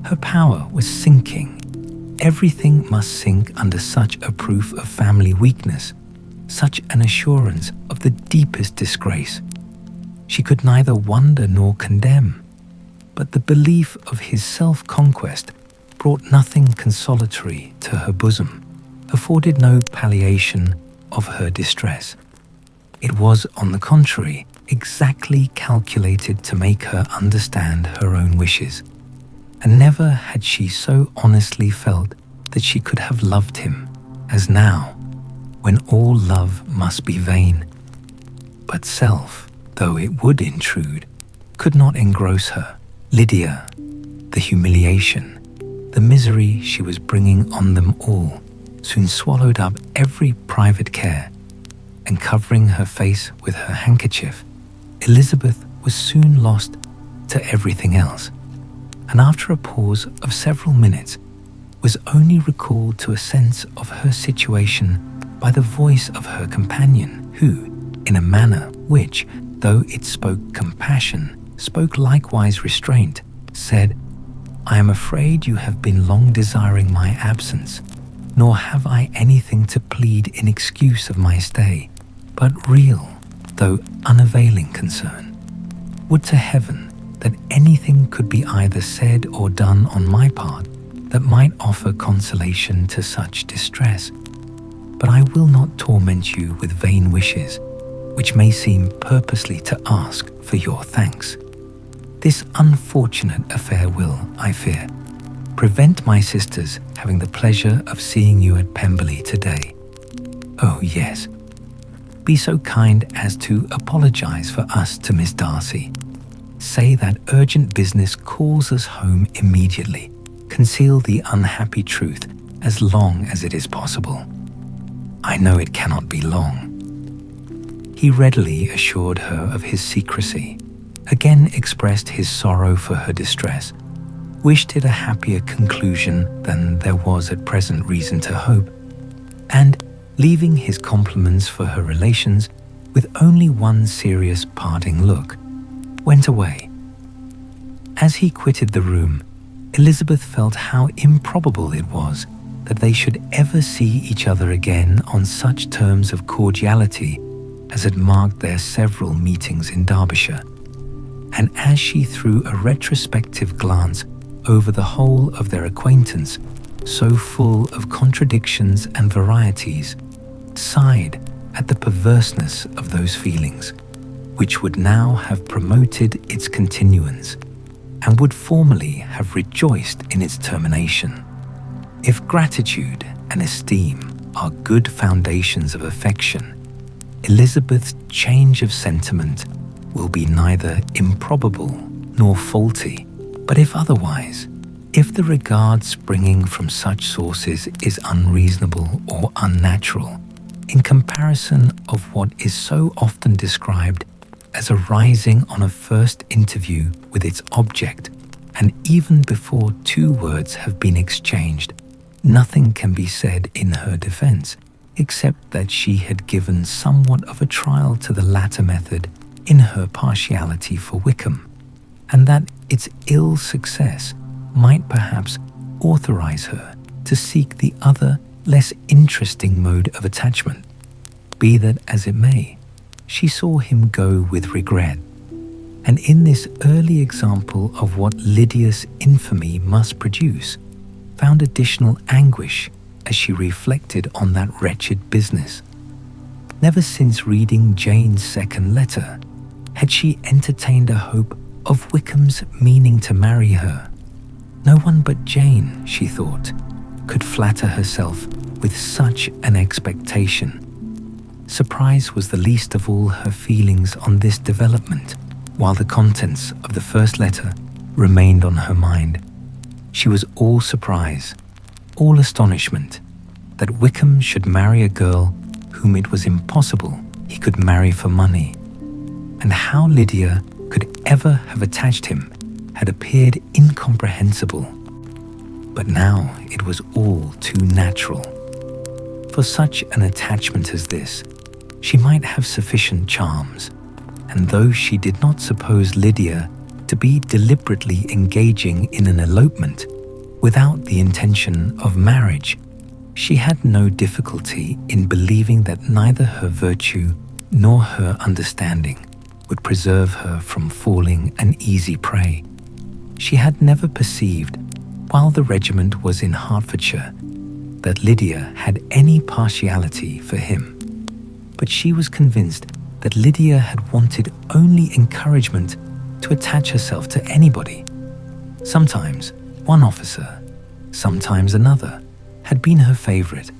Her power was sinking. Everything must sink under such a proof of family weakness, such an assurance of the deepest disgrace. She could neither wonder nor condemn, but the belief of his self-conquest brought nothing consolatory to her bosom, afforded no palliation of her distress. It was, on the contrary, exactly calculated to make her understand her own wishes, and never had she so honestly felt that she could have loved him as now, when all love must be vain. But self, though it would intrude, could not engross her. Lydia, the humiliation, the misery she was bringing on them all, soon swallowed up every private care, and covering her face with her handkerchief, Elizabeth was soon lost to everything else, and after a pause of several minutes was only recalled to a sense of her situation by the voice of her companion, who, in a manner which, though it spoke compassion, spoke likewise restraint, said, "I am afraid you have been long desiring my absence, nor have I anything to plead in excuse of my stay, but real, though unavailing concern. Would to heaven that anything could be either said or done on my part that might offer consolation to such distress. But I will not torment you with vain wishes, which may seem purposely to ask for your thanks. This unfortunate affair will, I fear, prevent my sisters having the pleasure of seeing you at Pemberley today. Oh yes, be so kind as to apologize for us to Miss Darcy. Say that urgent business calls us home immediately. Conceal the unhappy truth as long as it is possible. I know it cannot be long." He readily assured her of his secrecy, again expressed his sorrow for her distress, wished it a happier conclusion than there was at present reason to hope, and, leaving his compliments for her relations with only one serious parting look, went away. As he quitted the room, Elizabeth felt how improbable it was that they should ever see each other again on such terms of cordiality as had marked their several meetings in Derbyshire. And as she threw a retrospective glance over the whole of their acquaintance, so full of contradictions and varieties, sighed at the perverseness of those feelings, which would now have promoted its continuance, and would formerly have rejoiced in its termination. If gratitude and esteem are good foundations of affection, Elizabeth's change of sentiment will be neither improbable nor faulty. But if otherwise, if the regard springing from such sources is unreasonable or unnatural, in comparison of what is so often described as arising on a first interview with its object, and even before two words have been exchanged, nothing can be said in her defense, except that she had given somewhat of a trial to the latter method in her partiality for Wickham, and that its ill success might perhaps authorize her to seek the other, less interesting mode of attachment. Be that as it may, she saw him go with regret, and in this early example of what Lydia's infamy must produce, found additional anguish as she reflected on that wretched business. Never since reading Jane's second letter had she entertained a hope of Wickham's meaning to marry her. No one but Jane, she thought, could flatter herself with such an expectation. Surprise was the least of all her feelings on this development, while the contents of the first letter remained on her mind. She was all surprise, all astonishment, that Wickham should marry a girl whom it was impossible he could marry for money, and how Lydia could ever have attached him had appeared incomprehensible. But now it was all too natural. For such an attachment as this, she might have sufficient charms, and though she did not suppose Lydia to be deliberately engaging in an elopement without the intention of marriage, she had no difficulty in believing that neither her virtue nor her understanding would preserve her from falling an easy prey. She had never perceived, while the regiment was in Hertfordshire, that Lydia had any partiality for him, but she was convinced that Lydia had wanted only encouragement to attach herself to anybody. Sometimes one officer, sometimes another, had been her favourite,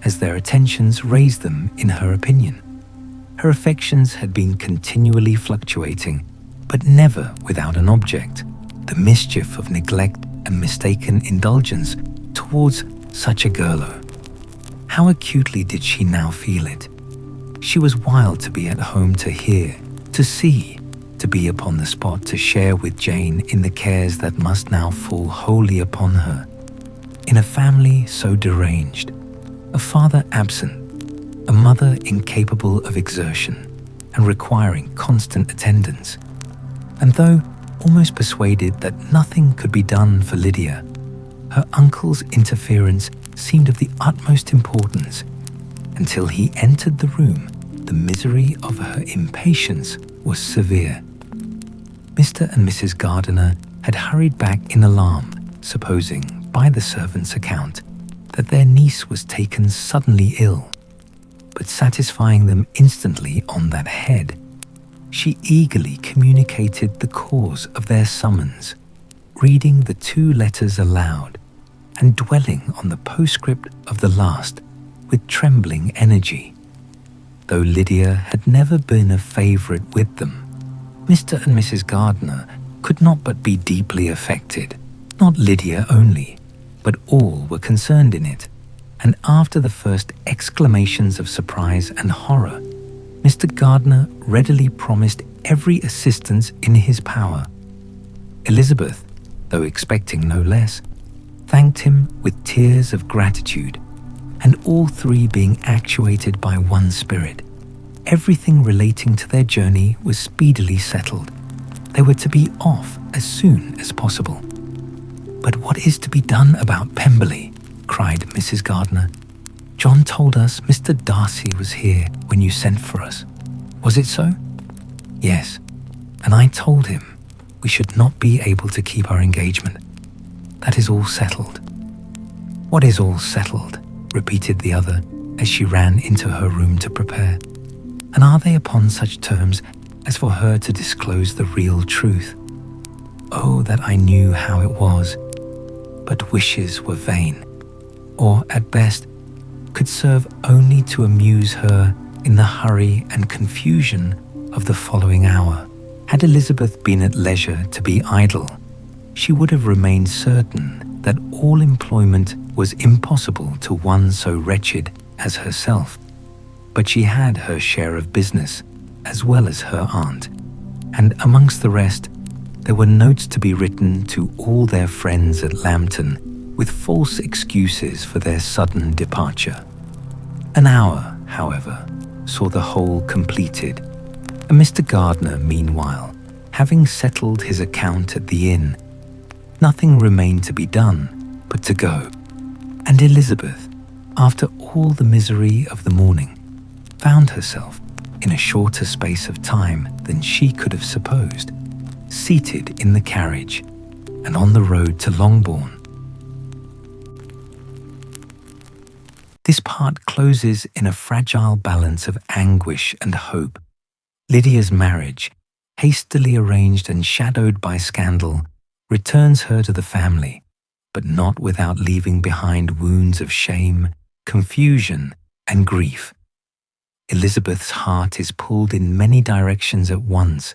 as their attentions raised them in her opinion. Her affections had been continually fluctuating, but never without an object, the mischief of neglect and mistaken indulgence towards such a girl. How acutely did she now feel it? She was wild to be at home, to hear, to see, to be upon the spot, to share with Jane in the cares that must now fall wholly upon her. In a family so deranged, a father absent, a mother incapable of exertion and requiring constant attendance, and though almost persuaded that nothing could be done for Lydia, her uncle's interference seemed of the utmost importance. Until he entered the room, the misery of her impatience was severe. Mr. and Mrs. Gardiner had hurried back in alarm, supposing, by the servant's account, that their niece was taken suddenly ill. But satisfying them instantly on that head, she eagerly communicated the cause of their summons, reading the 2 letters aloud, and dwelling on the postscript of the last with trembling energy. Though Lydia had never been a favourite with them, Mr. and Mrs. Gardiner could not but be deeply affected. Not Lydia only, but all were concerned in it, and after the first exclamations of surprise and horror, Mr. Gardiner readily promised every assistance in his power. Elizabeth, though expecting no less, thanked him with tears of gratitude, and all 3 being actuated by one spirit, everything relating to their journey was speedily settled. They were to be off as soon as possible. "But what is to be done about Pemberley?" cried Mrs. Gardiner. "John told us Mr. Darcy was here when you sent for us. Was it so?" "Yes, and I told him we should not be able to keep our engagement. That is all settled." "What is all settled?" repeated the other as she ran into her room to prepare. "And are they upon such terms as for her to disclose the real truth? Oh, that I knew how it was, but wishes were vain, or at best could serve only to amuse her in the hurry and confusion of the following hour. Had Elizabeth been at leisure to be idle, she would have remained certain that all employment was impossible to one so wretched as herself. But she had her share of business as well as her aunt, and amongst the rest, there were notes to be written to all their friends at Lambton with false excuses for their sudden departure. An hour, however, saw the whole completed, and Mr. Gardiner, meanwhile, having settled his account at the inn, nothing remained to be done but to go. And Elizabeth, after all the misery of the morning, found herself, in a shorter space of time than she could have supposed, seated in the carriage and on the road to Longbourn. This part closes in a fragile balance of anguish and hope. Lydia's marriage, hastily arranged and shadowed by scandal, returns her to the family, but not without leaving behind wounds of shame, confusion, and grief. Elizabeth's heart is pulled in many directions at once: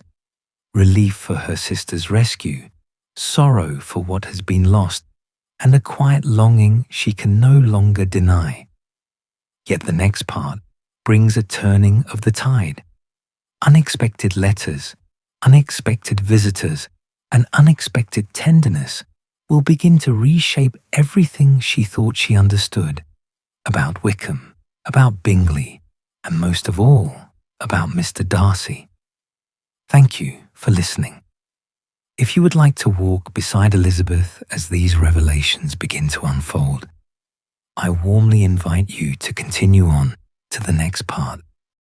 relief for her sister's rescue, sorrow for what has been lost, and a quiet longing she can no longer deny. Yet the next part brings a turning of the tide. Unexpected letters, unexpected visitors, and unexpected tenderness will begin to reshape everything she thought she understood about Wickham, about Bingley, and most of all, about Mr. Darcy. Thank you for listening. If you would like to walk beside Elizabeth as these revelations begin to unfold, I warmly invite you to continue on to the next part.